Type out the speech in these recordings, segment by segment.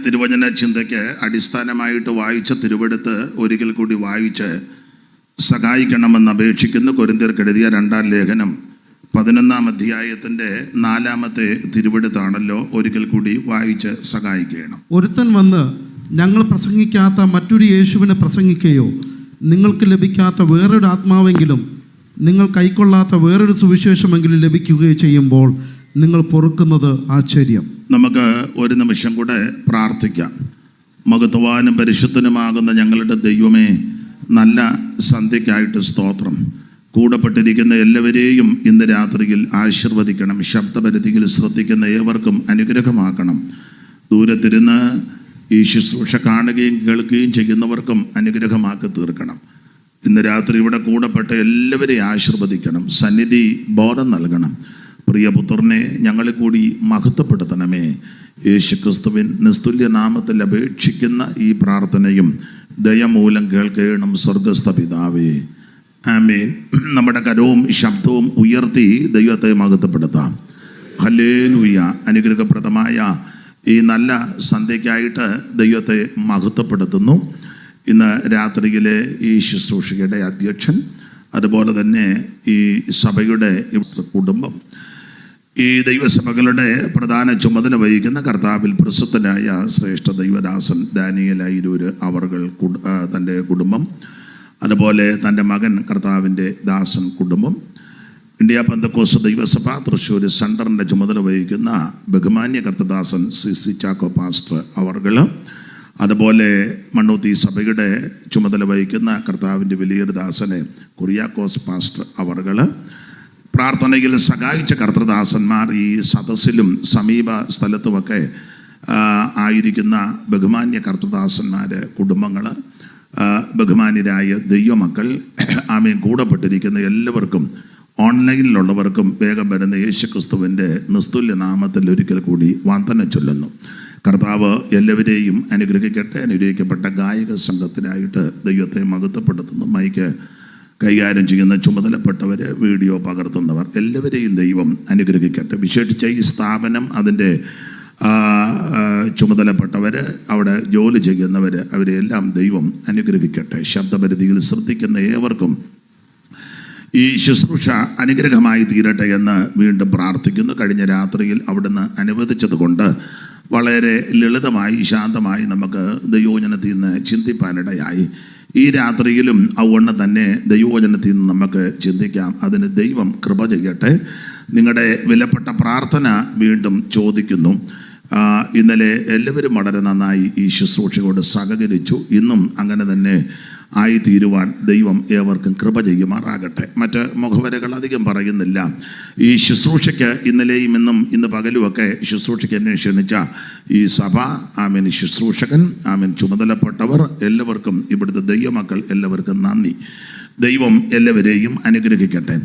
തിരുവചന ചിന്തയ്ക്ക് അടിസ്ഥാനമായിട്ട് വായിച്ച തിരുവെടുത്ത് ഒരിക്കൽ കൂടി വായിച്ച് സഹായിക്കണമെന്ന് അപേക്ഷിക്കുന്നു. കൊരിന്ത്യർക്ക് എഴുതിയ 2-ാം ലേഖനം 11-ാം അധ്യായത്തിൻ്റെ 4-ാമത്തെ തിരുവെടുത്താണല്ലോ. ഒരിക്കൽ കൂടി വായിച്ച് സഹായിക്കണം. ഒരുത്തൻ വന്ന് ഞങ്ങൾ പ്രസംഗിക്കാത്ത മറ്റൊരു യേശുവിനെ പ്രസംഗിക്കുകയോ നിങ്ങൾക്ക് ലഭിക്കാത്ത വേറൊരു ആത്മാവെങ്കിലും നിങ്ങൾ കൈക്കൊള്ളാത്ത വേറൊരു സുവിശേഷമെങ്കിലും ലഭിക്കുകയോ ചെയ്യുമ്പോൾ നിങ്ങൾ പൊറുക്കുന്നത് ആശ്ചര്യം. നമുക്ക് ഒരു നിമിഷം കൂടെ പ്രാർത്ഥിക്കാം. മഹത്വവാനും പരിശുദ്ധനുമാകുന്ന ഞങ്ങളുടെ ദൈവമേ, നല്ല സന്ധ്യയ്ക്കായിട്ട് സ്തോത്രം. കൂടപ്പെട്ടിരിക്കുന്ന എല്ലാവരെയും ഇന്ന് രാത്രിയിൽ ആശീർവദിക്കണം. ശബ്ദപരിധിയിൽ ശ്രദ്ധിക്കുന്ന ഏവർക്കും അനുഗ്രഹമാക്കണം. ദൂരത്തിരുന്ന് ഈ ശുശ്രൂഷ കാണുകയും കേൾക്കുകയും ചെയ്യുന്നവർക്കും അനുഗ്രഹമാക്കി തീർക്കണം. ഇന്ന് രാത്രി ഇവിടെ കൂടപ്പെട്ട എല്ലാവരെയും ആശീർവദിക്കണം. സന്നിധി ബോധം നൽകണം. പ്രിയപുത്രനെ ഞങ്ങളെ കൂടി മഹത്വപ്പെടുത്തണമേ. യേശുക്രിസ്തുവിൻ നിസ്തുല്യ നാമത്തിൽ അപേക്ഷിക്കുന്ന ഈ പ്രാർത്ഥനയും ദയമൂലം കേൾക്കണം സ്വർഗസ്ഥ പിതാവേ, ആമേൻ. നമ്മുടെ കരവും ശബ്ദവും ഉയർത്തി ദൈവത്തെ മഹത്വപ്പെടുത്താം. ഹല്ലേലൂയ. അനുഗ്രഹപ്രദമായ ഈ നല്ല സന്ധ്യയ്ക്കായിട്ട് ദൈവത്തെ മഹത്വപ്പെടുത്തുന്നു. ഇന്ന് രാത്രിയിലെ ഈ ശുശ്രൂഷയുടെ അധ്യക്ഷൻ, അതുപോലെ തന്നെ ഈ സഭയുടെ കുടുംബം, ഈ ദൈവസഭകളുടെ പ്രധാന ചുമതല വഹിക്കുന്ന കർത്താവിൽ പ്രസിദ്ധനായ ശ്രേഷ്ഠ ദൈവദാസൻ ദാനിയേൽ അയിരൂര് അവർകൾ തൻ്റെ കുടുംബം, അതുപോലെ തൻ്റെ മകൻ കർത്താവിൻ്റെ ദാസൻ കുടുംബം, ഇന്ത്യ പെന്തക്കോസ്ത് ദൈവസഭ തൃശ്ശൂർ സെൻറ്ററിൻ്റെ ചുമതല വഹിക്കുന്ന ബഹുമാന്യ കർത്തദാസൻ സി ചാക്കോ പാസ്റ്റർ അവർകൾ, അതുപോലെ മണ്ണൂത്തി സഭയുടെ ചുമതല വഹിക്കുന്ന കർത്താവിൻ്റെ വലിയൊരു ദാസനെ കുറിയാക്കോസ് പാസ്റ്റർ അവർകൾ, പ്രാർത്ഥനയിൽ സഹായിച്ച കർത്തദാസന്മാർ, ഈ സദസ്സിലും സമീപ സ്ഥലത്തുമൊക്കെ ആയിരിക്കുന്ന ബഹുമാന്യ കർത്തദാസന്മാർ, കുടുംബങ്ങൾ, ബഹുമാന്യരായ ദൈവമക്കൾ, ആമേൻ, കൂടപ്പെട്ടിരിക്കുന്ന എല്ലാവർക്കും ഓൺലൈനിലുള്ളവർക്കും വേഗം വരുന്ന യേശുക്രിസ്തുവിൻ്റെ നിസ്തുല്യ നാമത്തിൽ ഒരിക്കൽ കൂടി വന്ദനം ചൊല്ലുന്നു. കർത്താവ് എല്ലാവരെയും അനുഗ്രഹിക്കട്ടെ. അനുഗ്രഹിക്കപ്പെട്ട ഗായക സംഘത്തിനായിട്ട് ദൈവത്തെ മഹത്വപ്പെടുത്തുന്നു. മൈക്ക് കൈകാര്യം ചെയ്യുന്ന ചുമതലപ്പെട്ടവർ, വീഡിയോ പകർത്തുന്നവർ, എല്ലാവരെയും ദൈവം അനുഗ്രഹിക്കട്ടെ. വിശേഷിച്ച ഈ സ്ഥാപനം, അതിൻ്റെ ചുമതലപ്പെട്ടവർ, അവിടെ ജോലി ചെയ്യുന്നവർ, അവരെല്ലാം ദൈവം അനുഗ്രഹിക്കട്ടെ. ശബ്ദപരിധിയിൽ ശ്രദ്ധിക്കുന്ന ഏവർക്കും ഈ ശുശ്രൂഷ അനുഗ്രഹമായി തീരട്ടെ എന്ന് വീണ്ടും പ്രാർത്ഥിക്കുന്നു. കഴിഞ്ഞ രാത്രിയിൽ അവിടുന്ന് അനുവദിച്ചതുകൊണ്ട് വളരെ ലളിതമായി ശാന്തമായി നമുക്ക് ദൈവവചനത്തിൽ നിന്ന് ചിന്തിപ്പാനിടയായി. ഈ രാത്രിയിലും അതുകൊണ്ട് തന്നെ ദൈവവചനത്തിൽ നിന്ന് നമുക്ക് ചിന്തിക്കാം. അതിന് ദൈവം കൃപ ചെയ്യട്ടെ. നിങ്ങളുടെ വിലപ്പെട്ട പ്രാർത്ഥന വീണ്ടും ചോദിക്കുന്നു. ഇന്നലെ എല്ലാവരും വളരെ നന്നായി ഈ ശുശ്രൂഷയോട് സഹകരിച്ചു. ഇന്നും അങ്ങനെ തന്നെ ആയിത്തീരുവാൻ ദൈവം ഏവർക്കും കൃപ ചെയ്യുമാറാകട്ടെ. മറ്റ് മുഖവരകൾ അധികം പറയുന്നില്ല. ഈ ശുശ്രൂഷയ്ക്ക് ഇന്നലെയും ഇന്നും ഇന്ന് പകലുമൊക്കെ ശുശ്രൂഷയ്ക്ക് എന്നെ ക്ഷണിച്ച ഈ സഭ, ആമേൻ, ശുശ്രൂഷകൻ, ആമേൻ, ചുമതലപ്പെട്ടവർ, എല്ലാവർക്കും, ഇവിടുത്തെ ദൈവമക്കൾ എല്ലാവർക്കും നന്ദി. ദൈവം എല്ലാവരെയും അനുഗ്രഹിക്കട്ടെ.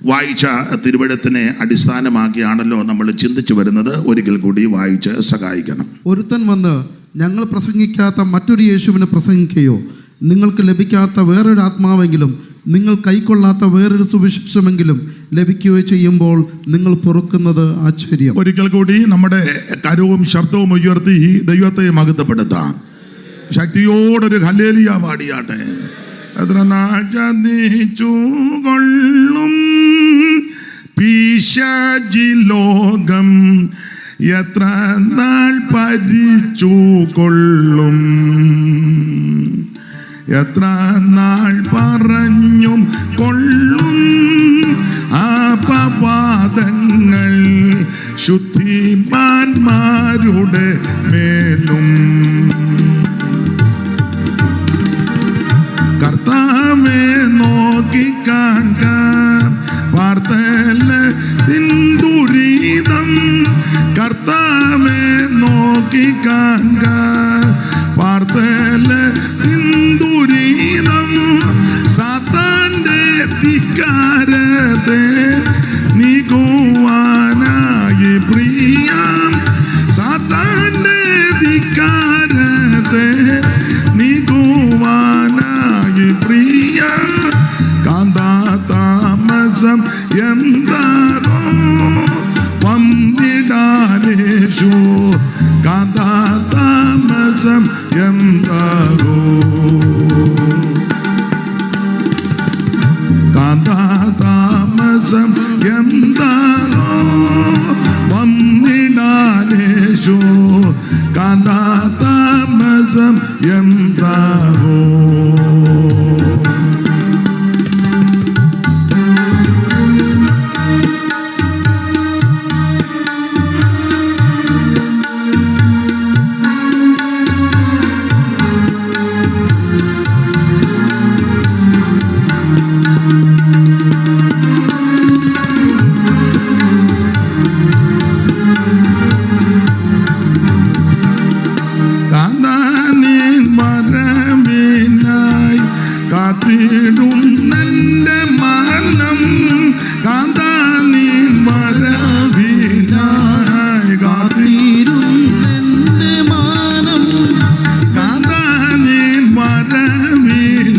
വായിച്ച തിരുവെഴുത്തിനെ അടിസ്ഥാനമാക്കിയാണല്ലോ നമ്മൾ ചിന്തിച്ചു വരുന്നത്. ഒരിക്കൽ കൂടി വായിച്ച് സഹായിക്കണം. ഒരുത്തൻ വന്ന് ഞങ്ങൾ പ്രസംഗിക്കാത്ത മറ്റൊരു യേശുവിനെ പ്രസംഗിക്കുകയോ നിങ്ങൾക്ക് ലഭിക്കാത്ത വേറൊരു ആത്മാവെങ്കിലും നിങ്ങൾ കൈക്കൊള്ളാത്ത വേറൊരു സുവിശേഷമെങ്കിലും ലഭിക്കുകയോ ചെയ്യുമ്പോൾ നിങ്ങൾ പൊറുക്കുന്നത് ആശ്ചര്യം. ഒരിക്കൽ കൂടി നമ്മുടെ കരവും ശബ്ദവും ഉയർത്തി ദൈവത്തെ മഹത്വപ്പെടുത്താം. ശക്തിയോടൊരു ഹല്ലേലൂയ പാടിയാട്ടെ. എത്ര നാൾ ചതിച്ചു കൊള്ളും പിശാചി ലോകം, എത്ര നാൾ ഭരിച്ചു കൊള്ളും, എത്ര നാൾ പറഞ്ഞും കൊള്ളും അപവാദങ്ങൾ ശുദ്ധിമാന്മാരുടെ മേലും. കർത്താവേ നോക്കിക്കാൺക പാർത്തലത്തിൻ ദുരിതം, കർത്താവേ നോക്കിക്കാൺക പാർത്തലത്തിൻ ദുരിതം, സാത്താന്റെ ധിക്കാരത്തെ നീക്കുവാനായി പ്രിയം, സാത്താന്റെ ധിക്കാരത്തെ നീക്കുവാനായി പ്രിയ. കാന്താതാമസം എന്താകോ വന്നിടാനേശു, കാന്താതാ എന്താകോ കാന്താതാമസം എന്താകോ വന്നിടാനേശു കാന്താതാമസം എന്താകോ കാത്തിടും നന്റെ മനം കാന്താനീൻ വരവിനായി കാത്തിടും നന്റെ മനം കാന്താനീൻ വരവിനായി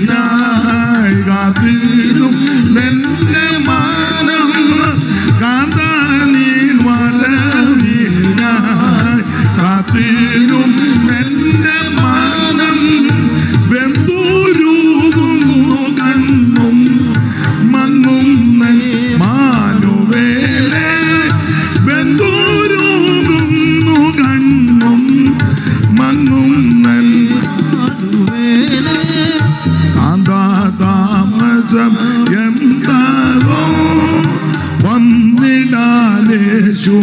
കാത്തിടും നന്റെ മനം കാന്താനീൻ വരവിനായി കാത്തിടും നന്റെ മനം വെന്തൂരു എന്താകോ വന്നിടാനേശു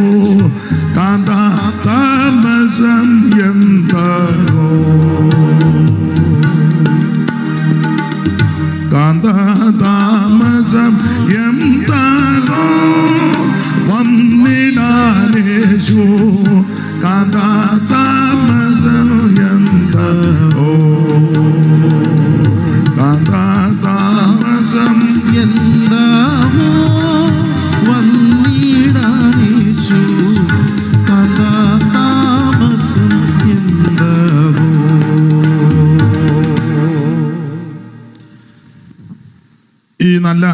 കാന്താതാമസം എന്താകോ കാന്താതാമസം എന്താകോ വന്നിടാനേശു കാന്താതാമസം എന്താകോ കാന്താതാമസം എന്താവോ വന്നിടാനേശു കാന്താതാമസം എന്താവോ. ഈ നല്ല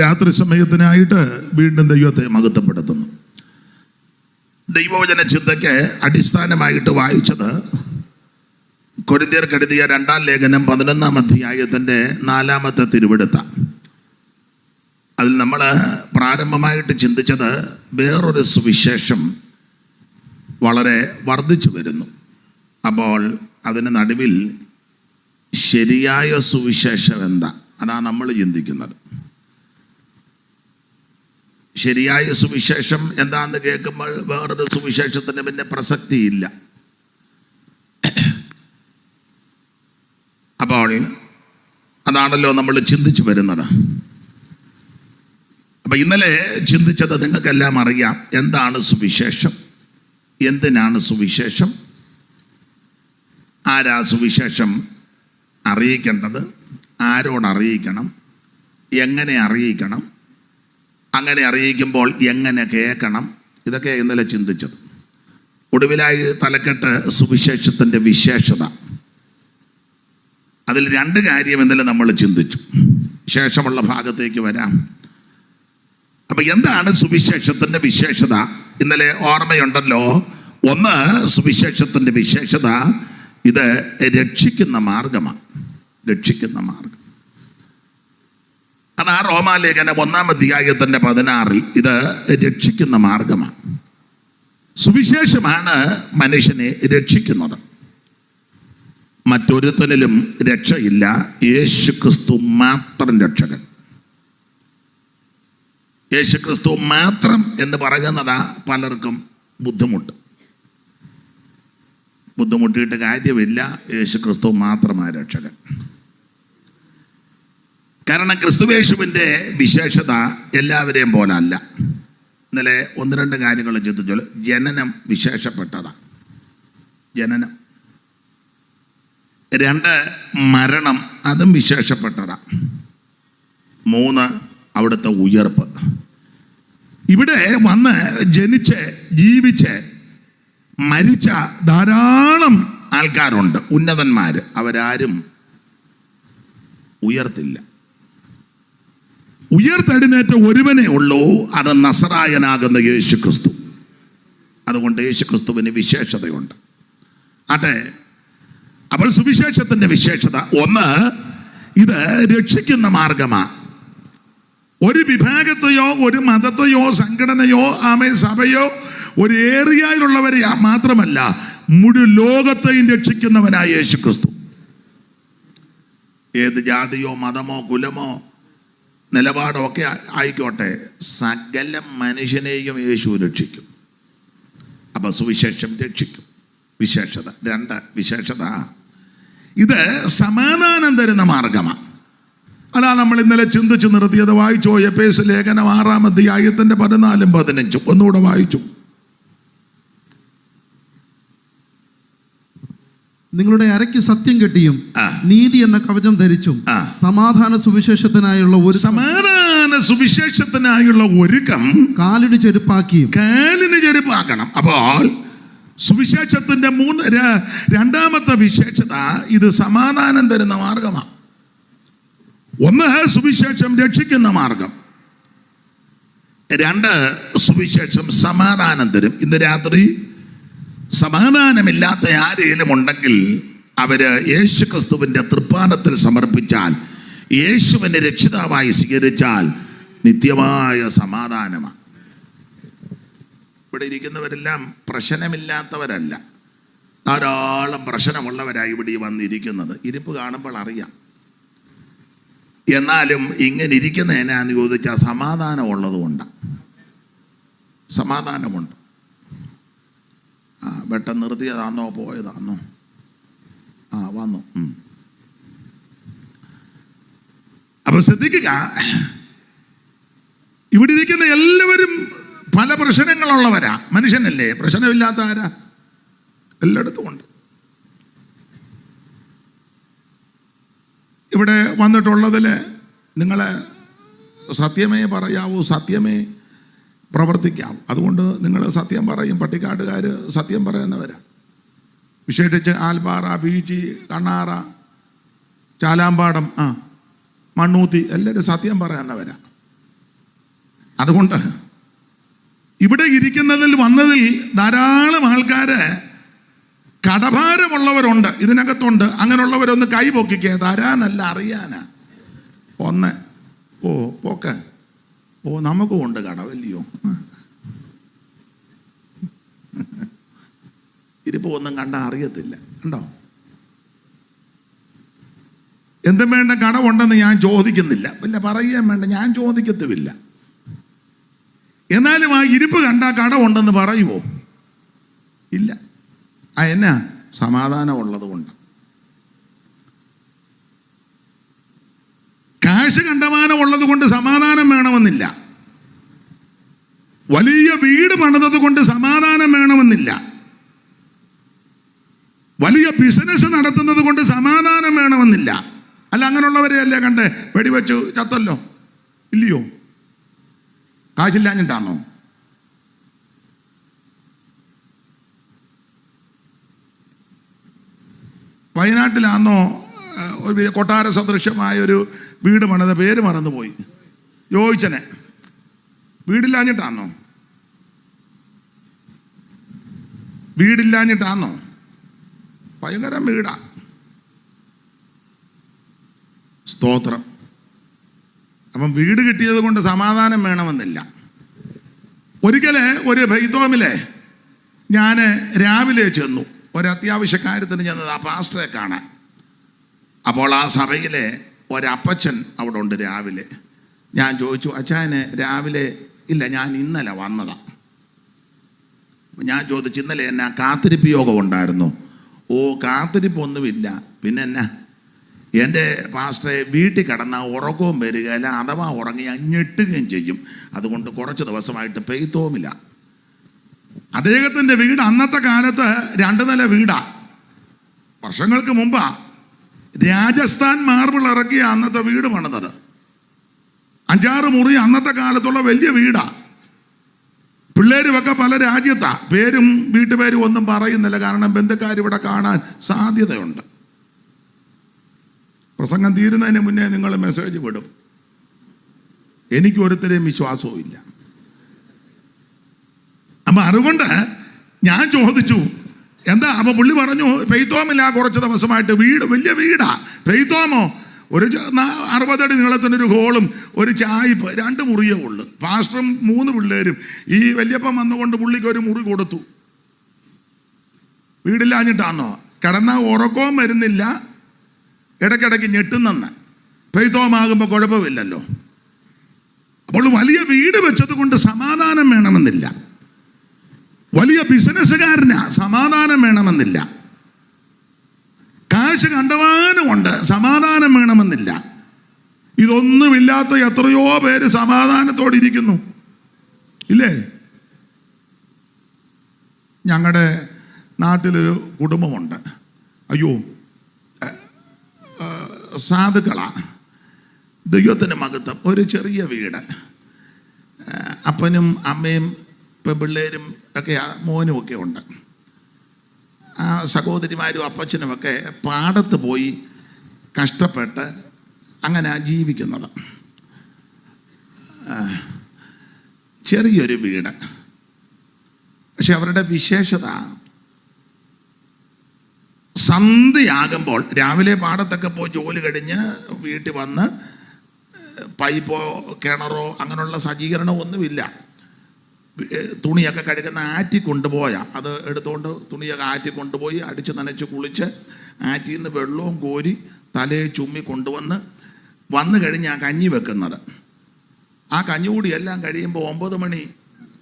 രാത്രി സമയത്തിനായിട്ട് വീണ്ടും ദൈവത്തെ മഹത്വപ്പെടുത്തുന്നു. ദൈവവചന ചിന്തയ്ക്ക് അടിസ്ഥാനമായിട്ട് വായിച്ചത് കൊരിന്ത്യർക്കെഴുതിയ 2-ാം ലേഖനം 11-ാം അധ്യായത്തിൻ്റെ 4-ാമത്തെ തിരുവെടുത്ത. അതിൽ നമ്മൾ പ്രാരംഭമായിട്ട് ചിന്തിച്ചത് വേറൊരു സുവിശേഷം വളരെ വർദ്ധിച്ചു വരുന്നു. അപ്പോൾ അതിന് നടുവിൽ ശരിയായ സുവിശേഷം എന്താ, അതാണ് നമ്മൾ ചിന്തിക്കുന്നത്. ശരിയായ സുവിശേഷം എന്താണെന്ന് കേൾക്കുമ്പോൾ വേറൊരു സുവിശേഷത്തിന് പിന്നെ പ്രസക്തിയില്ല. അപ്പോൾ അതാണല്ലോ നമ്മൾ ചിന്തിച്ചു വരുന്നത്. അപ്പം ഇന്നലെ ചിന്തിച്ചത് നിങ്ങൾക്കെല്ലാം അറിയാം. എന്താണ് സുവിശേഷം, എന്തിനാണ് സുവിശേഷം, ആരാ സുവിശേഷം അറിയിക്കേണ്ടത്, ആരോട് അറിയിക്കണം, എങ്ങനെ അറിയിക്കണം, അങ്ങനെ അറിയിക്കുമ്പോൾ എങ്ങനെ കേൾക്കണം, ഇതൊക്കെ ഇന്നലെ ചിന്തിച്ചത്. ഒടുവിലായി തലക്കെട്ട് സുവിശേഷത്തിൻ്റെ വിശേഷത. അതിൽ 2 കാര്യം ഇന്നലെ നമ്മൾ ചിന്തിച്ചു. ശേഷമുള്ള ഭാഗത്തേക്ക് വരാം. അപ്പം എന്താണ് സുവിശേഷത്തിൻ്റെ വിശേഷത? ഇന്നലെ ഓർമ്മയുണ്ടല്ലോ. ഒന്ന്, സുവിശേഷത്തിൻ്റെ വിശേഷത ഇത് രക്ഷിക്കുന്ന മാർഗമാണ്. രക്ഷിക്കുന്ന മാർഗം. അത് ആ റോമാലേഖനം 1-ാം അധ്യായത്തിൻ്റെ 16-ൽ ഇത് രക്ഷിക്കുന്ന മാർഗമാണ്. സുവിശേഷമാണ് മനുഷ്യനെ രക്ഷിക്കുന്നത്. മറ്റൊരുത്തനിലും രക്ഷയില്ല, യേശുക്രിസ്തു മാത്രം രക്ഷകൻ. യേശുക്രിസ്തു മാത്രം എന്ന് പറയുന്നതാ പലർക്കും ബുദ്ധിമുട്ട്. ബുദ്ധിമുട്ടിയിട്ട് കാര്യമില്ല, യേശുക്രിസ്തു മാത്രമായ രക്ഷകൻ. കാരണം ക്രിസ്തുയേശുവിൻ്റെ വിശേഷത എല്ലാവരെയും പോലെ അല്ല. ഇന്നലെ 1-2 കാര്യങ്ങൾ ചിന്തിച്ചോളൂ. ജനനം വിശേഷപ്പെട്ടതാണ്. ജനനം. 2, മരണം, അതും വിശേഷപ്പെട്ടതാണ്. 3, അവിടുത്തെ ഉയർപ്പ്. ഇവിടെ വന്ന് ജനിച്ച് ജീവിച്ച് മരിച്ച ധാരാളം ആൾക്കാരുണ്ട്, ഉന്നതന്മാർ. അവരാരും ഉയർത്തില്ല. ഉയർത്തെഴുന്നേറ്റ ഒരുവനേ ഉള്ളൂ, അത് നസറായനാകുന്ന യേശുക്രിസ്തു. അതുകൊണ്ട് യേശുക്രിസ്തുവിന് വിശേഷതയുണ്ട്. ആട്ടെ, അപ്പോൾ സുവിശേഷത്തിന്റെ വിശേഷത ഒന്ന്, ഇത് രക്ഷിക്കുന്ന മാർഗമാണ്. ഒരു വിഭാഗത്തെയോ ഒരു മതത്തെയോ സംഘടനയോ സഭയോ ഒരു ഏരിയയിലുള്ളവരെ മാത്രമല്ല, മുഴുവൻ ലോകത്തെയും രക്ഷിക്കുന്നവനായ യേശുക്രിസ്തു. ഏത് ജാതിയോ മതമോ കുലമോ നിലപാടോ ഒക്കെ ആയിക്കോട്ടെ, സകല മനുഷ്യനെയും യേശു രക്ഷിക്കും. അപ്പൊ സുവിശേഷം രക്ഷിക്കും. വിശേഷത രണ്ട്, വിശേഷത ഇത് സമാധാനം തരുന്ന മാർഗമാണ്. അതാ നമ്മൾ ഇന്നലെ ചിന്തിച്ചു നിർത്തിയത്. വായിച്ചോ? എഫേസ്യ ലേഖനം 6-ാം അധ്യായത്തിന്റെ 14-15 ഒന്നുകൂടെ വായിച്ചു. നിങ്ങളുടെ അരയ്ക്ക് സത്യം കെട്ടിയും നീതി എന്ന കവചം ധരിച്ചും സമാധാന സുവിശേഷത്തിനായുള്ള ഒരുക്കം കാലിന് ചെരുപ്പാക്കണം. അപ്പോൾ സുവിശേഷത്തിന്റെ രണ്ടാമത്തെ വിശേഷത ഇത് സമാധാനം തരുന്ന മാർഗമാണ്. ഒന്ന്, സുവിശേഷം രക്ഷിക്കുന്ന മാർഗം. രണ്ട്, സുവിശേഷം സമാധാനം തരും. ഇന്ന് രാത്രി സമാധാനമില്ലാത്ത ആരെങ്കിലും ഉണ്ടെങ്കിൽ അവര് യേശുക്രിസ്തുവിന്റെ തൃപ്പാദത്തിൽ സമർപ്പിച്ചാൽ, യേശുവിനെ രക്ഷിതാവായി സ്വീകരിച്ചാൽ നിത്യമായ സമാധാനമാണ്. ഇവിടെ ഇരിക്കുന്നവരെല്ലാം പ്രശ്നമില്ലാത്തവരല്ല, ധാരാളം പ്രശ്നമുള്ളവരായി ഇവിടെ വന്നിരിക്കുന്നത്. ഇരിപ്പ് കാണുമ്പോൾ അറിയാം. എന്നാലും ഇങ്ങനെ ഇരിക്കുന്ന എന്നാന്ന് ചോദിച്ചാൽ സമാധാനമുള്ളതുകൊണ്ടാണ്. സമാധാനമുണ്ട്. വെട്ടം നിർത്തിയതാണോ പോയതാണോ? വന്നു. അപ്പൊ ശ്രദ്ധിക്കുക, ഇവിടെ ഇരിക്കുന്ന എല്ലാവരും പല പ്രശ്നങ്ങളുള്ളവരാ. മനുഷ്യനല്ലേ, പ്രശ്നമില്ലാത്ത ആരാ? എല്ലായിടത്തും ഉണ്ട്. ഇവിടെ വന്നിട്ടുള്ളതിൽ നിങ്ങളെ സത്യമേ പറയാവൂ, സത്യമേ പ്രവർത്തിക്കാവൂ. അതുകൊണ്ട് നിങ്ങൾ സത്യം പറയും. പട്ടിക്കാട്ടുകാർ സത്യം പറയുന്നവരാ. വിശേഷിച്ച് ആൽപ്പാറ, ബീച്ചി, കണ്ണാറ, ചാലാമ്പാടം, മണ്ണൂത്തി എല്ലാവരും സത്യം പറയുന്നവരാ. അതുകൊണ്ട് ഇവിടെ ഇരിക്കുന്നതിൽ വന്നതിൽ ധാരാളം ആൾക്കാര് കടഭാരമുള്ളവരുണ്ട്, ഇതിനകത്തുണ്ട്. അങ്ങനെയുള്ളവരൊന്ന് കൈ പൊക്കിക്കേ. തരാനല്ല, അറിയാനാ. ഒന്ന് പോക്ക് നമുക്കും ഉണ്ട് കടവല്ലയോ. ഇതിപ്പോ ഒന്നും കണ്ടാൽ അറിയത്തില്ല. ഉണ്ടോ? എന്തും വേണ്ട കടവുണ്ടെന്ന് ഞാൻ ചോദിക്കുന്നില്ല, ഇല്ല പറയുകയും വേണ്ട, ഞാൻ ചോദിക്കത്തുമില്ല. എന്നാലും ആ ഇരിപ്പ് കണ്ടാൽ കടമുണ്ടെന്ന് പറയുമോ? ഇല്ല. എന്നാ? സമാധാനമുള്ളത് കൊണ്ട്. കാശ് കണ്ടമാനമുള്ളത് കൊണ്ട് സമാധാനം വേണമെന്നില്ല. വലിയ വീട് പണിതത് കൊണ്ട് സമാധാനം വേണമെന്നില്ല. വലിയ ബിസിനസ് നടത്തുന്നത് കൊണ്ട് സമാധാനം വേണമെന്നില്ല. അല്ല, അങ്ങനെയുള്ളവരെ അല്ലേ കണ്ടേ വെടിവെച്ചു ചത്തല്ലോ, ഇല്ലയോ? കാശില്ലാഞ്ഞിട്ടാണോ? വയനാട്ടിലാണോ ഒരു കൊട്ടാര സദൃശമായ ഒരു വീട് പണിത, പേര് മറന്നുപോയി, യോയിച്ചനെ. വീടില്ലാഞ്ഞിട്ടാണോ? വീടില്ലാഞ്ഞിട്ടാണോ? ഭയങ്കര വീടാ. സ്തോത്രം. അപ്പം വീട് കിട്ടിയത് കൊണ്ട് സമാധാനം വേണമെന്നില്ല. ഒരിക്കല് ഒരു ബൈത്തോമിലെ ഞാൻ രാവിലെ ചെന്നു, ഒരത്യാവശ്യ കാര്യത്തിന് ചെന്നത് ആ പാസ്റ്ററെ കാണാൻ. അപ്പോൾ ആ സഭയിലെ ഒരപ്പച്ചൻ അവിടെ ഉണ്ട്. രാവിലെ ഞാൻ ചോദിച്ചു, അച്ഛന് രാവിലെ? ഇല്ല, ഞാൻ ഇന്നലെ വന്നതാ. ഞാൻ ചോദിച്ചു, ഇന്നലെ എന്നാ കാത്തിരിപ്പ് യോഗം ഉണ്ടായിരുന്നു? കാത്തിരിപ്പൊന്നുമില്ല, പിന്നെ എന്നാ? എൻ്റെ പാസ്റ്ററെ വീട്ടിൽ കിടന്നാൽ ഉറക്കവും വരികയില്ല, അഥവാ ഉറങ്ങി ഞെട്ടുകയും ചെയ്യും. അതുകൊണ്ട് കുറച്ച് ദിവസമായിട്ട് പെയ്ത്തോമില്ല. അദ്ദേഹത്തിൻ്റെ വീട് അന്നത്തെ കാലത്ത് 2 നില വീടാ. വർഷങ്ങൾക്ക് മുമ്പാ രാജസ്ഥാൻ മാർബിൾ ഇറക്കിയ അന്നത്തെ വീട് പണിതത്. 5-6 മുറി അന്നത്തെ കാലത്തുള്ള വലിയ വീടാ. പിള്ളേരുമൊക്കെ പല രാജ്യത്താ. പേരും വീട്ടുപേരും ഒന്നും പറയുന്നില്ല, കാരണം ബന്ധുക്കാർ ഇവിടെ കാണാൻ സാധ്യതയുണ്ട്. പ്രസംഗം തീരുന്നതിന് മുന്നേ നിങ്ങൾ മെസ്സേജ് വിടും. എനിക്ക് ഒരുത്തരെയും വിശ്വാസവും ഇല്ല. അപ്പം അതുകൊണ്ട് ഞാൻ ചോദിച്ചു, എന്താ അപ്പം പുള്ളി പറഞ്ഞു, പെയ്ത്തോമില്ല കുറച്ച് ദിവസമായിട്ട് വീട് വലിയ വീടാ. പെയ്ത്തോമോ ഒരു 60 അടി നീളത്തിനൊരു ഹോളും ഒരു ചായ്പ് 2 മുറിയേ ഉള്ളു. പാസ്റ്ററും 3 പിള്ളേരും. ഈ വല്യപ്പം വന്നുകൊണ്ട് പുള്ളിക്ക് ഒരു മുറി കൊടുത്തു. വീടില്ലാഞ്ഞിട്ടാണോ? കിടന്ന ഉറക്കവും വരുന്നില്ല, ഇടയ്ക്കിടയ്ക്ക് ഞെട്ടുന്നെന്ന്. പെയ്ത്തോമാകുമ്പോൾ കുഴപ്പമില്ലല്ലോ. അപ്പോൾ വലിയ വീട് വെച്ചത് കൊണ്ട് സമാധാനം വേണമെന്നില്ല. വലിയ ബിസിനസ്സുകാരനാ, സമാധാനം വേണമെന്നില്ല. കാശ് കണ്ടവാനുമുണ്ട്, സമാധാനം വേണമെന്നില്ല. ഇതൊന്നുമില്ലാത്ത എത്രയോ പേര് സമാധാനത്തോടെ ഇരിക്കുന്നു, ഇല്ലേ? ഞങ്ങളുടെ നാട്ടിലൊരു കുടുംബമുണ്ട്. അയ്യോ, സാധുക്കളാ, ദൈവത്തിന് മഹത്വം. ഒരു ചെറിയ വീട്, അപ്പനും അമ്മയും പെൺപിള്ളേരും ഒക്കെ, മോനും ഒക്കെ ഉണ്ട്. ആ സഹോദരിമാരും അപ്പച്ചനുമൊക്കെ പാടത്ത് പോയി കഷ്ടപ്പെട്ട് അങ്ങനെ ജീവിക്കുന്നത്. ചെറിയൊരു വീട്. പക്ഷെ അവരുടെ വിശേഷത, സന്ധ്യയാകുമ്പോൾ രാവിലെ പാടത്തൊക്കെ പോയി ജോലി കഴിഞ്ഞ് വീട്ടിൽ വന്ന് പൈപ്പോ കിണറോ അങ്ങനെയുള്ള സജ്ജീകരണമോ ഒന്നുമില്ല. തുണിയൊക്കെ കഴുകുന്ന ആറ്റി കൊണ്ടുപോയാൽ അത് എടുത്തുകൊണ്ട് തുണിയൊക്കെ ആറ്റി കൊണ്ടുപോയി അടിച്ച് നനച്ച് കുളിച്ച് ആറ്റിൽ നിന്ന് വെള്ളവും കോരി തലയെ ചുമ്മി വന്നു കഴിഞ്ഞ് ആ കഞ്ഞി വെക്കുന്നത്. ആ കഞ്ഞികൂടി എല്ലാം കഴിയുമ്പോൾ 9 മണി,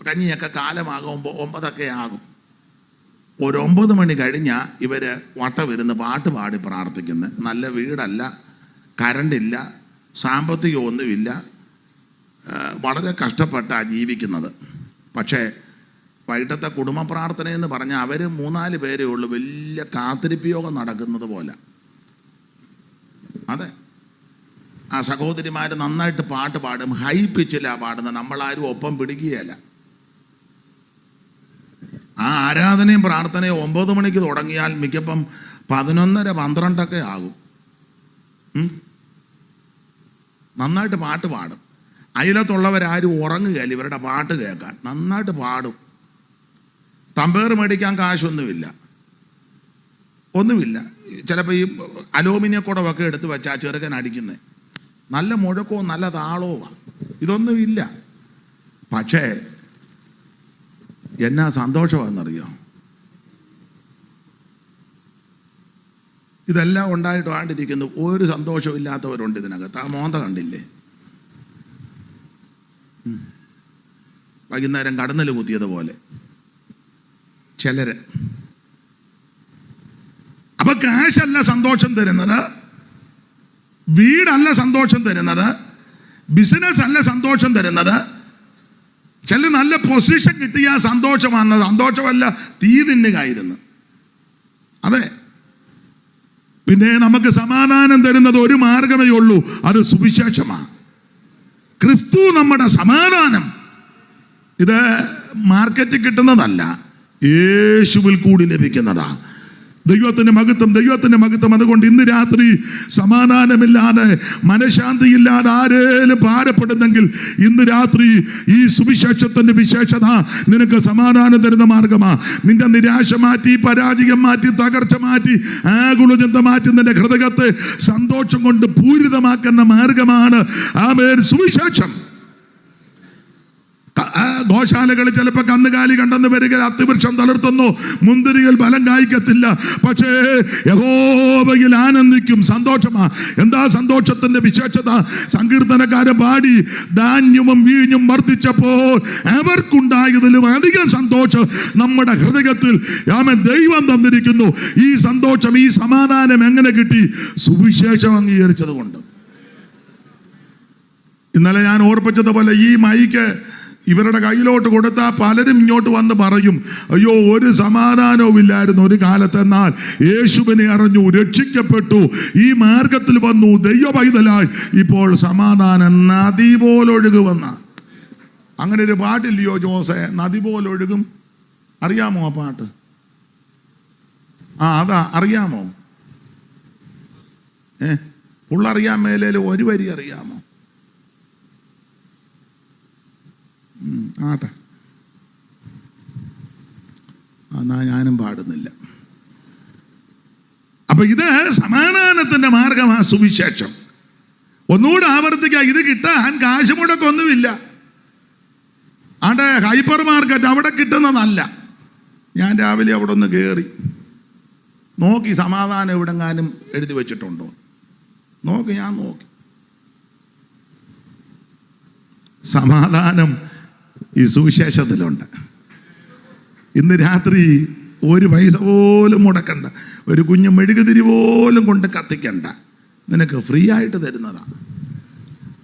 കഞ്ഞിയൊക്കെ കാലമാകുമ്പോൾ 9 ഒക്കെ ആകും. ഒരു 9 മണി കഴിഞ്ഞാൽ ഇവർ വട്ടമിരുന്ന് പാട്ട് പാടി പ്രാർത്ഥിക്കുന്നത്. നല്ല വീടല്ല, കറണ്ടില്ല, സാമ്പത്തികമൊന്നുമില്ല, വളരെ കഷ്ടപ്പെട്ടാണ് ജീവിക്കുന്നത്. പക്ഷേ വൈകിട്ടത്തെ കുടുംബ പ്രാർത്ഥനയെന്ന് പറഞ്ഞാൽ അവർ 3-4 പേരേ ഉള്ളൂ, വലിയ കാത്തിരിപ്പ് യോഗം നടക്കുന്നത് പോലെ. അതെ, ആ സഹോദരിമാർ നന്നായിട്ട് പാട്ട് പാടും, ഹൈ പിച്ചിലാണ് പാടുന്നത്, നമ്മളാരും ഒപ്പം പിടിക്കുകയല്ല. ആ ആരാധനയും പ്രാർത്ഥനയും 9 മണിക്ക് തുടങ്ങിയാൽ മിക്കപ്പം 11:30-12 ഒക്കെ ആകും. നന്നായിട്ട് പാട്ട് പാടും. അയലത്തുള്ളവരാരും ഉറങ്ങുകയല്ല ഇവരുടെ പാട്ട് കേൾക്കാൻ. നന്നായിട്ട് പാടും. തമ്പേർ മേടിക്കാൻ കാശൊന്നുമില്ല, ഒന്നുമില്ല. ചിലപ്പോൾ ഈ അലൂമിനിയം കുടമൊക്കെ എടുത്ത് വെച്ചാൽ ചെറുക്കൻ അടിക്കുന്നത്. നല്ല മുഴക്കവും നല്ല താളവുമാണ്. ഇതൊന്നുമില്ല. പക്ഷേ എന്നാ സന്തോഷമാണെന്നറിയോ? ഇതെല്ലാം ഉണ്ടായിട്ട് വേണ്ടിയിരിക്കുന്നു. ഒരു സന്തോഷവും ഇല്ലാത്തവരുണ്ട് ഇതിനകത്ത്. ആ മോന്ത കണ്ടില്ലേ? വൈകുന്നേരം കടന്നൽ കുത്തിയതുപോലെ ചിലര്. അപ്പൊ കാശല്ല സന്തോഷം തരുന്നത്, വീടല്ല സന്തോഷം തരുന്നത്, ബിസിനസ് അല്ല സന്തോഷം തരുന്നത്. ചില നല്ല പൊസിഷൻ കിട്ടിയ സന്തോഷമാണ്, സന്തോഷമല്ല തീ തിന്നുകയായിരുന്നു. അതെ, പിന്നെ നമുക്ക് സമാധാനം തരുന്നത് ഒരു മാർഗമേ ഉള്ളൂ, അത് സുവിശേഷമാണ്. ക്രിസ്തു നമ്മുടെ സമാധാനം. ഇത് മാർക്കറ്റിൽ കിട്ടുന്നതല്ല, യേശുവിൽ കൂടി ലഭിക്കുന്നതാ. ദൈവത്തിൻ്റെ മഹത്വം, ദൈവത്തിൻ്റെ മഹത്വം. അതുകൊണ്ട് ഇന്ന് രാത്രി സമാധാനമില്ലാതെ മനഃശാന്തിയില്ലാതെ ആരേലും ഭാരപ്പെടുന്നെങ്കിൽ ഇന്ന് രാത്രി ഈ സുവിശേഷത്തിൻ്റെ വിശേഷത നിനക്ക് സമാധാനം തരുന്ന മാർഗമാണ്. നിന്റെ നിരാശ മാറ്റി, പരാജയം മാറ്റി, തകർച്ച മാറ്റി, ആകുലചിന്ത മാറ്റി നിന്റെ ഹൃദയത്തെ സന്തോഷം കൊണ്ട് പൂരിതമാക്കുന്ന മാർഗമാണ് ആമേൻ സുവിശേഷം. ഗോശാലകൾ ചിലപ്പോൾ കന്നുകാലി കണ്ടെന്ന് വരിക, അത്തിവൃക്ഷം തളിർത്തുന്നു, മുന്തിരികൾ ഫലം കായ്ക്കത്തില്ല, പക്ഷേ യഹോവയിൽ ആനന്ദിക്കും. സന്തോഷമാ. എന്താ സന്തോഷത്തിന്റെ വിശേഷത? സങ്കീർത്തനക്കാരൻ പാടി, ധാന്യവും വീഞ്ഞും വർദ്ധിച്ചപ്പോൾ അവർക്കുണ്ടായതിലും അധികം സന്തോഷം നമ്മുടെ ഹൃദയത്തിൽ ദൈവം തന്നിരിക്കുന്നു. ഈ സന്തോഷം, ഈ സമാധാനം എങ്ങനെ കിട്ടി? സുവിശേഷം അംഗീകരിച്ചത് കൊണ്ട്. ഇന്നലെ ഞാൻ ഓർപ്പിച്ചതുപോലെ ഈ മൈക്ക് ഇവരുടെ കയ്യിലോട്ട് കൊടുത്താൽ പലരും ഇങ്ങോട്ട് വന്ന് പറയും, അയ്യോ ഒരു സമാധാനവും ഇല്ലായിരുന്നു ഒരു കാലത്ത്, എന്നാൽ യേശുവിനെ അറിഞ്ഞു, രക്ഷിക്കപ്പെട്ടു, ഈ മാർഗത്തിൽ വന്നു, ദൈവ പൈതലായി, ഇപ്പോൾ സമാധാനം നദി പോലൊഴുകുമെന്ന. അങ്ങനെ ഒരു പാട്ടില്ലയോ ജോസേ, നദി പോലൊഴുകും? അറിയാമോ ആ പാട്ട്? അതാ, അറിയാമോ? ഉള്ളറിയാൻ മേലേലും ഒരു വരി അറിയാമോ? ആട്ടെ, എന്നാ ഞാനും പാടുന്നില്ല. അപ്പൊ ഇത് സമാധാനത്തിന്റെ മാർഗമാ സുവിശേഷം. ഒന്നുകൂടെ ആവർത്തിക്കുക, ഇത് കിട്ടാൻ കാശ് മുടക്കൊന്നുമില്ല. അവിടെ ഹൈപ്പർ മാർക്കറ്റ് അവിടെ കിട്ടുന്നതല്ല. ഞാൻ രാവിലെ അവിടെ ഒന്ന് കയറി നോക്കി, സമാധാനം എവിടെങ്ങാനും എഴുതി വെച്ചിട്ടുണ്ടോ നോക്കി. ഞാൻ നോക്കി, സമാധാനം ഈ സുവിശേഷത്തിലുണ്ട്. ഇന്ന് രാത്രി ഒരു പൈസ പോലും മുടക്കണ്ട, ഒരു കുഞ്ഞു മെഴുകുതിരി പോലും കൊണ്ട് കത്തിക്കണ്ട, നിനക്ക് ഫ്രീ ആയിട്ട് തരുന്നതാണ്.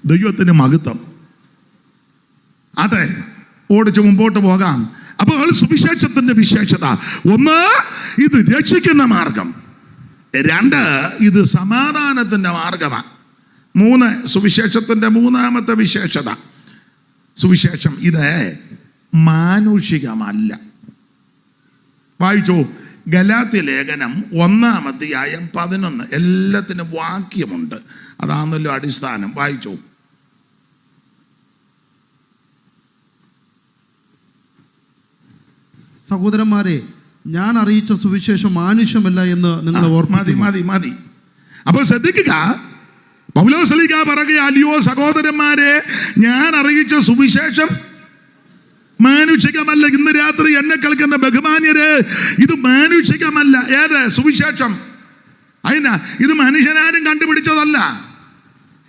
ദൈവത്തിന് മഹത്വം. അതെ, ഓടിച്ച് മുമ്പോട്ട് പോകാം. അപ്പോൾ സുവിശേഷത്തിന്റെ വിശേഷത ഒന്ന്, ഇത് രക്ഷിക്കുന്ന മാർഗം. രണ്ട്, ഇത് സമാധാനത്തിന്റെ മാർഗമാണ്. മൂന്ന്, സുവിശേഷത്തിന്റെ മൂന്നാമത്തെ വിശേഷത, സുവിശേഷം ഇത് മാനുഷികമല്ല. വായിച്ചോ, ഗലാത്യ ലേഖനം 1-11. എല്ലാത്തിനും വാക്യമുണ്ട്, അതാണല്ലോ അടിസ്ഥാനം. വായിച്ചോ. സഹോദരന്മാരെ, ഞാൻ അറിയിച്ച സുവിശേഷം മാനുഷ്യമല്ല എന്ന് നിങ്ങൾ മതി. അപ്പോൾ ശ്രദ്ധിക്കുക, പൗലോസ്ലീഹ പറയുക, അല്ലയോ സഹോദരന്മാരെ, ഞാൻ അറിയിച്ച സുവിശേഷം മാനുഷികമല്ല. ഇന്ന് രാത്രി എന്നെ കേൾക്കുന്ന ബഹുമാന്യരെ, ഇത് മാനുഷികമല്ല. ഏത് സുവിശേഷം? അതിനാ ഇത് മനുഷ്യനാരും കണ്ടുപിടിച്ചതല്ല,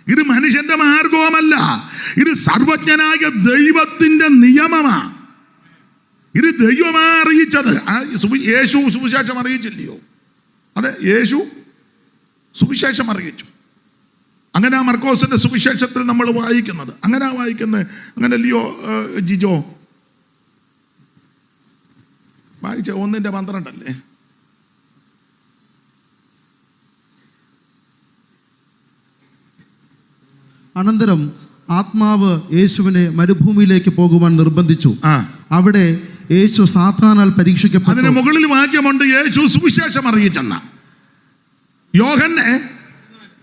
ഇത് മനുഷ്യന്റെ മാർഗവുമല്ല, ഇത് സർവജ്ഞനായ ദൈവത്തിന്റെ നിയമമാണ്. ഇത് ദൈവമാ അറിയിച്ചത്. യേശു സുവിശേഷം അറിയിച്ചില്ലയോ? അതെ, യേശു സുവിശേഷം അറിയിച്ചു. അങ്ങനെ മർക്കോസിന്റെ സുവിശേഷത്തിൽ നമ്മൾ വായിക്കുന്നത് അങ്ങനല്ലയോ ജിജോ? വായിച്ച 1:12. അനന്തരം ആത്മാവ് യേശുവിനെ മരുഭൂമിയിലേക്ക് പോകുവാൻ നിർബന്ധിച്ചു. അവിടെ യേശു സാത്താനാൽ പരീക്ഷിക്കപ്പെട്ടു. അതിന് മുകളിൽ വാക്യമുണ്ട്, യേശു സുവിശേഷം അറിയിച്ചെന്ന. യോഹന്നാൻ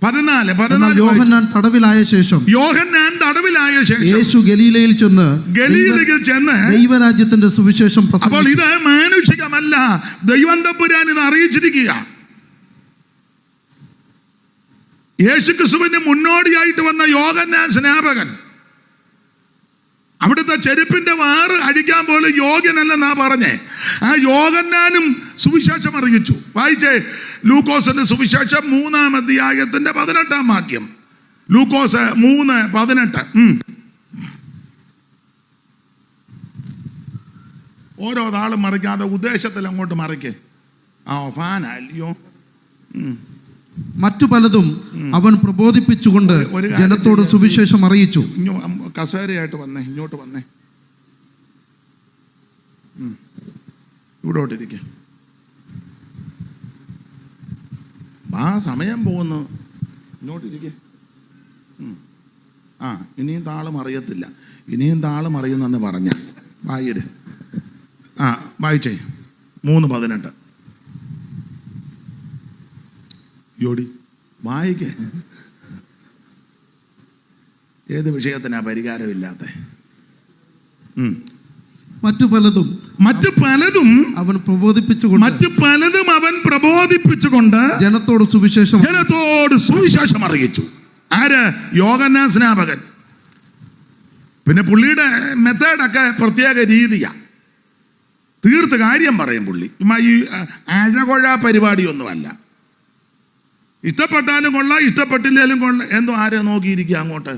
14. യോഹന്നാൻ തടവിലായ ശേഷം യേശു ഗലീലയിൽ ചെന്ന് ദൈവരാജ്യത്തിന്റെ സുവിശേഷം പ്രസംഗിച്ചു. അപ്പോൾ ഇത് മാനുഷികമല്ല, ദൈവം തമ്പുരാൻ ഇത് അറിയിച്ചിരിക്കുക. യേശുക്രിസ്തുവിന് മുന്നോടിയായിട്ട് വന്ന യോഹന്നാൻ സ്നാപകൻ അവിടുത്തെ ചെരുപ്പിന്റെ വാറ് അടിക്കാൻ പോലും യോഗ്യനല്ലെന്നാ പറഞ്ഞേ. ആ യോഹന്നാനും സുവിശേഷം അറിയിച്ചു. വായിച്ചേ, ലൂക്കോസിന്റെ സുവിശേഷം 3-ാം വാക്യം. ലൂക്കോസ് 3:18. ഓരോ താളും മറിക്കാതെ ഉദ്ദേശത്തിൽ അങ്ങോട്ട് മറിക്കേ. ഫാനല്ലയോ? മറ്റു പലതും അവൻ പ്രബോധിപ്പിച്ചുകൊണ്ട് ജനത്തോട് സുവിശേഷം അറിയിച്ചു. കസേരയായിട്ട് വന്നേ, ഇങ്ങോട്ട് വന്നേ, ഇവിടോട്ടിരിക്കെ. സമയം പോകുന്നു, ഇങ്ങോട്ടിരിക്കെ. ഇനിയും താളും അറിയത്തില്ല, ഇനിയും താളും അറിയുന്നെന്ന് പറഞ്ഞ വായര്. വായിച്ചേ 3:18. യോടി വായിക്കേ. ഏത് വിഷയത്തിനാ പരിഹാരമില്ലാത്ത? മറ്റു പലതും അവൻ പ്രബോധിപ്പിച്ചുകൊണ്ട് ജനത്തോട് സുവിശേഷം അറിയിച്ചു. ആര്? യോഹന്നാൻ സ്നാപകൻ. പിന്നെ പുള്ളിയുടെ മെത്തേഡൊക്കെ പ്രത്യേക രീതിയാ. തീർത്ത് കാര്യം പറയും പുള്ളി. ഈ അഴകൊഴ പരിപാടിയൊന്നുമല്ല. ഇഷ്ടപ്പെട്ടാലും കൊള്ളാം, ഇഷ്ടപ്പെട്ടില്ലേലും കൊള്ളാം, എന്തോ ആരെ നോക്കിയിരിക്കുക അങ്ങോട്ട്.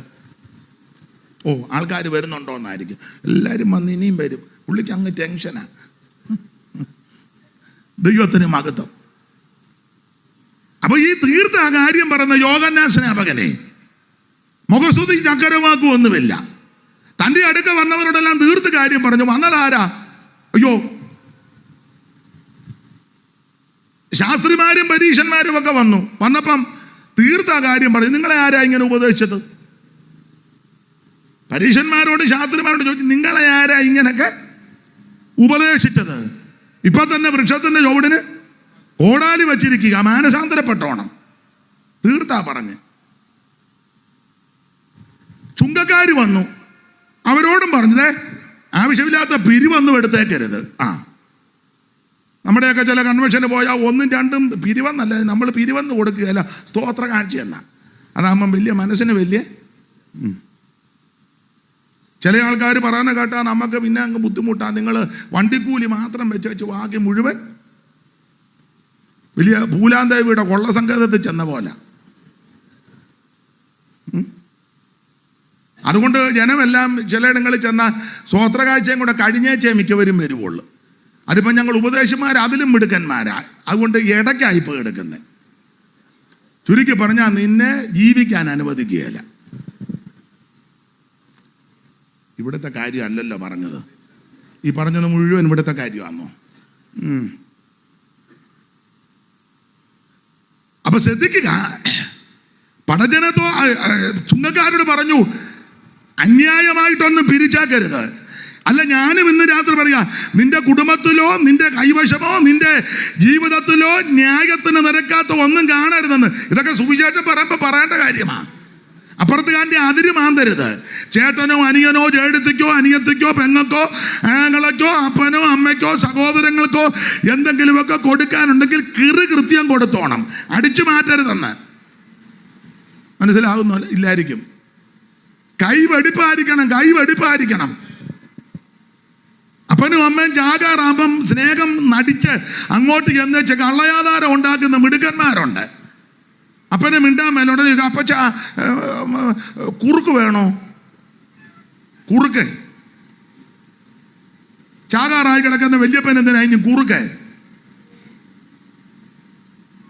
ആൾക്കാർ വരുന്നുണ്ടോ എന്നായിരിക്കും. എല്ലാവരും വന്ന് ഇനിയും വരും. പുള്ളിക്ക് അങ്ങ് ടെൻഷനാ. ദൈവത്തിന് മഹത്വം. അപ്പൊ ഈ തീർത്ത കാര്യം പറയുന്ന യോഹന്നാൻ സ്നാപകനെ മുഖസ്തുതി ചക്കരവാക്കുമൊന്നുമില്ല. തൻ്റെ അടുക്ക വന്നവരോടെല്ലാം തീർത്ത് കാര്യം പറഞ്ഞു. വന്നതാരാ? അയ്യോ, ശാസ്ത്രിമാരും പരീക്ഷന്മാരും ഒക്കെ വന്നപ്പം തീർത്ത കാര്യം പറഞ്ഞു. നിങ്ങളെ ആരാ ഇങ്ങനെ ഉപദേശിച്ചത്? പരീക്ഷന്മാരോട് ശാസ്ത്രിമാരോട് ചോദിച്ചു, നിങ്ങളെ ആരാ ഇങ്ങനൊക്കെ ഉപദേശിച്ചത്? ഇപ്പൊ തന്നെ വൃക്ഷത്തിന്റെ ചുവടിന് കോടാലി വച്ചിരിക്കുക, മാനസാന്തരപ്പെട്ടോണം. തീർത്താ പറഞ്ഞ്. ചുങ്കക്കാര് വന്നു, അവരോടും പറഞ്ഞതേ ആവശ്യമില്ലാത്ത പിരിവൊന്നും എടുത്തേക്കരുത്. നമ്മുടെയൊക്കെ ചില കൺവെൻഷന് പോയാൽ 1ഉം 2ഉം പിരിവെന്നല്ല, നമ്മൾ പിരിവെന്ന് കൊടുക്കുകയല്ല, സ്തോത്ര കാഴ്ച എന്നാ. അതാകുമ്പം വലിയ മനസ്സിന് വലിയ ചില ആൾക്കാർ പറയാൻ കേട്ടാൽ നമുക്ക് പിന്നെ അങ്ങ് ബുദ്ധിമുട്ടാണ്. നിങ്ങൾ വണ്ടിക്കൂലി മാത്രം വെച്ച് ബാക്കി മുഴുവൻ വലിയ പൂലാന്തേവിയുടെ കൊള്ള സങ്കേതത്തിൽ ചെന്ന പോലെ. അതുകൊണ്ട് ജനമെല്ലാം ചിലയിടങ്ങളിൽ ചെന്നാൽ സ്വോത്രകാഴ്ചയും കൂടെ കഴിഞ്ഞേച്ചേ മിക്കവരും വരുവുള്ളൂ. അതിപ്പം ഞങ്ങൾ ഉപദേശന്മാർ അതിലും മിടുക്കന്മാരാ. അതുകൊണ്ട് ഇടയ്ക്കായിപ്പോൾ എടുക്കുന്നത്. ചുരുക്കി പറഞ്ഞാൽ നിന്നെ ജീവിക്കാൻ അനുവദിക്കുകയില്ല. ഇവിടുത്തെ കാര്യമല്ലല്ലോ പറഞ്ഞത്. ഈ പറഞ്ഞത് മുഴുവൻ ഇവിടുത്തെ കാര്യമാണോ? അപ്പൊ ശ്രദ്ധിക്കുക. പടജനത്തോ ചുങ്കക്കാരോട് പറഞ്ഞു, അന്യായമായിട്ടൊന്നും പിരിച്ചാക്കരുത്. അല്ല, ഞാനും ഇന്ന് രാത്രി പറയാ, നിന്റെ കുടുംബത്തിലോ നിന്റെ കൈവശമോ നിന്റെ ജീവിതത്തിലോ ന്യായത്തിന് നിരക്കാത്ത ഒന്നും കാണരുതെന്ന്. ഇതൊക്കെ സുവിശേഷം പറയുമ്പോൾ പറയേണ്ട കാര്യമാണ്. അപ്പുറത്തുകാരൻ്റെ അതിര് മാന്തരുത്. ചേട്ടനോ അനിയനോ ചേട്ടത്തിക്കോ അനിയത്തിക്കോ പെങ്ങൾക്കോ ആങ്ങളക്കോ അപ്പനോ അമ്മയ്ക്കോ സഹോദരങ്ങൾക്കോ എന്തെങ്കിലുമൊക്കെ കൊടുക്കാനുണ്ടെങ്കിൽ കൃത്യം കൊടുത്തോണം, അടിച്ചു മാറ്റരുതെന്ന്. മനസ്സിലാകുന്നു ഇല്ലായിരിക്കും. കൈവെടിപ്പായിരിക്കണം. അപ്പനും അമ്മയും ജാഗാറാമ്പം സ്നേഹം നടിച്ച് അങ്ങോട്ട് ചെന്ന് കള്ളയാധാരം ഉണ്ടാക്കുന്ന മിടുക്കന്മാരുണ്ട്. അപ്പനെ മിണ്ടാൻ മേലോടെ അപ്പച്ച കുറുക്ക് വേണോ? കുറുക്ക് ചാകാറായി കിടക്കുന്ന വല്യപ്പൻ എന്തിനാ കുറുക്ക്?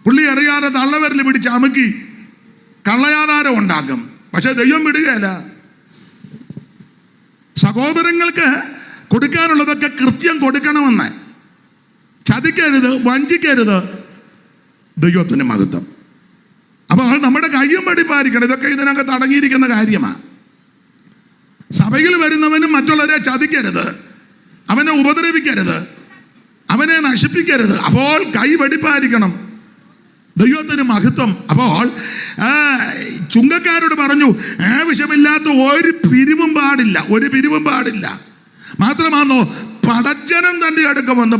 പുള്ളി അറിയാതെ തള്ളവരിൽ പിടിച്ച് അമുക്കി കള്ളയാധാരം ഉണ്ടാക്കും. പക്ഷെ ദൈവം വിടുകയല്ല. സഹോദരങ്ങൾക്ക് കൊടുക്കാനുള്ളതൊക്കെ കൃത്യം കൊടുക്കണമെന്ന്. ചതിക്കരുത്, വഞ്ചിക്കരുത്. ദൈവത്തിന് മഹത്വം. അപ്പോൾ നമ്മുടെ കയ്യും വെടിപ്പായിരിക്കണം. ഇതൊക്കെ ഇതിനകത്ത് അടങ്ങിയിരിക്കുന്ന കാര്യമാണ്. സഭയിൽ വരുന്നവനും മറ്റുള്ളവരെ ചതിക്കരുത്, അവനെ ഉപദ്രവിക്കരുത്, അവനെ നശിപ്പിക്കരുത്. അപ്പോൾ കൈ വെടിപ്പായിരിക്കണം. ദൈവത്തിന് മഹത്വം. അപ്പോൾ ചുങ്കക്കാരോട് പറഞ്ഞു, ആവശ്യമില്ലാത്ത ഒരു പിരിവും പാടില്ല. മാത്രമാണോ, പടജനം തൻ്റെ അടുക്ക വന്നു.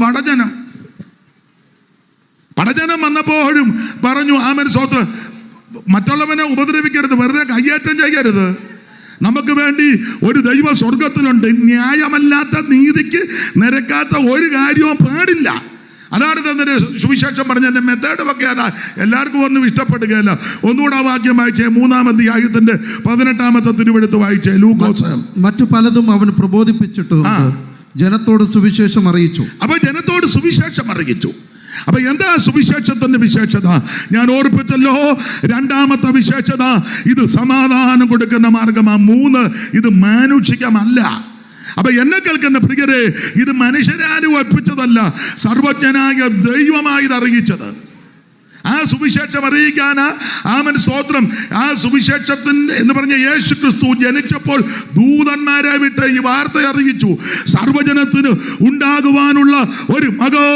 പടജനം വന്നപ്പോഴും പറഞ്ഞു, ആമേൻ സ്തോത്രം, മറ്റുള്ളവനെ ഉപദ്രവിക്കരുത്, വെറുതെ കയ്യേറ്റം ചെയ്യരുത്. നമുക്ക് വേണ്ടി ഒരു ദൈവ സ്വർഗത്തിലുണ്ട്. ന്യായമല്ലാത്ത നീതിക്ക് നിരക്കാത്ത ഒരു കാര്യവും പാടില്ല. അതാണ് തന്നെ സുവിശേഷം പറഞ്ഞ എൻ്റെ മെത്തേഡ് ഒക്കെ അതാ. എല്ലാവർക്കും ഒന്നും ഇഷ്ടപ്പെടുകയല്ല. ഒന്നുകൂടെ ആ വാക്യം വായിച്ചേ, 3-ാം അധ്യായത്തിന്റെ 18-ാമത്തെ തിരുവെടുത്ത് വായിച്ചേ. ലൂക്കോസ് മറ്റു പലതും അവൻ പ്രബോധിപ്പിച്ചിട്ട് ജനത്തോട് സുവിശേഷം അറിയിച്ചു. അപ്പൊ ജനത്തോട് സുവിശേഷം അറിയിച്ചു. അപ്പൊ എന്താ സുവിശേഷത്തിന്റെ വിശേഷത? ഞാൻ ഓർപ്പിച്ചല്ലോ, 2-ാമത്തെ വിശേഷത ഇത് സമാധാനം കൊടുക്കുന്ന മാർഗമാ. 3 ഇത് മാനുഷികമല്ല. അപ്പൊ എന്നെ കേൾക്കുന്ന പ്രിയരെ, ഇത് മനുഷ്യരാരും ഒപ്പിച്ചതല്ല, സർവജ്ഞനായ ദൈവമായി ഇത് അറിയിച്ചത്. ആ സുവിശേഷം അറിയിക്കാനാ ആമൻ സ്തോത്രം. ആ സുവിശേഷത്തിന് എന്ന് പറഞ്ഞ യേശു ക്രിസ്തു ജനിച്ചപ്പോൾ ദൂതന്മാരെ വിട്ട് ഈ വാർത്ത അറിയിച്ചു. സർവജനത്തിന് ഉണ്ടാകുവാനുള്ള ഒരു മകോ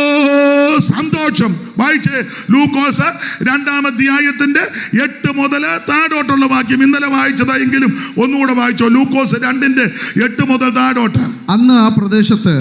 സന്തോഷം. വായിച്ചേ ലൂക്കോസ് 2-ാം അധ്യായത്തിന്റെ 8 മുതൽ താഴോട്ടുള്ള വാക്യം. ഇന്നലെ വായിച്ചതായെങ്കിലും ഒന്നുകൂടെ വായിച്ചോ. ലൂക്കോസ് 2-ന്റെ 8 മുതൽ താഴോട്ട്. അന്ന് ആ പ്രദേശത്ത്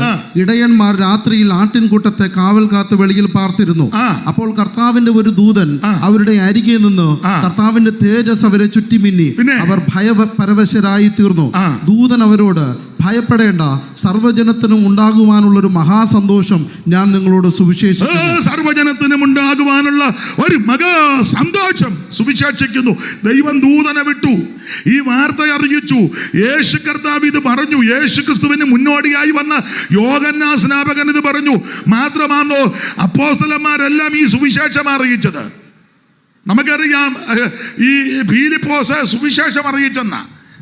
ഇടയന്മാർ രാത്രിയിൽ ആട്ടിൻകൂട്ടത്തെ കാവൽ കാത്ത് വെളിയിൽ പാർത്തിരുന്നു. അപ്പോൾ കർത്താവിന്റെ ഒരു ദൂതൻ അവരുടെ അരികെ നിന്ന് കർത്താവിന്റെ തേജസ് അവരെ ചുറ്റിമിന്നി. അവർ ഭയപരവശരായി തീർന്നു. ദൂതൻ അവരോട്, ഭയപ്പെടേണ്ട, സർവ്വജനത്തിനും ഉണ്ടാകുവാനുള്ള ഒരു മഹാസന്തോഷം ഞാൻ നിങ്ങളോട് സുവിശേഷിക്കുന്നു. സർവ്വജനത്തിനും ഉണ്ടാകുവാനുള്ള ഒരു മഹാ സന്തോഷം സുവിശേഷിക്കുന്നു. ദൈവം ദൂതനെ വിട്ടു, ഈ വാർത്ത അറിയിച്ചു. യേശു കർത്താവ് ഇത് പറഞ്ഞു. യേശു ക്രിസ്തുവിന് മുന്നോടിയായി വന്ന യോഹന്നാൻ സ്നാപകൻ ഇത് പറഞ്ഞു. മാത്രമാണോ, അപ്പോസ്തലന്മാരെല്ലാം ഈ സുവിശേഷം അറിയിച്ചത്. നമുക്കറിയാം, ഈ ഫിലിപ്പോസ് സുവിശേഷം അറിയിച്ചെന്ന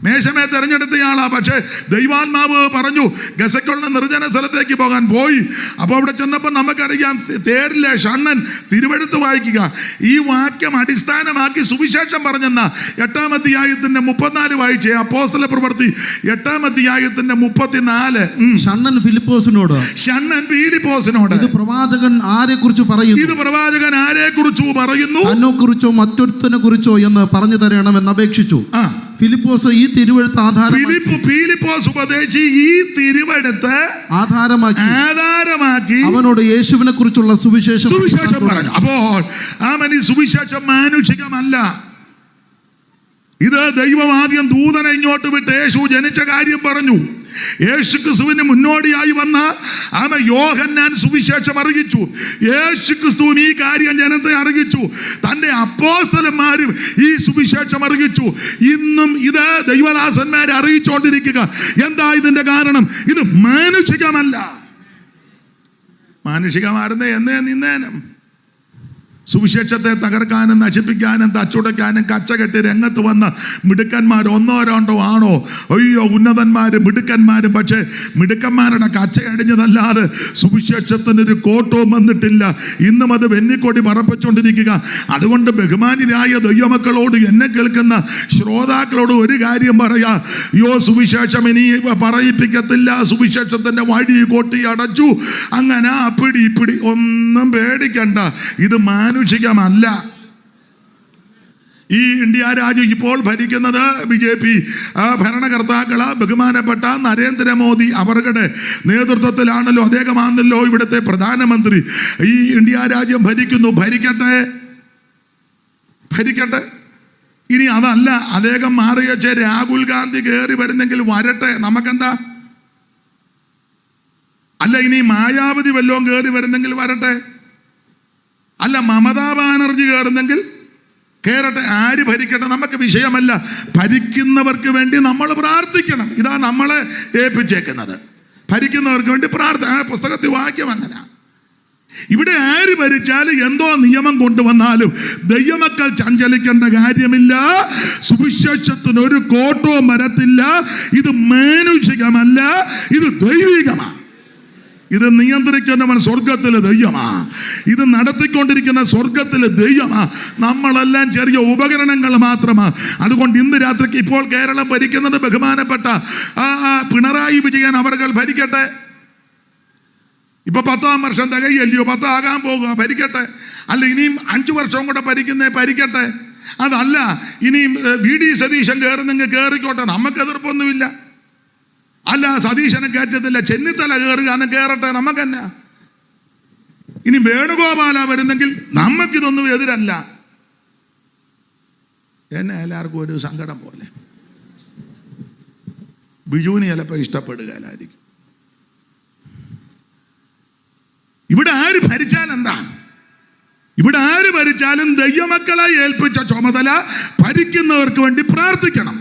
മേശമേ തെരഞ്ഞെടുത്തയാളാ. പക്ഷേ ദൈവാത്മാവ് പറഞ്ഞു ഗസയ്ക്കുള്ള നിർജ്ജന സ്ഥലത്തേക്ക് പോകാൻ പോയി. അപ്പോൾ അവിടെ ചെന്നപ്പോൾ നമുക്കറിയാം, തേരിലെ ഷണ്ണൻ തിരുവെഴുത്ത് വായിക്കുക. ഈ വാക്യം അടിസ്ഥാനമാക്കി സുവിശേഷം പറഞ്ഞെന്ന 8-ാം അധ്യായത്തിന്റെ 34 വായിച്ചേ. അപ്പോസ്തല പ്രവൃത്തി 8-ാം അധ്യായത്തിന്റെ 34. ഷണ്ണൻ ഫിലിപ്പോസിനോട് ഇത് പ്രവാചകൻ ആരെ കുറിച്ച് പറയുന്നു? തന്നെക്കുറിച്ചോ മറ്റൊരുത്തനെ കുറിച്ചോ എന്ന് പറഞ്ഞു തരണമെന്ന് അപേക്ഷിച്ചു. ഫിലിപ്പോസ് ഈ തിരുവെഴുത്ത് ഫിലിപ്പോസ് ഉപദേശി ഈ തിരുവെഴുത്ത് ആധാരമാക്കി അവനോട് യേശുവിനെ കുറിച്ചുള്ള സുവിശേഷം പറഞ്ഞു. അപ്പോൾ ഈ സുവിശേഷം മാനുഷികമല്ല. ഇത് ദൈവം ആദ്യം ദൂതനെ ഇങ്ങോട്ട് വിട്ട് യേശു ജനിച്ച കാര്യം പറഞ്ഞു. യേശു ക്രിസ്തുവിന് മുന്നോടിയായി വന്ന യോഹന്നാൻ സുവിശേഷം അറിയിച്ചു. യേശു ക്രിസ്തു ഈ കാര്യം ജനത്തെ അറിയിച്ചു. തന്റെ അപ്പോസ്തലന്മാരും ഈ സുവിശേഷം അറിയിച്ചു. ഇന്നും ഇത് ദൈവദാസന്മാരെ അറിയിച്ചുകൊണ്ടിരിക്കുക. എന്താ ഇതിന്റെ കാരണം? ഇത് മാനുഷികമല്ല. മാനുഷികമായിരുന്നേ എന്നേ നിന്നേനം. സുവിശേഷത്തെ തകർക്കാനും നശിപ്പിക്കാനും തച്ചുടയ്ക്കാനും കച്ചകെട്ടി രംഗത്ത് വന്ന മിടുക്കന്മാർ ഒന്നോ രണ്ടോ ആണോ? അയ്യോ, ഉന്നതന്മാരും മിടുക്കന്മാരും. പക്ഷേ മിടുക്കന്മാരുടെ കച്ചയടിഞ്ഞതല്ലാതെ സുവിശേഷത്തിനൊരു കോട്ടവും വന്നിട്ടില്ല. ഇന്നും അത് വെന്നിക്കൊടി പറപ്പിച്ചുകൊണ്ടിരിക്കുക. അതുകൊണ്ട് ബഹുമാന്യരായ ദൈവമക്കളോട്, എന്നെ കേൾക്കുന്ന ശ്രോതാക്കളോട് ഒരു കാര്യം പറയാ. അയ്യോ, സുവിശേഷം ഇനി പറയിപ്പിക്കത്തില്ല, സുവിശേഷത്തിന്റെ വഴി കൊട്ടി അടച്ചു, അങ്ങനെ അപ്പിടി ഇപ്പിടി. ഒന്നും പേടിക്കണ്ട, ഇത് മാനുഷികമല്ല. ഈ ഇന്ത്യ രാജ്യം ഇപ്പോൾ ഭരിക്കുന്നത് BJP ഭരണകർത്താക്കള് ബഹുമാനപ്പെട്ട നരേന്ദ്രമോദി അവരുടെ നേതൃത്വത്തിലാണല്ലോ. അദ്ദേഹമാണല്ലോ ഇവിടുത്തെ പ്രധാനമന്ത്രി. ഈ ഇന്ത്യ രാജ്യം ഭരിക്കുന്നു. ഭരിക്കട്ടെ. ഇനി അതല്ല, അദ്ദേഹം മാറിയച്ച് രാഹുൽ ഗാന്ധി കയറി വരുന്നെങ്കിൽ വരട്ടെ, നമുക്കെന്താ? അല്ല, ഇനി മായാവതി വല്ലതും കയറി വരുന്നെങ്കിൽ വരട്ടെ. അല്ല, മമതാ ബാനർജി കയറുന്നെങ്കിൽ കയറട്ടെ. ആര് ഭരിക്കട്ടെ, നമുക്ക് വിഷയമല്ല. ഭരിക്കുന്നവർക്ക് വേണ്ടി നമ്മൾ പ്രാർത്ഥിക്കണം. ഇതാ നമ്മളെ ഏൽപ്പിച്ചേക്കുന്നത്. ഭരിക്കുന്നവർക്ക് വേണ്ടി പുസ്തകത്തിൽ വാക്യം അങ്ങനെ. ഇവിടെ ആര് ഭരിച്ചാലും എന്തോ നിയമം കൊണ്ടുവന്നാലും ദൈവമക്കൾ ചഞ്ചലിക്കേണ്ട കാര്യമില്ല. സുവിശേഷത്തിന് ഒരു കോട്ടവും വരത്തില്ല. ഇത് മാനുഷികമല്ല, ഇത് ദൈവികമാണ്. ഇത് നിയന്ത്രിക്കുന്നവൻ സ്വർഗത്തിലെ ദൈവമാ. ഇത് നടത്തിക്കൊണ്ടിരിക്കുന്ന സ്വർഗത്തിലെ ദൈവമാ. നമ്മളെല്ലാം ചെറിയ ഉപകരണങ്ങൾ മാത്രമാ. അതുകൊണ്ട് ഇന്ന് രാത്രിക്ക് ഇപ്പോൾ കേരളം ഭരിക്കുന്നത് ബഹുമാനപ്പെട്ട പിണറായി വിജയൻ അവർ ഭരിക്കട്ടെ. ഇപ്പൊ 10ാം വർഷം തികയല്ലയോ, 10 ആകാൻ പോകുക, ഭരിക്കട്ടെ. അല്ല, ഇനിയും 5 വർഷവും കൂടെ ഭരിക്കട്ടെ. അതല്ല, ഇനിയും VD സതീശൻ കയറുന്നെങ്കിൽ കയറിക്കോട്ടെ, നമുക്ക് എതിർപ്പൊന്നുമില്ല. അല്ല, സതീശനെ കയറ്റത്തില്ല, ചെന്നിത്തല കയറുകയാണ്, കയറട്ടെ, നമുക്കെന്നാ. ഇനി വേണുഗോപാല വരുന്നെങ്കിൽ നമുക്കിതൊന്നും എതിരല്ല. എന്നെ എല്ലാവർക്കും ഒരു സങ്കടം പോലെ. ബിജുവിന് ചിലപ്പോൾ ഇഷ്ടപ്പെടുകയായിരിക്കും. ഇവിടെ ആര് ഭരിച്ചാൽ എന്താ? ഇവിടെ ആര് ഭരിച്ചാലും ദൈവമക്കളെ ഏൽപ്പിച്ച ചുമതല ഭരിക്കുന്നവർക്ക് വേണ്ടി പ്രാർത്ഥിക്കണം.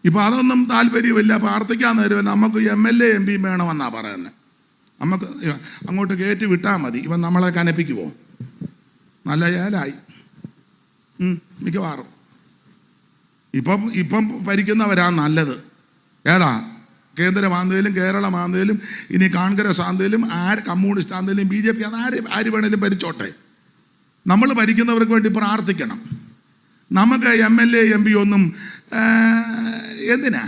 ഇപ്പം അതൊന്നും താല്പര്യമില്ല. പ്രാർത്ഥിക്കാൻ നേരം നമുക്ക് MLA MP വേണമെന്നാ പറയുന്നത്. നമുക്ക് അങ്ങോട്ട് കയറ്റി വിട്ടാൽ മതി. ഇവൻ നമ്മളെ കനപ്പിക്കുമോ? നല്ല ഏലായി മിക്കവാറും. ഇപ്പം ഭരിക്കുന്നവരാ നല്ലത്. ഏതാ? കേന്ദ്രമാന്തയിലും കേരളമാന്തയിലും ഇനി കോൺഗ്രസ് ആന്തയിലും കമ്മ്യൂണിസ്റ്റ് ആന്തയിലും BJP ആര് വേണേലും ഭരിച്ചോട്ടെ. നമ്മൾ ഭരിക്കുന്നവർക്ക് വേണ്ടി പ്രാർത്ഥിക്കണം. നമുക്ക് MLA MP ഒന്നും എന്തിനാ?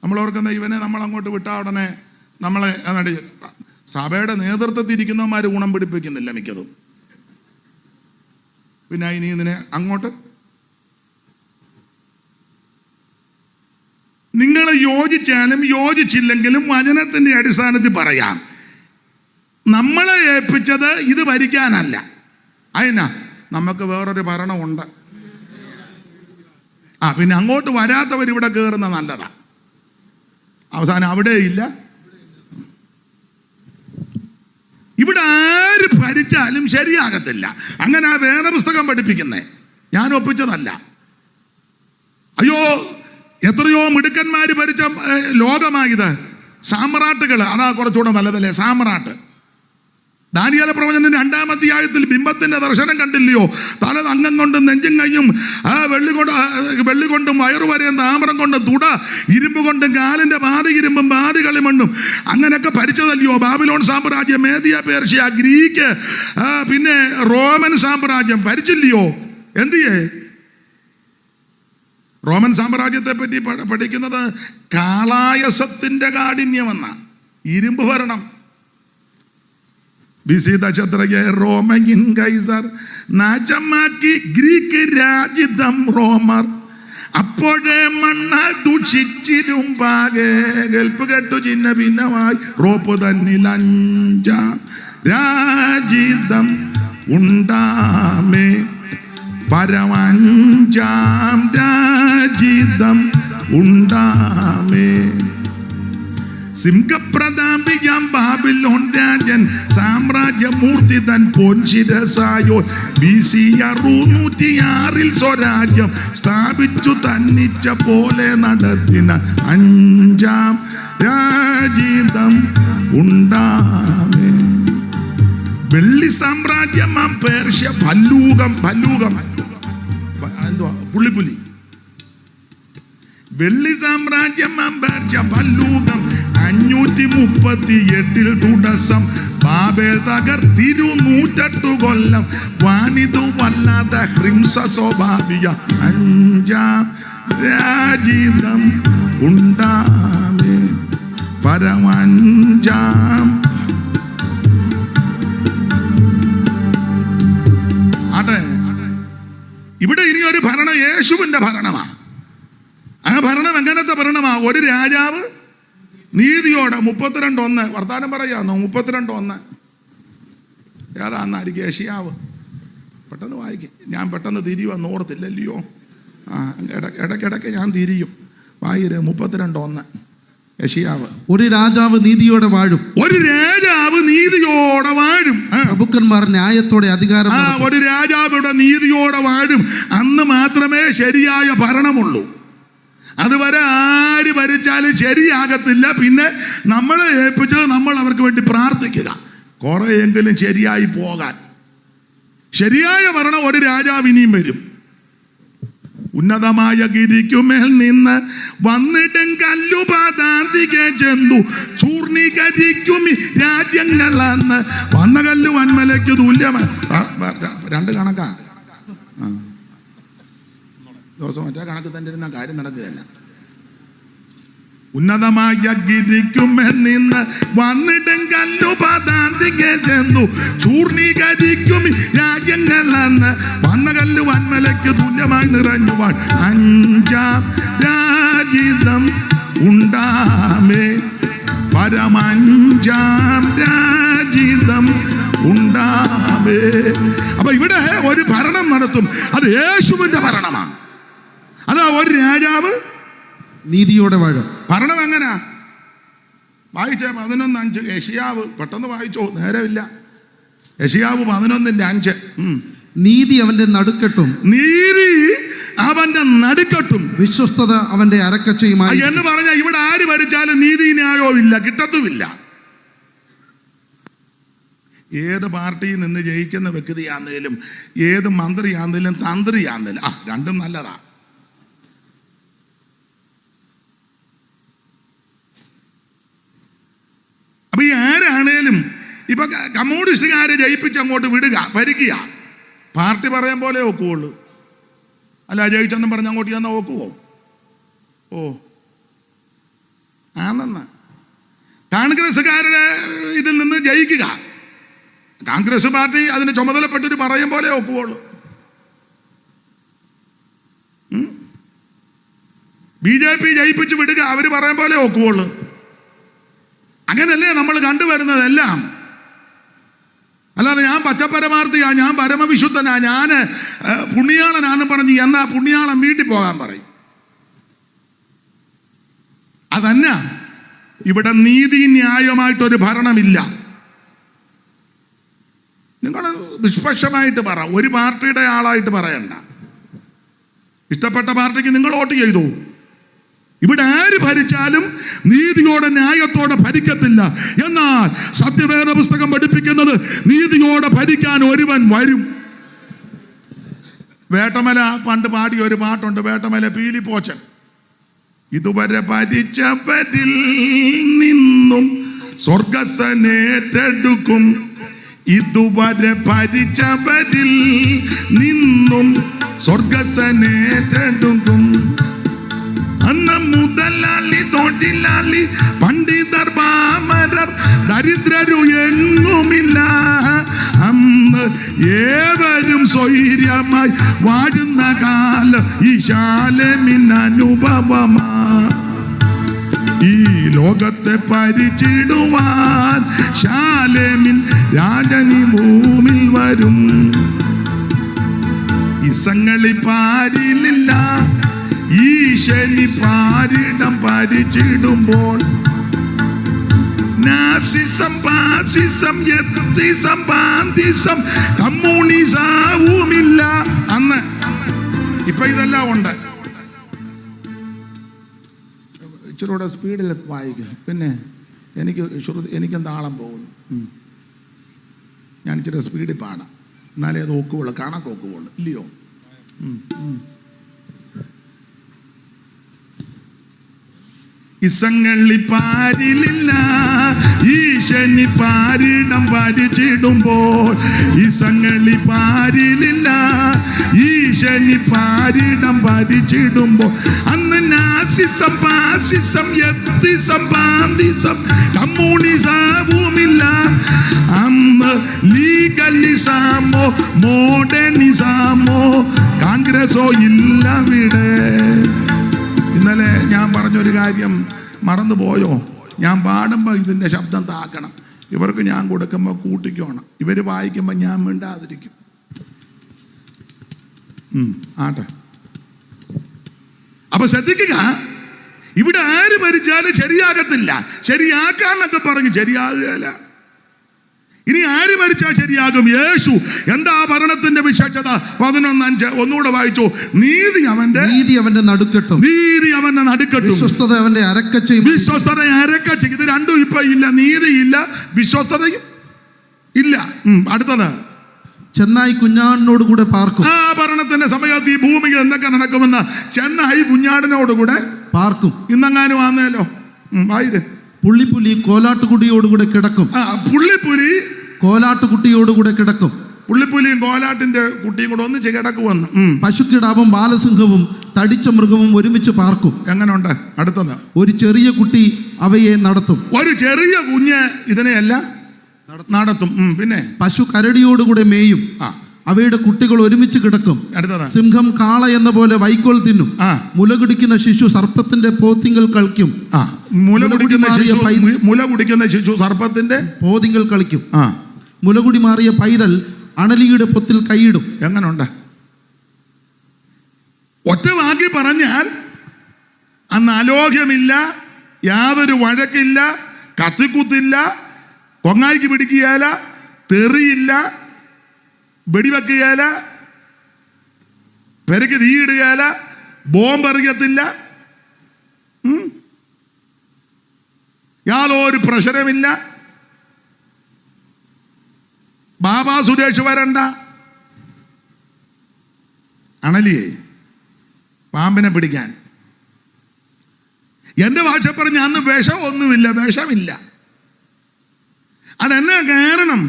നമ്മളോർക്കുന്ന ഇവനെ നമ്മളങ്ങോട്ട് വിട്ടാൽ ഉടനെ നമ്മളെ സഭയുടെ നേതൃത്വത്തിൽ ഇരിക്കുന്നവന്മാർ ഗുണം പിടിപ്പിക്കുന്നില്ല മിക്കതും. പിന്നെ ഇനി ഇതിനെ അങ്ങോട്ട് നിങ്ങൾ യോജിച്ചാലും യോജിച്ചില്ലെങ്കിലും വചനത്തിൻ്റെ അടിസ്ഥാനത്തിൽ പറയാം. നമ്മളെ ഏൽപ്പിച്ചത് ഇത് ഭരിക്കാനല്ല. അതിനാ നമുക്ക് വേറൊരു ഭരണമുണ്ട്. പിന്നെ അങ്ങോട്ട് വരാത്തവർ ഇവിടെ കയറുന്ന നല്ലതാ. അവസാനം അവിടെ ഇല്ല. ഇവിടെ ആര് ഭരിച്ചാലും ശരിയാകത്തില്ല. അങ്ങനെ വേറെ പുസ്തകം പഠിപ്പിക്കുന്നേ, ഞാൻ ഒപ്പിച്ചതല്ല. അയ്യോ, എത്രയോ മിടുക്കന്മാര് ഭരിച്ച ലോകമായത്. സാമ്രാട്ടുകൾ, അതാ കുറച്ചുകൂടെ നല്ലതല്ലേ? സാമ്രാട്ട്. ദാനിയേൽ പ്രവചനം 2-ാം അധ്യായത്തിൽ ബിംബത്തിന്റെ ദർശനം കണ്ടില്ലയോ? തല അംഗം കൊണ്ടും നെഞ്ചും കയ്യും വെള്ളി കൊണ്ടും വയറുവരെയും താമ്രം കൊണ്ടും തുട ഇരുമ്പ് കൊണ്ടും കാലിന്റെ പാതി ഇരുമ്പും പാതി കളിമണ്ണും അങ്ങനെയൊക്കെ ഭരിച്ചതല്ലയോ? ബാബിലോൺ സാമ്രാജ്യം, മേദിയ, പേർഷ്യ, ഗ്രീക്ക്, പിന്നെ റോമൻ സാമ്രാജ്യം ഭരിച്ചില്ലയോ? എന്തിയേ? റോമൻ സാമ്രാജ്യത്തെ പറ്റി പഠിക്കുന്നത് കാളായസത്തിന്റെ കാഠിന്യമെന്ന ഇരുമ്പ് ഭരണം. വിസിത ശത്രുകെ റോമയിൻ കൈസർ നാജമാക്കി ഗ്രീക്ക് രാജിതം റോമർ. അപ്പോഴേ മണ്ണാൽ ദുഷിച്ചിരുമ്പാകെ ഗൾഫ് കെട്ടു ചിഹ്ന ഭിന്നമായി റോപ്പ് തന്നിൽ 5-ാം രാജിതം ഉണ്ടാമേ. പരം 5-ാം രാജിതം ഉണ്ടാമേ. സിംഹപ്രതാപിയാം ബാബിലോൺ രാജൻ സാമ്രാജ്യമൂർത്തി തൻ പൊൻശിരസായോ BC 606 സ്വരാജ്യം സ്ഥാപിച്ചു തന്നിച്ച പോലെ നടത്തിന 5-ാം രാജിതം ഉണ്ടാമേ. വെള്ളി സാമ്രാജ്യമാം പേർഷ്യ ഭല്ലൂകം എന്തുവാ പുള്ളിപ്പുലി. വെള്ളി സാമ്രാജ്യമാം പേർഷ്യ ഭല്ലൂകം 538 തുടസം ബാബേൽ തകർത്തിരു 108 കൊല്ലം വാനിതു വല്ലാതെ ഹ്രിംസ സ്വാഭാവിക 5-ാം രാജിതം ഉണ്ടാമേ. പരം 5-ാം. ആട്ടെ, ഇവിടെ ഇനി ഒരു ഭരണം യേശുവിന്റെ ഭരണമാണ്. ആ ഭരണം എങ്ങനത്തെ ഭരണമാ? ഒരു രാജാവ് നീതിയോടെ 32:1 വർത്താനം പറയാന്നോ? 32:1 ഏതാന്നായിരിക്കും? യെശയ്യാവ്. പെട്ടെന്ന് വായിക്കും. ഞാൻ പെട്ടെന്ന് തിരിയുവെന്ന് ഓർത്തില്ലല്ലയോ. ഇടയ്ക്കിടയ്ക്ക് ഞാൻ തിരിയും. വായിര് 32:1 യെശയ്യാവ്. ഒരു രാജാവ് നീതിയോടെ വാഴും. ഒരു രാജാവ് നീതിയോടെ വാഴും. പ്രഭുക്കന്മാർ ന്യായത്തോടെ അധികാരം. ഒരു രാജാവിടെ നീതിയോടെ വാഴും. അന്ന് മാത്രമേ ശരിയായ ഭരണമുള്ളൂ. അതുവരെ ആര് ഭരിച്ചാലും ശരിയാകത്തില്ല. പിന്നെ നമ്മളെ ഏൽപ്പിച്ചത് നമ്മൾ അവർക്ക് വേണ്ടി പ്രാർത്ഥിക്കുക, കുറെയെങ്കിലും ശരിയായി പോകാൻ. ശരിയായ ഭരണം ഒരു രാജാവ് ഇനിയും വരും. ഉന്നതമായ ഗിരിക്കുമേൽ നിന്ന് വന്നിട്ടും കല്ലുപാതാന്തികെ ചെന്നു ചൂർണീകരിക്കും രാജ്യങ്ങളെന്ന്. വന്ന കല്ല് വന്മലയ്ക്ക് തുല്യമാണ്. 2 കണക്കാ. ദിവസം മറ്റേ കണക്ക് തന്നെ ഇരുന്ന കാര്യം നടക്കുകയല്ല. ഉന്നതമായ ഗിരിക്കുമേൽ നിന്ന് വന്നിട്ടും കല്ലുപാതാന്തികെ ചെന്നു ചൂർണീകരിക്കും രാജ്യങ്ങളെന്ന്. വന്ന കല്ല് വന്മലയ്ക്ക് തുല്യമായി നിറഞ്ഞുവാൻ 5-ാം രാജിതം ഉണ്ടാമേ. പരം 5-ാം രാജിതം ഉണ്ടാമേ. അപ്പൊ ഇവിടെ ഒരു ഭരണം നടത്തും. അത് യേശുവിന്റെ ഭരണമാണ്. അതാ ഒരു രാജാവ് നീതിയോടെ വാഴും. ഭരണം എങ്ങനാ? വായിച്ചേ 11:5 യെശയ്യാവ്. പെട്ടെന്ന് വായിച്ചോ, നേരമില്ല. യെശയ്യാവ് 11:5. നീതി അവന്റെ നടുക്കെട്ടും. നീതി അവന്റെ നടുക്കെട്ടും വിശ്വസ്തത അവന്റെ അരക്കച്ചയുമായി എന്ന് പറഞ്ഞാൽ ഇവിടെ ആര് ഭരിച്ചാലും നീതി ന്യായവും ഇല്ല, കിട്ടത്തുമില്ല. ഏത് പാർട്ടിയിൽ നിന്ന് ജയിക്കുന്ന വ്യക്തിയാന്നേലും ഏത് മന്ത്രിയാന്നേലും തന്ത്രിയാന്നേലും രണ്ടും നല്ലതാ. അപ്പൊ ഈ ആരാണേലും ഇപ്പൊ കമ്മ്യൂണിസ്റ്റുകാരെ ജയിപ്പിച്ച് അങ്ങോട്ട് വിടുക, ഭരിക്കുക, പാർട്ടി പറയും പോലെ ഒക്കുള്ളൂ. അല്ല ജയിച്ചെന്നും പറഞ്ഞ് അങ്ങോട്ട് ചെന്നാൽ ഒക്കുവോ? ആണെന്ന് കോൺഗ്രസ്സുകാരുടെ ഇതിൽ നിന്ന് ജയിക്കുക, കോൺഗ്രസ് പാർട്ടി അതിന് ചുമതലപ്പെട്ടൊരു പറയും പോലെ ഒക്കുവുള്ളൂ. BJP ജയിപ്പിച്ച് വിടുക, അവര് പറയും പോലെ ഒക്കുവുള്ളൂ. അങ്ങനല്ലേ നമ്മൾ കണ്ടുവരുന്നതെല്ലാം. അല്ലാതെ ഞാൻ പച്ചപ്പരമാർത്ഥിയാ, ഞാൻ പരമവിശുദ്ധനാ, ഞാൻ പുണ്യാളനാന്ന് പറഞ്ഞ് എന്നാ പുണ്യാളൻ വീട്ടിൽ പോകാൻ പറയും. അതന്നെ ഇവിടെ നീതി ന്യായമായിട്ടൊരു ഭരണമില്ല. നിങ്ങൾ നിഷ്പക്ഷമായിട്ട് പറ, ഒരു പാർട്ടിയുടെ ആളായിട്ട് പറയണ്ട. ഇഷ്ടപ്പെട്ട പാർട്ടിക്ക് നിങ്ങൾ വോട്ട് ചെയ്തു. ഇവിടെ ആര് ഭരിച്ചാലും നീതിയോടെ ന്യായത്തോടെ ഭരിക്കത്തില്ല. എന്നാൽ സത്യവേദ പുസ്തകം പഠിപ്പിക്കുന്നത് നീതിയോടെ ഭരിക്കാൻ ഒരുവൻ വരും. വേട്ടമല പണ്ട് പാടിയ ഒരു പാട്ടുണ്ട്, വേട്ടമല പീലിപ്പോച്ചൻ. ഇതുവരെ ഭരിച്ചവരിൽ നിന്നും സ്വർഗസ്ഥനേറ്റെടുക്കും, ഇതുവരെ ഭരിച്ചവരിൽ നിന്നും സ്വർഗസ്ഥനേറ്റെടുക്കും. അന്ന് മുതലാളി തൊഴിലാളി പണ്ഡിതർ പാമരർ ദരിദ്രരു എങ്ങുമില്ല. അന്ന് ഏവരും സ്വൈര്യമായി വാഴുന്ന കാലം ഈ ശാലേമിൻ അനുഭവമാ. ഈ ലോകത്തെ പരിചിടുവാൻ ശാലേമിൻ രാജനി ഭൂമിൽ വരും. ഇസങ്ങളി പാരിലില്ല, ഈശനി പാരിടം പരിചിടുമ്പോൾ നാസിസം, ഫാസിസം, എത്തിസം, ബാന്തിസം, കമ്മ്യൂണിസവുമില്ല അന്ന്. ഇപ്പൊ ഇതെല്ലാം ഉണ്ട്. ഇച്ചിരൂടെ സ്പീഡിൽ വായിക്കും. പിന്നെ എനിക്കെന്താ ആളം പോകുന്നു. ഞാൻ ഇച്ചിരി സ്പീഡിൽ പാടാം, എന്നാലേ അത് ഒക്കുള്ളൂ, കണക്ക് ഒക്കുള്ളൂ, ഇല്ലയോ? ഇസങ്ങളി പാരിലില്ല, ഈശനി പാരിടം പരിചിടുമ്പോൾ. ഇസങ്ങളി പാരിലില്ല, ഈശനി പാരിടം പരിചിടുമ്പോൾ. അന്ന് നാസിസം, ഫാസിസം, എത്തിസം, ബാന്തിസം, കമ്മ്യൂണിസവുമില്ല. അന്ന് ലീഗലിസമോ മോഡേണിസമോ കോൺഗ്രസോ ഇല്ലവിടെ. ഇന്നലെ ഞാൻ പറഞ്ഞൊരു കാര്യം മറന്നുപോയോ? ഞാൻ പാടുമ്പോൾ ഇതിൻ്റെ ശബ്ദം താക്കണം, ഇവർക്ക് ഞാൻ കൊടുക്കുമ്പോൾ കൂട്ടിക്കോണം, ഇവർ വായിക്കുമ്പോൾ ഞാൻ മിണ്ടാതിരിക്കും. ആട്ടെ, അപ്പൊ ശ്രദ്ധിക്കുക, ഇവിടെ ആര് ഭരിച്ചാലും ശരിയാകത്തില്ല. ശരിയാക്കാന്നൊക്കെ പറഞ്ഞു, ശരിയാകുകയല്ല. ഇനി ആര് ഭരിച്ചാൽ ശരിയാകും? യേശു. എന്താ ഭരണത്തിന്റെ വിശേഷത? 11:5 ഒന്നുകൂടെ വായിച്ചു. നീതി അവന്റെ നടുക്കെട്ടും, നീതി അവന്റെ നടുക്കെട്ടും, വിശ്വസ്തത അവന്റെ അരക്കച്ചയും. വിശ്വസ്തത അരക്കച്ച, ഇത് രണ്ടും ഇപ്പൊ ഇല്ല. നീതിയില്ല, വിശ്വസ്തതയും ഇല്ല. അടുത്തത്, ചെന്നായി കുഞ്ഞാടിനോടുകൂടെ പാർക്കും. ആ ഭരണത്തിന്റെ സമയത്ത് ഈ ഭൂമിയിൽ എന്തൊക്കെ നടക്കുമെന്ന് ചെന്നായി കുഞ്ഞാടിനോടുകൂടെ പാർക്കും. ഇന്നെങ്ങാനും ആന്നേലോ. വായിര്. പുള്ളിപ്പുലി കോലാട്ടുകുട്ടിയോടുകൂടെ കിടക്കും. പുള്ളിപ്പുലി കോലാട്ടുകുട്ടിയോടുകൂടെ കിടക്കും. പുള്ളിപ്പുലിയും കോലാട്ടിന്റെ കുട്ടിയും കൂടെ ഒന്നിച്ച് കിടക്കുവന്ന്. പശുക്കിടാവും ബാലസിംഹവും തടിച്ച മൃഗവും ഒരുമിച്ച് പാർക്കും. എങ്ങനെയുണ്ട്? അടുത്തത്, ഒരു ചെറിയ കുട്ടി അവയെ നടത്തും. ഒരു ചെറിയ കുഞ്ഞ് ഇതിനെയെല്ലാം നടത്തും. പിന്നെ പശു കരടിയോടുകൂടെ മേയും. അവയുടെ കുട്ടികൾ ഒരുമിച്ച് കിടക്കും. സിംഹം കാള എന്ന പോലെ വൈക്കോൽ തിന്നും. മുലകുടിക്കുന്ന ശിശു സർപ്പത്തിന്റെ പോത്തിങ്കൽ കളിക്കും. മുലകുടിക്കുന്ന ശിശു സർപ്പത്തിന്റെ പോത്തിങ്കൽ കളിക്കും. മുലകുടി മാറിയ പൈതൽ അണലിയുടെ പൊത്തിൽ കൈയിടും. എങ്ങനുണ്ട്? ഒറ്റ വാക്കി പറഞ്ഞാൽ അന്ന് അലോഹ്യമില്ല, യാതൊരു വഴക്കില്ല, കത്തിക്കുത്തില്ല, കൊങ്ങായിക്ക് പിടിക്കുകയല്ല, തെറിയില്ല, വെടിവെക്കുകയല്ല, പെരക്ക് തീയിടുകയല്ല, ബോംബെറിയത്തില്ല, യാതൊരു പ്രഷറുമില്ല. ബാബാ സുരേഷ് വരണ്ട. അണലിയെ പാമ്പിനെ പിടിക്കാൻ എന്റെ ഭാഷ പറഞ്ഞ അന്ന് വിഷമൊന്നുമില്ല, വിഷമില്ല. അതെന്നാ കാരണം?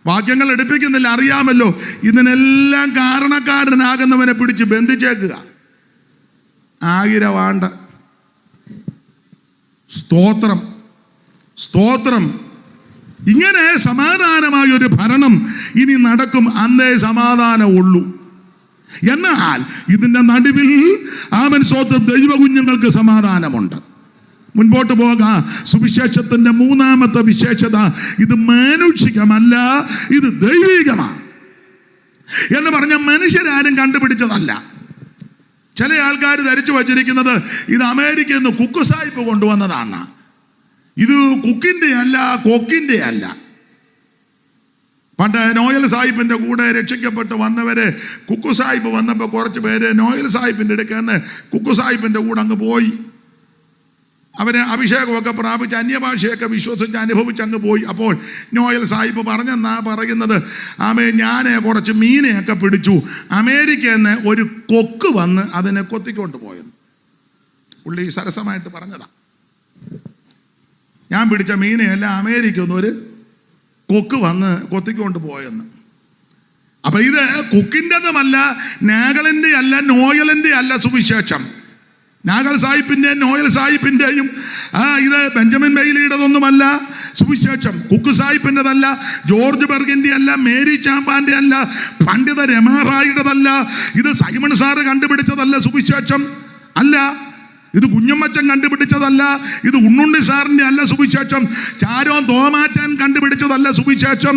വാക്യങ്ങൾ എടുപ്പിക്കുന്നില്ല, അറിയാമല്ലോ. ഇതിനെല്ലാം കാരണക്കാരനാകുന്നവനെ പിടിച്ച് ബന്ധിച്ചേക്കുക. ആയിരവാണ്ട. സ്തോത്രം, സ്തോത്രം. ഇങ്ങനെ സമാധാനമായ ഒരു ഭരണം ഇനി നടക്കും. അന്നേ സമാധാനമുള്ളൂ. എന്നാൽ ഇതിൻ്റെ നടുവിൽ ആമൻ സ്വന്തം ദൈവ കുഞ്ഞുങ്ങൾക്ക് സമാധാനമുണ്ട്. മുൻപോട്ട് പോകാം. സുവിശേഷത്തിന്റെ 3ാമത്തെ വിശേഷത, ഇത് മാനുഷികമല്ല, ഇത് ദൈവികമാണ് എന്ന് പറഞ്ഞ മനുഷ്യരാരും കണ്ടുപിടിച്ചതല്ല. ചില ആൾക്കാർ ധരിച്ചു വച്ചിരിക്കുന്നത് ഇത് അമേരിക്കയിൽ നിന്ന് കുക്ക് സാഹിബ് കൊണ്ടുവന്നതാണ്. ഇത് കുക്കിൻ്റെ അല്ല, കൊക്കിൻ്റെ അല്ല. പണ്ട് നോയൽ സാഹിബിൻ്റെ കൂടെ രക്ഷിക്കപ്പെട്ട് വന്നവര് കുക്കു സാഹിബ് വന്നപ്പോൾ കുറച്ച് പേര് നോയൽ സാഹിബിൻ്റെ അടുക്കന്ന് കുക്കു സാഹിബിൻ്റെ കൂടെ അങ്ങ് പോയി. അവരെ അഭിഷേകമൊക്കെ പ്രാപിച്ച് അന്യഭാഷയൊക്കെ വിശ്വസിച്ച് അനുഭവിച്ച് അങ്ങ് പോയി. അപ്പോൾ നോയൽ സാഹിബ് പറഞ്ഞെന്നാ പറയുന്നത്, ഞാൻ കുറച്ച് മീനെയൊക്കെ പിടിച്ചു, അമേരിക്കയിൽ നിന്ന് ഒരു കൊക്ക് വന്ന് അതിനെ കൊത്തിക്കൊണ്ട് പോയെന്ന് പുള്ളി സരസമായിട്ട് പറഞ്ഞതാ. ഞാൻ പിടിച്ച മീനെയല്ല, അമേരിക്കയിൽ നിന്ന് ഒരു കൊക്ക് വന്ന് കൊത്തിക്കൊണ്ട് പോയെന്ന്. അപ്പൊ ഇത് കുക്കിൻ്റെതുമല്ല, നാഗലിൻ്റെ അല്ല, നോയലിൻ്റെ അല്ല സുവിശേഷം. നാഗൽ സാഹിബിൻ്റെയും നോയൽ സാഹിബിൻ്റെയും ഇത് ബെഞ്ചമിൻ ബെയ്ലിയുടേതൊന്നുമല്ല, സുവിശേഷം കുക്ക് സാഹിബിൻ്റെതല്ല, ജോർജ് ബെർഗിൻ്റെ അല്ല, മേരി ചാമ്പാൻ്റെ അല്ല, പണ്ഡിത രമാറായിയുടേതല്ല, ഇത് സൈമൺ സാറ് കണ്ടുപിടിച്ചതല്ല സുവിശേഷം അല്ല, ഇത് കുഞ്ഞമ്മച്ചൻ കണ്ടുപിടിച്ചതല്ല, ഇത് ഉണ്ണുണ്ണി സാറിൻ്റെ അല്ല സുവിശേഷം, ചാരോൻ തോമാച്ചൻ കണ്ടുപിടിച്ചതല്ല സുവിശേഷം,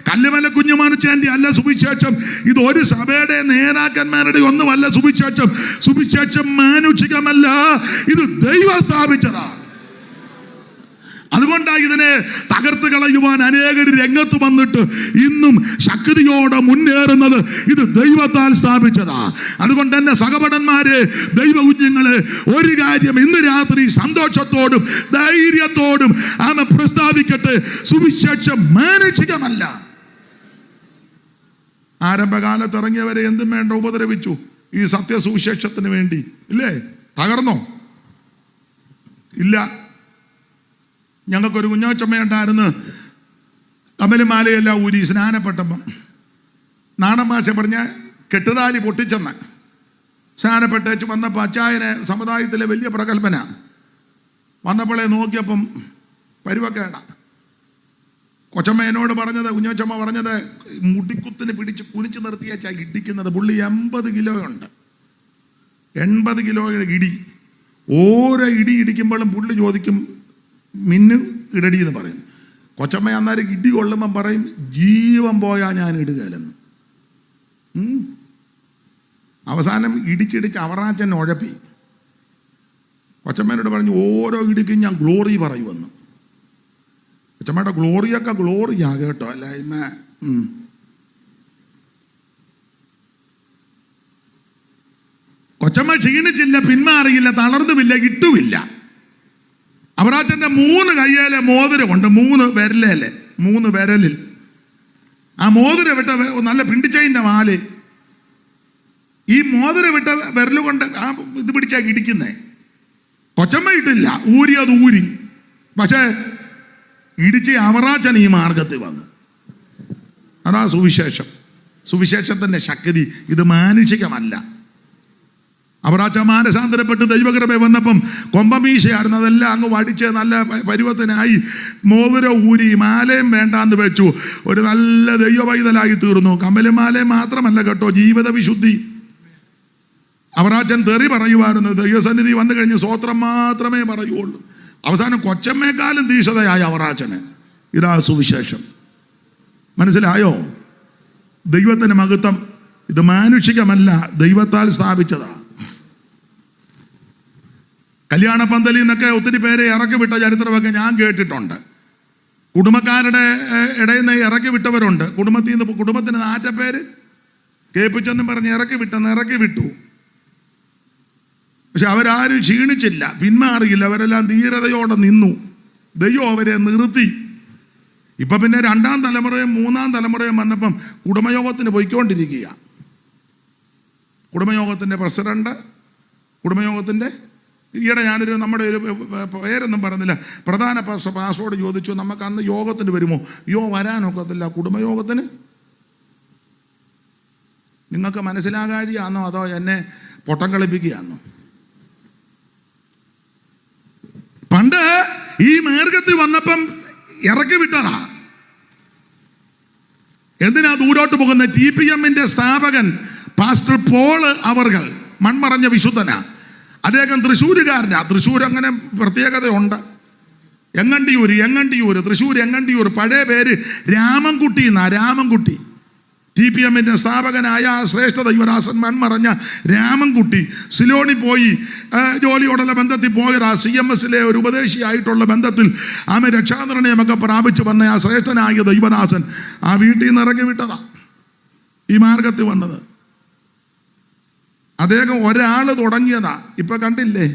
കല്ലുമല കുഞ്ഞുമാനുച്ചാൻ്റെ അല്ല സുവിശേഷം, ഇത് ഒരു സഭയുടെ നേതാക്കന്മാരുടെ ഒന്നുമല്ല സുവിശേഷം. സുവിശേഷം മാനുഷികമല്ല, ഇത് ദൈവം സ്ഥാപിച്ചതാണ്. അതുകൊണ്ടാണ് ഇതിനെ തകർത്ത് കളയുവാൻ അനേകർ രംഗത്ത് വന്നിട്ട് ഇന്നും ശക്തിയോടെ മുന്നേറുന്നത്. ഇത് ദൈവത്താൽ സ്ഥാപിച്ചതാ. അതുകൊണ്ട് തന്നെ സഹപഠന്മാരെ, ദൈവ കുഞ്ഞുങ്ങളെ, ഒരു കാര്യം ഇന്ന് രാത്രി സന്തോഷത്തോടും ധൈര്യത്തോടും ആമ പ്രസ്താവിക്കട്ടെ, സുവിശേഷം മാനുഷികമല്ല. ആരംഭകാലത്ത് ഇറങ്ങിയവരെ എന്തും വേണ്ട ഉപദ്രവിച്ചു ഈ സത്യസുവിശേഷത്തിന് വേണ്ടി, ഇല്ലേ? തകർന്നോ? ഇല്ല. ഞങ്ങൾക്കൊരു കുഞ്ഞാച്ചമ്മയുണ്ടായിരുന്നു, കമലുമാലയെല്ലാം ഊരി സ്നാനപ്പെട്ടപ്പം നാടൻ ഭാഷ പറഞ്ഞ കെട്ടുതാലി പൊട്ടിച്ചെന്ന് സ്നാനപ്പെട്ടേച്ച് വന്നപ്പോൾ അച്ചായനെ സമുദായത്തിലെ വലിയ പ്രഗത്ഭന വന്നപ്പോളെ നോക്കിയപ്പം പരുവക്കേട. കൊച്ചമ്മ എന്നോട് പറഞ്ഞത്, കുഞ്ഞോച്ചമ്മ പറഞ്ഞത്, മുടിക്കുത്തിന് പിടിച്ച് കുനിച്ച് നിർത്തിയാച്ചാ ഇടിക്കുന്നത്. പുള്ളി 80 കിലോ ഉണ്ട്, 80 കിലോയുടെ ഇടി. ഓരോ ഇടി ഇടിക്കുമ്പോഴും പുള്ളി ചോദിക്കും മിന്നു ഇടടി എന്ന് പറയും. കൊച്ചമ്മ അന്നേരം ഇടി കൊള്ളുമ്പം പറയും ജീവൻ പോയാൽ ഞാൻ ഇടുകയില്ലെന്ന്. അവസാനം ഇടിച്ചിടിച്ച് അവറാച്ചൻ ഉഴപ്പി. കൊച്ചമ്മേനോട് പറഞ്ഞു ഓരോ ഇടിക്കും ഞാൻ ഗ്ലോറി പറയുമെന്ന്. കൊച്ചമ്മയുടെ ഗ്ലോറിയൊക്കെ ഗ്ലോറിയാ കേട്ടോ, അല്ലായ്മ. കൊച്ചമ്മ ക്ഷീണിച്ചില്ല, പിന്മാറിയില്ല, തളർന്നുമില്ല, ഇട്ടുമില്ല. അവറാച്ചൻ്റെ 3 കയ്യേലെ മോതിരമുണ്ട്, 3 വിരലേലെ, 3 വിരലിൽ. ആ മോതിര വിട്ട നല്ല പിണ്ടിച്ചൈൻ്റെ മാല്, ഈ മോതിര വിട്ട വിരലുകൊണ്ട് ആ ഇത് പിടിച്ചാ ഇടിക്കുന്നേ. കൊച്ചമ്മ ഇട്ടില്ല, ഊരിയത് ഊരി. പക്ഷേ ഇടിച്ച് അവറാച്ചൻ ഈ മാർഗത്തിൽ വന്നു. അതാ സുവിശേഷം, സുവിശേഷത്തിൻ്റെ ശക്തി. ഇത് മാനുഷികമല്ല. അവറാച്ച മാനസാന്തരപ്പെട്ട് ദൈവകൃപ വന്നപ്പം കൊമ്പമീശയായിരുന്നു, അതെല്ലാം അങ്ങ് വടിച്ച് നല്ല പരുവത്തിനായി മോതിര ഊരി മാലയും വേണ്ടാന്ന് വെച്ചു. ഒരു നല്ല ദൈവവൈതലായി തീർന്നു. കമ്മലുമാലയും മാത്രമല്ല കേട്ടോ, ജീവിത വിശുദ്ധി. അവറാച്ചൻ തെറി പറയുമായിരുന്നു, ദൈവസന്നിധി വന്നു കഴിഞ്ഞ് സ്വോത്രം മാത്രമേ പറയുള്ളൂ. അവസാനം കൊച്ചമ്മേക്കാളും തീക്ഷതയായ അവറാച്ചന്. ഇതാ സുവിശേഷം. മനസ്സിലായോ? ദൈവത്തിന് മഹത്വം. ഇത് മാനുഷികമല്ല, ദൈവത്താൽ സ്ഥാപിച്ചതാണ്. കല്യാണ പന്തലിൽ നിന്നൊക്കെ ഒത്തിരി പേരെ ഇറക്കി വിട്ട ചരിത്രമൊക്കെ ഞാൻ കേട്ടിട്ടുണ്ട്. കുടുംബക്കാരുടെ ഇടയിൽ നിന്ന് ഇറക്കി വിട്ടവരുണ്ട്. കുടുംബത്തിന് നാറ്റപ്പേര് കേൾപ്പിച്ചെന്നും പറഞ്ഞ് ഇറക്കി വിട്ടു. പക്ഷെ അവരാരും ക്ഷീണിച്ചില്ല, പിന്മാറിയില്ല, അവരെല്ലാം ധീരതയോടെ നിന്നു. ദൈവം അവരെ നിർത്തി. ഇപ്പം പിന്നെ 2ാം തലമുറയും 3ാം തലമുറയും വന്നപ്പം കുടുംബയോഗത്തിന് പോയിക്കൊണ്ടിരിക്കുക. കുടുംബയോഗത്തിൻ്റെ പ്രസിഡന്റ്, കുടുംബയോഗത്തിൻ്റെ ഈയിടെ ഞാനൊരു നമ്മുടെ ഒരു പേരൊന്നും പറഞ്ഞില്ല, പ്രധാന പാസ്റ്ററോട് ചോദിച്ചു, നമുക്ക് അന്ന് യോഗത്തിന് വരുമോ? വരാനൊക്കത്തില്ല. കുടുംബയോഗത്തിന് നിങ്ങൾക്ക് മനസ്സിലാകാഴിയാണോ അതോ എന്നെ പൊട്ടം കളിപ്പിക്കുകയാണോ? പണ്ട് ഈ മാർഗത്തിൽ വന്നപ്പം ഇറക്കി വിട്ടതാ. എന്തിനാ ദൂരോട്ട് പോകുന്നത്? TPM-ന്റെ സ്ഥാപകൻ പാസ്റ്റർ പോള് അവർകൾ മൺമറഞ്ഞ വിശുദ്ധനാ. അദ്ദേഹം തൃശ്ശൂരുകാരനാ. തൃശ്ശൂർ അങ്ങനെ പ്രത്യേകതയുണ്ട്. എങ്ങണ്ടിയൂർ, തൃശ്ശൂർ എങ്ങണ്ടിയൂർ. പഴയ പേര് രാമൻകുട്ടി എന്നാ, രാമൻകുട്ടി. TPM-ന്റെ സ്ഥാപകനായ ശ്രേഷ്ഠ ദൈവദാസൻ മൺമറഞ്ഞ രാമൻകുട്ടി സിലോണിൽ പോയി ജോലിയോടുള്ള ബന്ധത്തിൽ പോയതാ. CMS-ലെ ഒരു ഉപദേശിയായിട്ടുള്ള ബന്ധത്തിൽ ആമെ രക്ഷാനിർണയമൊക്കെ പ്രാപിച്ചു വന്ന ആ ശ്രേഷ്ഠനായ ദൈവദാസൻ ആ വീട്ടിൽ നിന്ന് ഇറങ്ങി വിട്ടതാ ഈ മാർഗത്തിൽ വന്നത്. അദ്ദേഹം ഒരാൾ തുടങ്ങിയതാ. ഇപ്പൊ കണ്ടില്ലേ,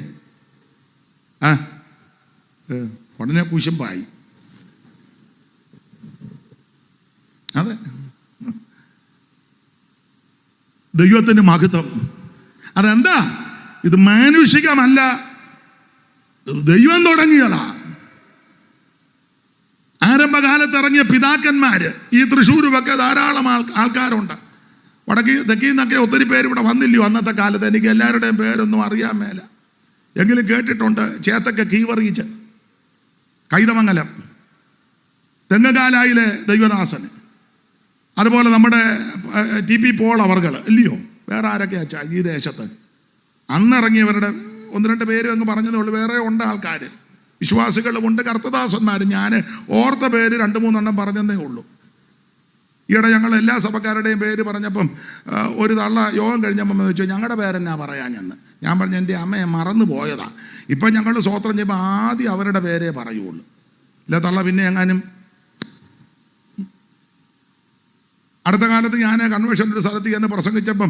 ഉടനെ കുശുമ്പായി. അതെ, ദൈവത്തിന് മഹത്വം. അതെന്താ? ഇത് മാനുഷികമല്ല, ദൈവം തുടങ്ങിയതാ. ആരംഭകാലത്ത് ഇറങ്ങിയ പിതാക്കന്മാര് ഈ തൃശ്ശൂരുമൊക്കെ ധാരാളം ആൾക്കാരുണ്ട്. തെക്കിൽ നിന്നൊക്കെ ഒത്തിരി പേര് ഇവിടെ വന്നില്ലയോ അന്നത്തെ കാലത്ത്? എനിക്ക് എല്ലാവരുടെയും പേരൊന്നും അറിയാൻ മേല, എങ്കിലും കേട്ടിട്ടുണ്ട്. ചേത്തക്ക കീവറീച്ച്, കൈതമംഗലം, തെങ്ങകാലായിലെ ദൈവദാസന്, അതുപോലെ നമ്മുടെ TP പോൾ അവർകൾ ഇല്ലയോ, വേറെ ആരൊക്കെയാ ഈ ദേശത്ത് അന്നിറങ്ങിയവരുടെ 1-2 പേര് അങ്ങ് പറഞ്ഞതേ ഉള്ളൂ. വേറെ ഉണ്ട് ആൾക്കാർ, വിശ്വാസികളുമുണ്ട്, കർത്തദാസന്മാർ. ഞാൻ ഓർത്ത പേര് 2-3 പറഞ്ഞതേ ഉള്ളൂ. ഈയിടെ ഞങ്ങൾ എല്ലാ സഭക്കാരുടെയും പേര് പറഞ്ഞപ്പം ഒരു തള്ള യോഗം കഴിഞ്ഞപ്പം ചോദിച്ചു, ഞങ്ങളുടെ പേരെന്നാ പറയാഞ്ഞെന്ന്. ഞാൻ പറഞ്ഞു, എൻ്റെ അമ്മയെ മറന്നു പോയതാ. ഇപ്പം ഞങ്ങൾ സ്വോത്രം ചെയ്യുമ്പോൾ ആദ്യം അവരുടെ പേരേ പറയുള്ളൂ. ഇല്ല തള്ള പിന്നെ എങ്ങാനും. അടുത്ത കാലത്ത് ഞാൻ കൺവെൻഷൻ ഒരു സ്ഥലത്ത് ചെന്ന് പ്രസംഗിച്ചപ്പം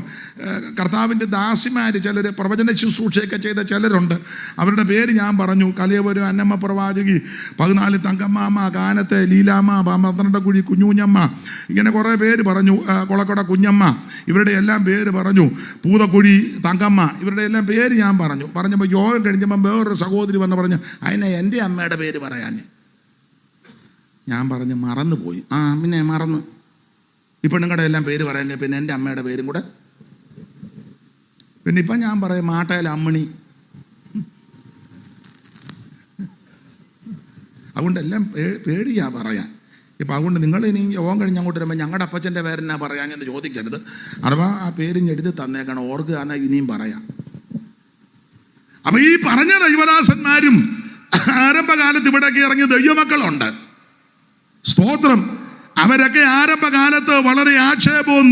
കർത്താവിൻ്റെ ദാസിമാർ ചിലർ, പ്രവചന ശുശ്രൂഷയൊക്കെ ചെയ്ത ചിലരുണ്ട്. അവരുടെ പേര് ഞാൻ പറഞ്ഞു. കലിയപുരം അന്നമ്മ പ്രവാചകി, 14 തങ്കമ്മാമ്മ, കാനത്തെ ലീലാമ്മ, 12 കുഴി കുഞ്ഞൂഞ്ഞമ്മ, ഇങ്ങനെ കുറേ പേര് പറഞ്ഞു. കൊളക്കട കുഞ്ഞമ്മ, ഇവരുടെ എല്ലാം പേര് പറഞ്ഞു. പൂതക്കുഴി തങ്കമ്മ, ഇവരുടെ എല്ലാം പേര് ഞാൻ പറഞ്ഞു. പറഞ്ഞപ്പോൾ യോഗം കഴിഞ്ഞപ്പം വേറൊരു സഹോദരി പറഞ്ഞു, അതിനെ എൻ്റെ അമ്മയുടെ പേര് പറയാൻ. ഞാൻ പറഞ്ഞു, മറന്നുപോയി. പിന്നെ മറന്നു. ഇപ്പം നിങ്ങളുടെ എല്ലാം പേര് പറയാൻ, പിന്നെ എൻ്റെ അമ്മയുടെ പേരും കൂടെ. പിന്നെ ഇപ്പം ഞാൻ പറയും മാട്ടയിൽ അമ്മണി. അതുകൊണ്ട് എല്ലാം പേടിയാ പറയാൻ. ഇപ്പം അതുകൊണ്ട് നിങ്ങൾ ഇനി യോഗം കഴിഞ്ഞ് അങ്ങോട്ട് വരുമ്പോൾ ഞങ്ങളുടെ അപ്പച്ചൻ്റെ പേരെന്നാ പറയാനെന്ന് ചോദിക്കരുത്. അഥവാ ആ പേരിന് എഴുതി തന്നേക്കണം, ഓർക്കുകയാണെങ്കിൽ ഇനിയും പറയാം. അപ്പം ഈ പറഞ്ഞ ദൈവദാസന്മാരും ആരംഭകാലത്ത് ഇവിടേക്ക് ഇറങ്ങിയ ദൈവമക്കളുണ്ട്. സ്തോത്രം. അവരൊക്കെ ആരംഭകാലത്ത് വളരെ ആക്ഷേപവും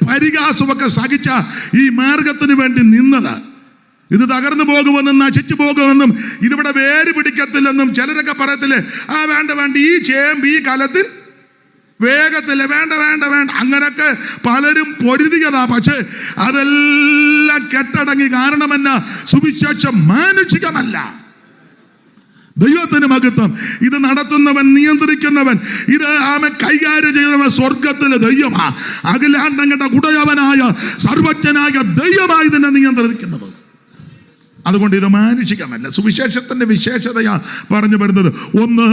പരിഹാസമൊക്കെ സഹിച്ച ഈ മാർഗത്തിന് വേണ്ടി നിന്നത്. ഇത് തകർന്നു പോകുമെന്നും നശിച്ചു പോകുമെന്നും ഇതിവിടെ വേര് പിടിക്കത്തില്ലെന്നും ചിലരൊക്കെ പറയത്തില്ലേ, വേണ്ട ഈ ചേമ്പ് ഈ കാലത്തിൽ വേഗത്തില്ല, വേണ്ട അങ്ങനൊക്കെ പലരും പൊരുതിയതാ. പക്ഷേ അതെല്ലാം കെട്ടടങ്ങി. കാരണമെന്നാ? സുവിശേഷം മാനുഷികമല്ല. ദൈവത്തിന് മഹത്വം. ഇത് നടത്തുന്നവൻ, നിയന്ത്രിക്കുന്നവൻ, ഇത് ആമൻ കൈകാര്യം ചെയ്യുന്നവൻ സ്വർഗത്തിലെ ദൈവമാ. അഖിലാണ്ടങ്ങളുടെ കുടയവനായ സർവജ്ഞനായ ദൈവമായി ഇതിനെ നിയന്ത്രിക്കുന്നത്. അതുകൊണ്ട് ഇത് മാനുഷികമല്ല. സുവിശേഷത്തിന്റെ വിശേഷതയാ പറഞ്ഞു വരുന്നത്. 1,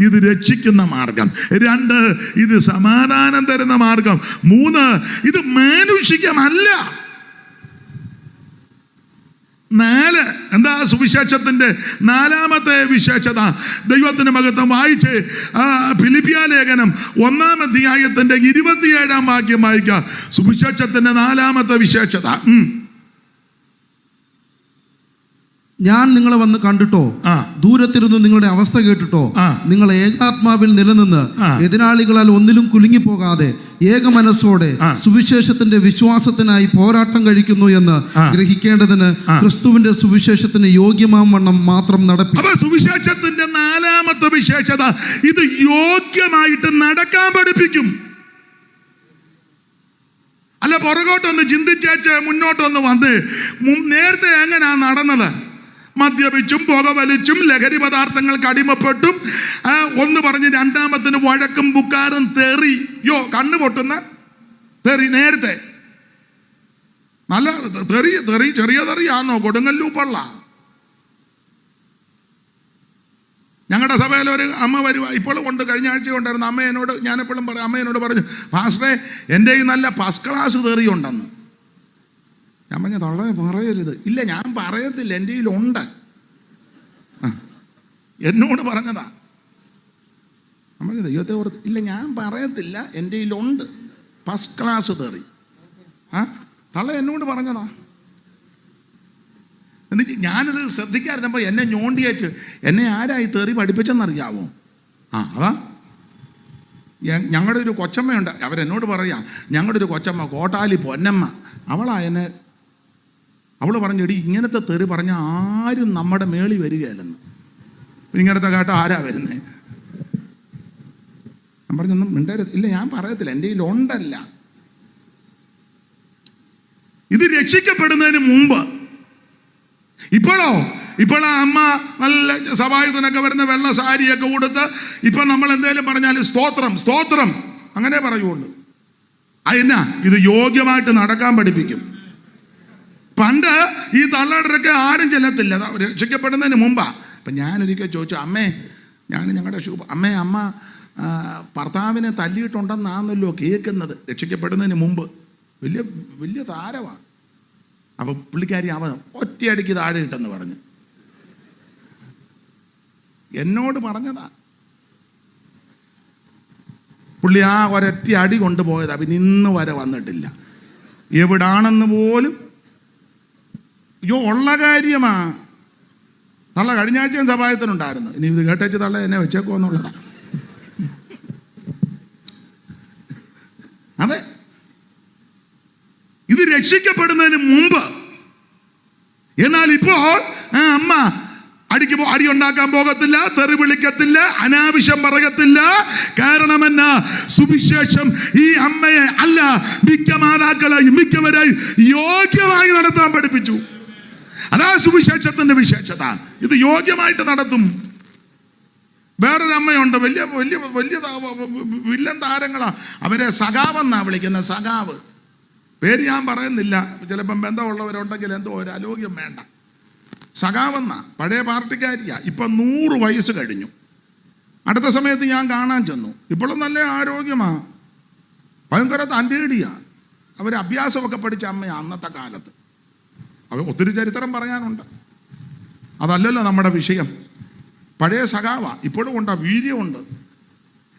ഇത് രക്ഷിക്കുന്ന മാർഗം. 2, ഇത് സമാധാനം തരുന്ന മാർഗം. 3, ഇത് മാനുഷികമല്ല. 4, എന്താ സുവിശേഷത്തിന്റെ 4ാമത്തെ വിശേഷത? ദൈവത്തിന്റെ മഹത്വം. വായിച്ച് ഫിലിപ്പിയ ലേഖനം 1-ാം അധ്യായത്തിന്റെ 27-ാം വാക്യം വായിക്കുക. സുവിശേഷത്തിന്റെ 4ാമത്തെ വിശേഷത. ഞാൻ നിങ്ങളെ വന്ന് കണ്ടിട്ടോ, ദൂരത്തിരുന്ന് നിങ്ങളുടെ അവസ്ഥ കേട്ടിട്ടോ, നിങ്ങൾ ഏകാത്മാവിൽ നിലനിന്ന് എതിരാളികളാൽ ഒന്നിലും കുലുങ്ങിപ്പോകാതെ ഏക മനസ്സോടെ സുവിശേഷത്തിന്റെ വിശ്വാസത്തിനായി പോരാട്ടം കഴിക്കുന്നു എന്ന് ഗ്രഹിക്കേണ്ടതിന് ക്രിസ്തുവിന്റെ സുവിശേഷത്തിന് യോഗ്യമാം വണ്ണം മാത്രം നടപ്പിക്കും. സുവിശേഷത്തിന്റെ 4ാമത്തെ വിശേഷത, ഇത് യോഗ്യമായിട്ട് നടക്കാൻ പഠിപ്പിക്കും. അല്ല പുറകോട്ടൊന്ന് ചിന്തിച്ചേച്ച് മുന്നോട്ടൊന്ന് വന്ന് നേരത്തെ എങ്ങനെയാ നടന്നത്? മദ്യപിച്ചും പുകവലിച്ചും ലഹരി പദാർത്ഥങ്ങൾക്ക് അടിമപ്പെട്ടും ഒന്ന് പറഞ്ഞ് 2ാമത്തിന് വഴക്കും ബുക്കാറും തെറിയോ കണ്ണു പൊട്ടുന്ന തെറി. നേരത്തെ നല്ല തെറി ചെറിയ തെറിയാണോ? കൊടുങ്ങല്ലൂപ്പള്ള. ഞങ്ങളുടെ സഭയിൽ ഒരു അമ്മ വരുക ഇപ്പോഴും കൊണ്ട്, കഴിഞ്ഞ ആഴ്ച കൊണ്ടായിരുന്നു. ഞാൻ എപ്പോഴും പറയും, അമ്മ എന്നോട് പറഞ്ഞു, പാസ്റ്ററെ എൻ്റെ ഈ നല്ല ഫസ്റ്റ് ക്ലാസ് തെറിയുണ്ടെന്ന്. ഞാൻ പറഞ്ഞു, തള്ളേ പറയരുത്. ഇല്ല ഞാൻ പറയത്തില്ല, എൻ്റെ കയ്യിലുണ്ട്. എന്നോട് പറഞ്ഞതാ. നമ്മൾ ദൈവത്തെ ഓർത്ത്, ഇല്ല ഞാൻ പറയത്തില്ല, എൻ്റെ കയ്യിലുണ്ട് ഫസ്റ്റ് ക്ലാസ് തെറി. തള്ള എന്നോട് പറഞ്ഞതാ. എന്നിട്ട് ഞാനത് ശ്രദ്ധിക്കാതിരുന്നപ്പോൾ എന്നെ ഞോണ്ടിയേച്ച്, എന്നെ ആരായി തെറി പഠിപ്പിച്ചെന്നറിയാവോ? അതാ ഞങ്ങളുടെ ഒരു കൊച്ചമ്മയുണ്ട്. അവരെന്നോട് പറയാം, ഞങ്ങളുടെ ഒരു കൊച്ചമ്മ കോട്ടാലി പൊന്നമ്മ, അവൾ പറഞ്ഞു, എടി ഇങ്ങനത്തെ തെറി പറഞ്ഞ ആരും നമ്മുടെ മേളി വരികയല്ലെന്ന്. ഇങ്ങനത്തെ കേട്ട ആരാ വരുന്നേ? ഞാൻ പറഞ്ഞൊന്നും മിണ്ടരുത്. ഇല്ല ഞാൻ പറയത്തില്ല, എൻ്റെ കയ്യിലുണ്ടല്ല. ഇത് രക്ഷിക്കപ്പെടുന്നതിന് മുമ്പ്. ഇപ്പോഴാ അമ്മ നല്ല സഭായുധനൊക്കെ വരുന്ന വെള്ള സാരിയൊക്കെ കൊടുത്ത് ഇപ്പം നമ്മൾ എന്തെങ്കിലും പറഞ്ഞാൽ സ്തോത്രം അങ്ങനെ പറയുള്ളൂ. അതെന്നാ? ഇത് യോഗ്യമായിട്ട് നടക്കാൻ പഠിപ്പിക്കും. പണ്ട് ഈ തള്ളടരൊക്കെ ആരും ചെല്ലത്തില്ല, രക്ഷിക്കപ്പെടുന്നതിന് മുമ്പാ. അപ്പം ഞാനൊരിക്കൽ ചോദിച്ചു, ഞങ്ങളുടെ അമ്മ ഭർത്താവിനെ തല്ലിയിട്ടുണ്ടെന്നാണല്ലോ കേൾക്കുന്നത്. രക്ഷിക്കപ്പെടുന്നതിന് മുമ്പ് വലിയ താരമാണ്. അപ്പം പുള്ളിക്കാരി അവൻ ഒറ്റയടിക്ക് താഴെ ഇട്ടെന്ന് പറഞ്ഞു എന്നോട് പറഞ്ഞതാ. പുള്ളി ആ ഒരൊറ്റ അടി കൊണ്ടുപോയതാ, പിന്നെ ഇന്ന് വരെ വന്നിട്ടില്ല. എവിടാണെന്ന് പോലും ഉള്ള കാര്യമാ. തള്ള കഴിഞ്ഞ ആഴ്ചയും സഭായത്തിനുണ്ടായിരുന്നു. ഇനി ഇത് കേട്ടേച്ച് തള്ള എന്നെ വെച്ചേക്കോ എന്നുള്ളതാണ്. അതെ, ഇത് രക്ഷിക്കപ്പെടുന്നതിന് മുമ്പ്. എന്നാൽ ഇപ്പോൾ അമ്മ അടി ഉണ്ടാക്കാൻ പോകത്തില്ല, തെറി വിളിക്കത്തില്ല, അനാവശ്യം പറയത്തില്ല. കാരണം എന്നാ? സുവിശേഷം ഈ അമ്മയെ അല്ല, മിക്ക മാതാക്കളെയും മിക്കവരെയും യോഗ്യമായി നടത്താൻ പഠിപ്പിച്ചു. അതാ സുവിശേഷത്തിന്റെ വിശേഷത. ഇത് യോഗ്യമായിട്ട് നടത്തും. വേറൊരു അമ്മയുണ്ട്, വലിയ വലിയ വലിയ വില്ലൻ താരങ്ങളാ. അവരെ സഖാവെന്നാ വിളിക്കുന്നത്. സഖാവ് പേര് ഞാൻ പറയുന്നില്ല, ചിലപ്പം ബന്ധമുള്ളവരുണ്ടെങ്കിൽ എന്തോ ഒരു അലോഗ്യം വേണ്ട. സഖാവെന്നാ, പഴയ പാർട്ടിക്കാരിയാ. ഇപ്പം 100 വയസ്സ് കഴിഞ്ഞു. അടുത്ത സമയത്ത് ഞാൻ കാണാൻ ചെന്നു. ഇപ്പോഴും നല്ല ആരോഗ്യമാ, ഭയങ്കര തൻ്റെടിയാ. അവർ അഭ്യാസമൊക്കെ പഠിച്ച അമ്മയാ അന്നത്തെ കാലത്ത്. അവർ ഒത്തിരി ചരിത്രം പറയാനുണ്ട്, അതല്ലല്ലോ നമ്മുടെ വിഷയം. പഴയ സഖാവാ, ഇപ്പോഴും ഉണ്ട്, വീര്യമുണ്ട്.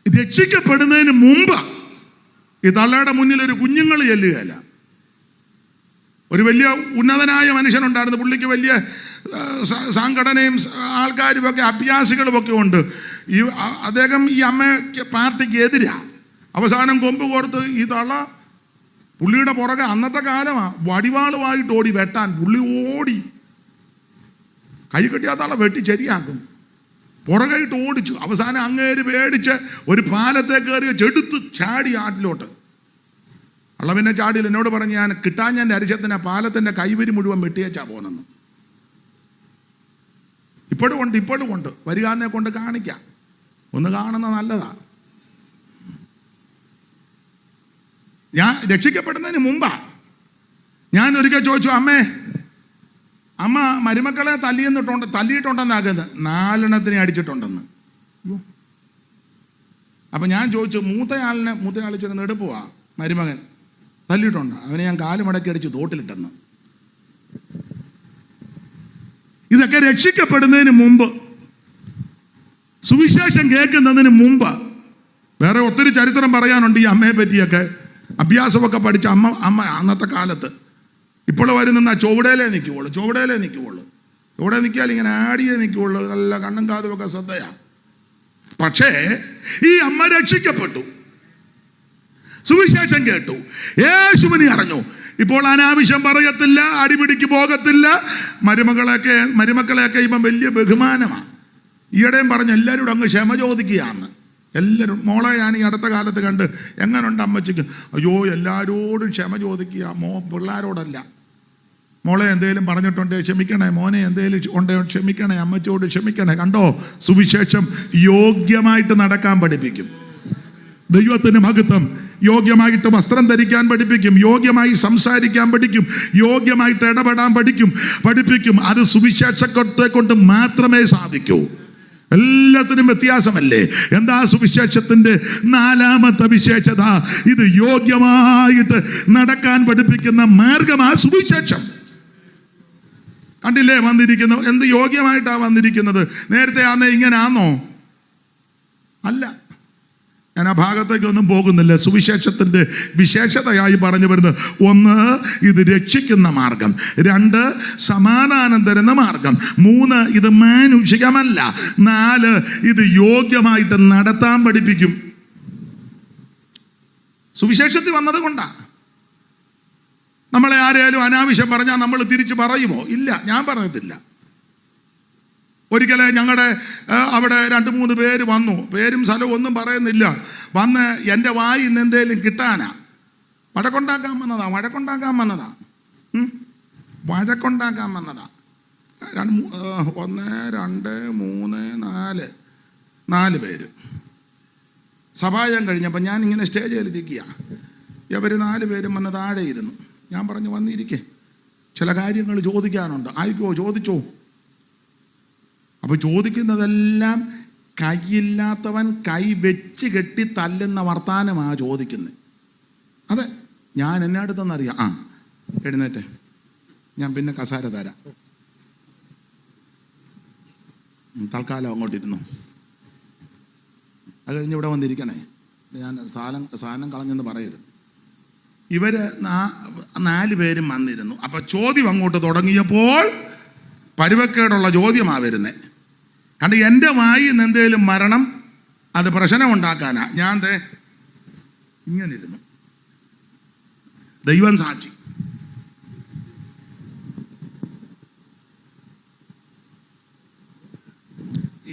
രക്ഷിക്കപ്പെടുന്നതിന് മുമ്പ് ഈ തള്ളയുടെ മുന്നിൽ ഒരു കുഞ്ഞുങ്ങൾ ചെല്ലുകയല്ല. ഒരു വലിയ ഉന്നതനായ മനുഷ്യനുണ്ടായിരുന്നു. പുള്ളിക്ക് വലിയ സംഘടനയും ആൾക്കാരുമൊക്കെ അഭ്യാസികളുമൊക്കെ ഉണ്ട്. അദ്ദേഹം ഈ അമ്മ പാർട്ടിക്ക് എതിരാ. അവസാനം കൊമ്പ് കോർത്ത് ഈ തള്ള പുള്ളിയുടെ പുറകെ, അന്നത്തെ കാലമാണ്, വടിവാളുമായിട്ട് ഓടി വെട്ടാൻ. പുള്ളി ഓടി കൈ കെട്ടിയാത്ത ആളെ വെട്ടി ശരിയാക്കും. പുറകെയിട്ട് ഓടിച്ചു. അവസാനം അങ്ങേര് പേടിച്ച് ഒരു പാലത്തെ കയറി ചെടുത്ത് ചാടി ആറ്റിലോട്ട്. അള്ള പിന്നെ ചാടിയിൽ എന്നോട് പറഞ്ഞ്, ഞാൻ കിട്ടാഞ്ഞൻ്റെ അരിശത്തിന് പാലത്തിൻ്റെ കൈവരി മുഴുവൻ വെട്ടിയേച്ചാ പോനെന്ന്. ഇപ്പോഴും ഉണ്ട്. വരികാരനെ കൊണ്ട് കാണിക്കാം, ഒന്ന് കാണുന്ന നല്ലതാ. ഞാൻ രക്ഷിക്കപ്പെടുന്നതിന് മുമ്പാ. ഞാൻ ഒരിക്കൽ ചോദിച്ചു, അമ്മ മരുമക്കളെ തല്ലിയിട്ടുണ്ടെന്നാക്കുന്നത് 4 അടിച്ചിട്ടുണ്ടെന്ന്. അപ്പം ഞാൻ ചോദിച്ചു, മൂത്തയാൾ ചെന്ന് നെടുപ്പുവാ, മരുമകൻ തല്ലിയിട്ടുണ്ട്, അവനെ ഞാൻ കാലുമടക്കി അടിച്ച് തോട്ടിലിട്ടെന്ന്. ഇതൊക്കെ രക്ഷിക്കപ്പെടുന്നതിന് മുമ്പ്, സുവിശേഷം കേൾക്കുന്നതിന് മുമ്പ്. വേറെ ഒത്തിരി ചരിത്രം പറയാനുണ്ട് ഈ അമ്മയെ പറ്റിയൊക്കെ. അഭ്യാസമൊക്കെ പഠിച്ച അമ്മ അന്നത്തെ കാലത്ത്. ഇപ്പോൾ വരുന്ന ചുവടയിലേ നിൽക്കുകയുള്ളൂ. ഇവിടെ നിൽക്കിയാൽ ഇങ്ങനെ ആടിയേ നിൽക്കുകയുള്ളൂ. നല്ല കണ്ണും കാതുമൊക്കെ ശ്രദ്ധയാണ്. പക്ഷേ ഈ അമ്മ രക്ഷിക്കപ്പെട്ടു, സുവിശേഷം കേട്ടു, യേശുവിനെ അറിഞ്ഞു. ഇപ്പോൾ അനാവശ്യം പറയത്തില്ല, അടിപിടിക്ക് പോകത്തില്ല. മരുമക്കളെയൊക്കെ ഇപ്പം വലിയ ബഹുമാനമാണ്. ഈയിടെയും പറഞ്ഞ് എല്ലാവരും അങ്ങ് ക്ഷമ ചോദിക്കുകയാണ്. എല്ലാവരും. മോളെ ഞാൻ ഈ അടുത്ത കാലത്ത് കണ്ട്, എങ്ങനെയുണ്ട് അമ്മച്ചിക്ക്? അയ്യോ, എല്ലാവരോടും ക്ഷമ ചോദിക്കുക, പിള്ളേരോടല്ല. മോളെ എന്തേലും പറഞ്ഞിട്ടുണ്ടേ ക്ഷമിക്കണേ, മോനെ എന്തേലും ഉണ്ടേ ക്ഷമിക്കണേ, അമ്മച്ചിയോട് ക്ഷമിക്കണേ. കണ്ടോ, സുവിശേഷം യോഗ്യമായിട്ട് നടക്കാൻ പഠിപ്പിക്കും. ദൈവത്തിന് മഹത്വം. യോഗ്യമായിട്ട് വസ്ത്രം ധരിക്കാൻ പഠിപ്പിക്കും, യോഗ്യമായി സംസാരിക്കാൻ പഠിക്കും, യോഗ്യമായിട്ട് ഇടപെടാൻ പഠിപ്പിക്കും. അത് സുവിശേഷത്തെ കൊണ്ട് മാത്രമേ സാധിക്കൂ. എല്ലാത്തിനും വ്യത്യാസമല്ലേ? എന്താ സുവിശേഷത്തിന്റെ 4ാമത്തെ വിശേഷത? ഇത് യോഗ്യമായിട്ട് നടക്കാൻ പഠിപ്പിക്കുന്ന മാർഗമാ സുവിശേഷം. കണ്ടില്ലേ വന്നിരിക്കുന്നു? എന്ത് യോഗ്യമായിട്ടാണ് വന്നിരിക്കുന്നത്? നേരത്തെ ഇങ്ങനെ ആണോ? അല്ല. ഞാൻ ആ ഭാഗത്തേക്കൊന്നും പോകുന്നില്ല. സുവിശേഷത്തിൻ്റെ വിശേഷതയായി പറഞ്ഞു വരുന്നത്, 1 ഇത് രക്ഷിക്കുന്ന മാർഗം, 2 സമാധാനം തരുന്ന മാർഗം, 3 ഇത് മാനുഷികമല്ല, 4 ഇത് യോഗ്യമായിട്ട് നടത്താൻ പഠിപ്പിക്കും. സുവിശേഷത്തിൽ വന്നത് കൊണ്ടാ. നമ്മളെ ആരെയാലും അനാവശ്യം പറഞ്ഞാൽ നമ്മൾ തിരിച്ച് പറയുമോ? ഇല്ല, ഞാൻ പറയത്തില്ല. ഒരിക്കലേ ഞങ്ങളുടെ അവിടെ 2-3 പേര് വന്നു. പേരും സ്ഥലവും ഒന്നും പറയുന്നില്ല. വന്ന് എൻ്റെ വായിൽ നിന്ന് എന്തേലും കിട്ടാനാ. വഴക്കുണ്ടാക്കാൻ വന്നതാ. 1, 2, 3, 4 പേര്. സഭായം കഴിഞ്ഞപ്പോൾ ഞാൻ ഇങ്ങനെ സ്റ്റേജിലിരിക്കുക. ഇവർ 4 പേരും വന്ന് താഴെ ഇരുന്നു. ഞാൻ പറഞ്ഞു, വന്നിരിക്കേ, ചില കാര്യങ്ങൾ ചോദിക്കാനുണ്ട്. ആയിക്കോ, ചോദിച്ചോ. അപ്പോൾ ചോദിക്കുന്നതെല്ലാം കൈയില്ലാത്തവൻ കൈ വെച്ച് കെട്ടി തല്ലുന്ന വർത്താനമാണ് ചോദിക്കുന്നത്. അതെ, ഞാൻ എന്നെ അടുത്തെന്നറിയാം. എഴുന്നേറ്റെ, ഞാൻ പിന്നെ കസാര തരാം, തൽക്കാലം അങ്ങോട്ടിരുന്നു. അത് കഴിഞ്ഞ് ഇവിടെ വന്നിരിക്കണേ. ഞാൻ സാധനം കളഞ്ഞെന്ന് പറയരുത്. ഇവർ 4 പേരും വന്നിരുന്നു. അപ്പം ചോദ്യം അങ്ങോട്ട് തുടങ്ങിയപ്പോൾ പരുവക്കേടുള്ള ചോദ്യമാണ് വരുന്നത്. കാരണം എൻ്റെ വായിൽ നിന്ന് എന്തേലും മരണം അത് പ്രശ്നം ഉണ്ടാക്കാനാ. ഞാൻ ഇങ്ങനെ ഇരുന്നു. ദൈവം സാക്ഷി.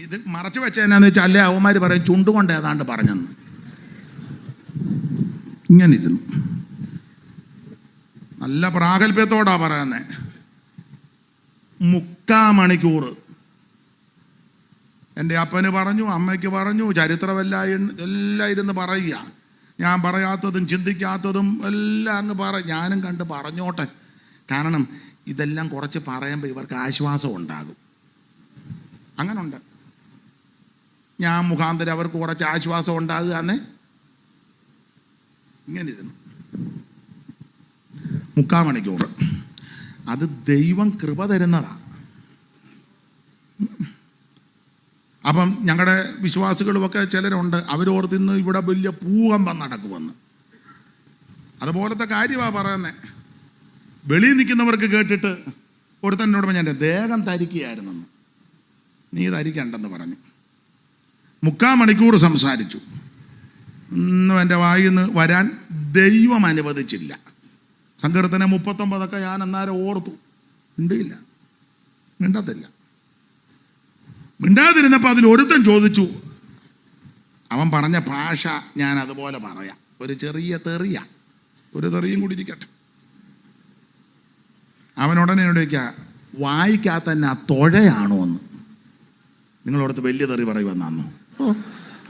ഇത് മറച്ചു വെച്ച എന്നാന്ന് വെച്ചാൽ അല്ലേ അവന്മാർ പറയും ചുണ്ടുകൊണ്ട് ഏതാണ്ട് പറഞ്ഞെന്ന്. ഇങ്ങനെ ഇരുന്നു. നല്ല പ്രാഗൽഭ്യത്തോടാ പറയുന്നത്. 3/4 മണിക്കൂർ എൻ്റെ അപ്പന് പറഞ്ഞു, അമ്മയ്ക്ക് പറഞ്ഞു, ചരിത്രമെല്ലാം ഇരുന്ന് പറയുക. ഞാൻ പറയാത്തതും ചിന്തിക്കാത്തതും എല്ലാം അങ്ങ് ഞാനും കണ്ട് പറഞ്ഞോട്ടെ. കാരണം ഇതെല്ലാം കുറച്ച് പറയുമ്പോൾ ഇവർക്ക് ആശ്വാസം ഉണ്ടാകും. അങ്ങനുണ്ട്. ഞാൻ മുഖാന്തരം അവർക്ക് കുറച്ച് ആശ്വാസം ഉണ്ടാകുക എന്നേ. ഇങ്ങനെ ഇരുന്നു 3/4 മണിക്കൂർ. അത് ദൈവം കൃപ തരുന്നതാണ്. അപ്പം ഞങ്ങളുടെ വിശ്വാസികളുമൊക്കെ ചിലരുണ്ട്, അവരോർത്തിന്ന് ഇവിടെ വലിയ ഭൂകമ്പം നടക്കുമെന്ന്. അതുപോലത്തെ കാര്യമാണ് പറയുന്നത്. വെളിയിൽ നിൽക്കുന്നവർക്ക് കേട്ടിട്ട് ഒരുത്തന്നോട് ഞാൻ എൻ്റെ ദേഹം തരിക്കുകയായിരുന്നെന്ന്. നീ തരിക്കണ്ടെന്ന് പറഞ്ഞു. 3/4 മണിക്കൂർ സംസാരിച്ചു. ഒന്നും എൻ്റെ വായിൽ നിന്ന് വരാൻ ദൈവം അനുവദിച്ചില്ല. സങ്കീർത്തനം 39 ഞാൻ അന്നേരം ഓർത്തു. മിണ്ടത്തില്ല. മിണ്ടാതിരുന്നപ്പോൾ അതിലൊരുത്തൻ ചോദിച്ചു. അവൻ പറഞ്ഞ ഭാഷ ഞാൻ അതുപോലെ പറയാം. ഒരു ചെറിയ തെറിയ, ഒരു തെറിയും കൂടി ഇരിക്കട്ടെ. അവനുടനെ എന്നോട് ചോദിക്കുക, വായിക്കാത്ത തന്നെ ആ തൊഴയാണോ എന്ന്. നിങ്ങളോടത്ത് വലിയ തെറി പറയുമെന്നാന്നോ?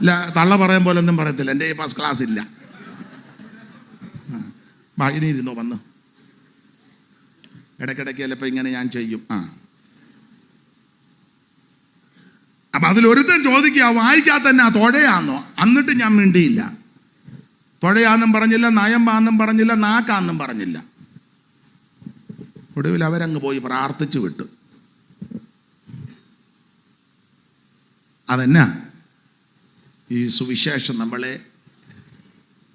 ഇല്ല, തള്ള പറയാൻ പോലെ ഒന്നും പറയത്തില്ല. എൻ്റെ ഫസ്റ്റ് ക്ലാസ് ഇല്ല. ഇനി ഇരുന്നോ വന്ന്. ഇടയ്ക്കിടയ്ക്ക് ചിലപ്പോൾ ഇങ്ങനെ ഞാൻ ചെയ്യും. അപ്പം അതിലൊരുത്തൻ ചോദിക്കുക, വായിക്കാത്ത തന്നെ ആ തൊഴയാന്നോ? എന്നിട്ട് ഞാൻ മിണ്ടിയില്ല. തൊഴയാന്നും പറഞ്ഞില്ല, നയമ്പാന്നും പറഞ്ഞില്ല, നാക്കാന്നും പറഞ്ഞില്ല. ഒടുവിൽ അവരങ്ങ് പോയി പ്രാർത്ഥിച്ചു വിട്ടു. അതെന്നാ ഈ സുവിശേഷം നമ്മളെ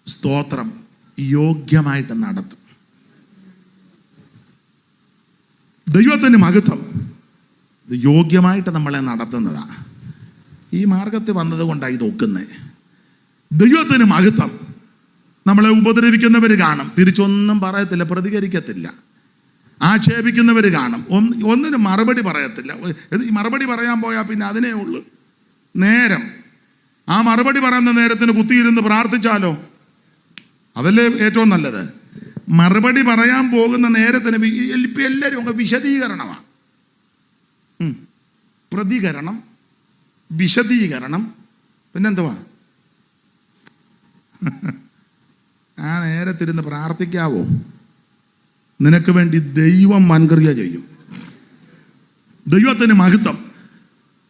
സ്തോത്രം യോഗ്യമായിട്ട് നടത്തും. ദൈവത്തിന് മഹത്വം. ഇത് യോഗ്യമായിട്ട് നമ്മളെ നടത്തുന്നതാണ്. ഈ മാർഗത്തിൽ വന്നത് കൊണ്ടാണ് ഇത് ഒക്കുന്നത്. ദൈവത്തിന് മഹത്വം. നമ്മളെ ഉപദ്രവിക്കുന്നവർ കാണും, തിരിച്ചൊന്നും പറയത്തില്ല, പ്രതികരിക്കത്തില്ല. ആക്ഷേപിക്കുന്നവർ കാണും, ഒന്നിനും മറുപടി പറയത്തില്ല. ഈ മറുപടി പറയാൻ പോയാൽ പിന്നെ അതിനേ ഉള്ളൂ നേരം. ആ മറുപടി പറയുന്ന നേരത്തിന് കുത്തിയിരുന്ന് പ്രാർത്ഥിച്ചാലോ? അതല്ലേ ഏറ്റവും നല്ലത്. മറുപടി പറയാൻ പോകുന്ന നേരത്തിന് ഇപ്പം എല്ലാവരും ഒക്കെ വിശദീകരണമാണ്. പ്രതികരണം, വിശദീകരണം, പിന്നെന്തുവാ? ആ നേരത്തിരുന്ന് പ്രാർത്ഥിക്കാവോ? നിനക്ക് വേണ്ടി ദൈവം വൻക്രിയ ചെയ്യും. ദൈവത്തിന് മഹത്വം.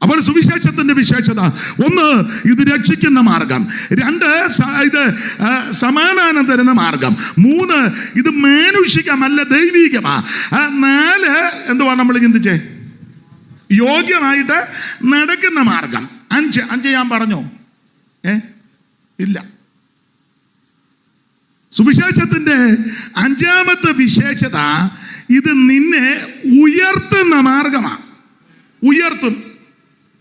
അപ്പോൾ സുവിശേഷത്തിന്റെ വിശേഷത 1, ഇത് രക്ഷിക്കുന്ന മാർഗം. 2, ഇത് സമാധാനം തരുന്ന മാർഗം. 3, ഇത് മാനുഷികമല്ല, ദൈവികമാ. 4, എന്തുവാ നമ്മൾ ചിന്തിച്ചേ? യോഗ്യമായിട്ട് നടക്കുന്ന മാർഗം. 5 ഞാൻ പറഞ്ഞോ? ഇല്ല. സുവിശേഷത്തിന്റെ 5ാമത്തെ വിശേഷത, ഇത് നിന്നെ ഉയർത്തുന്ന മാർഗമാണ്. ഉയർത്തും.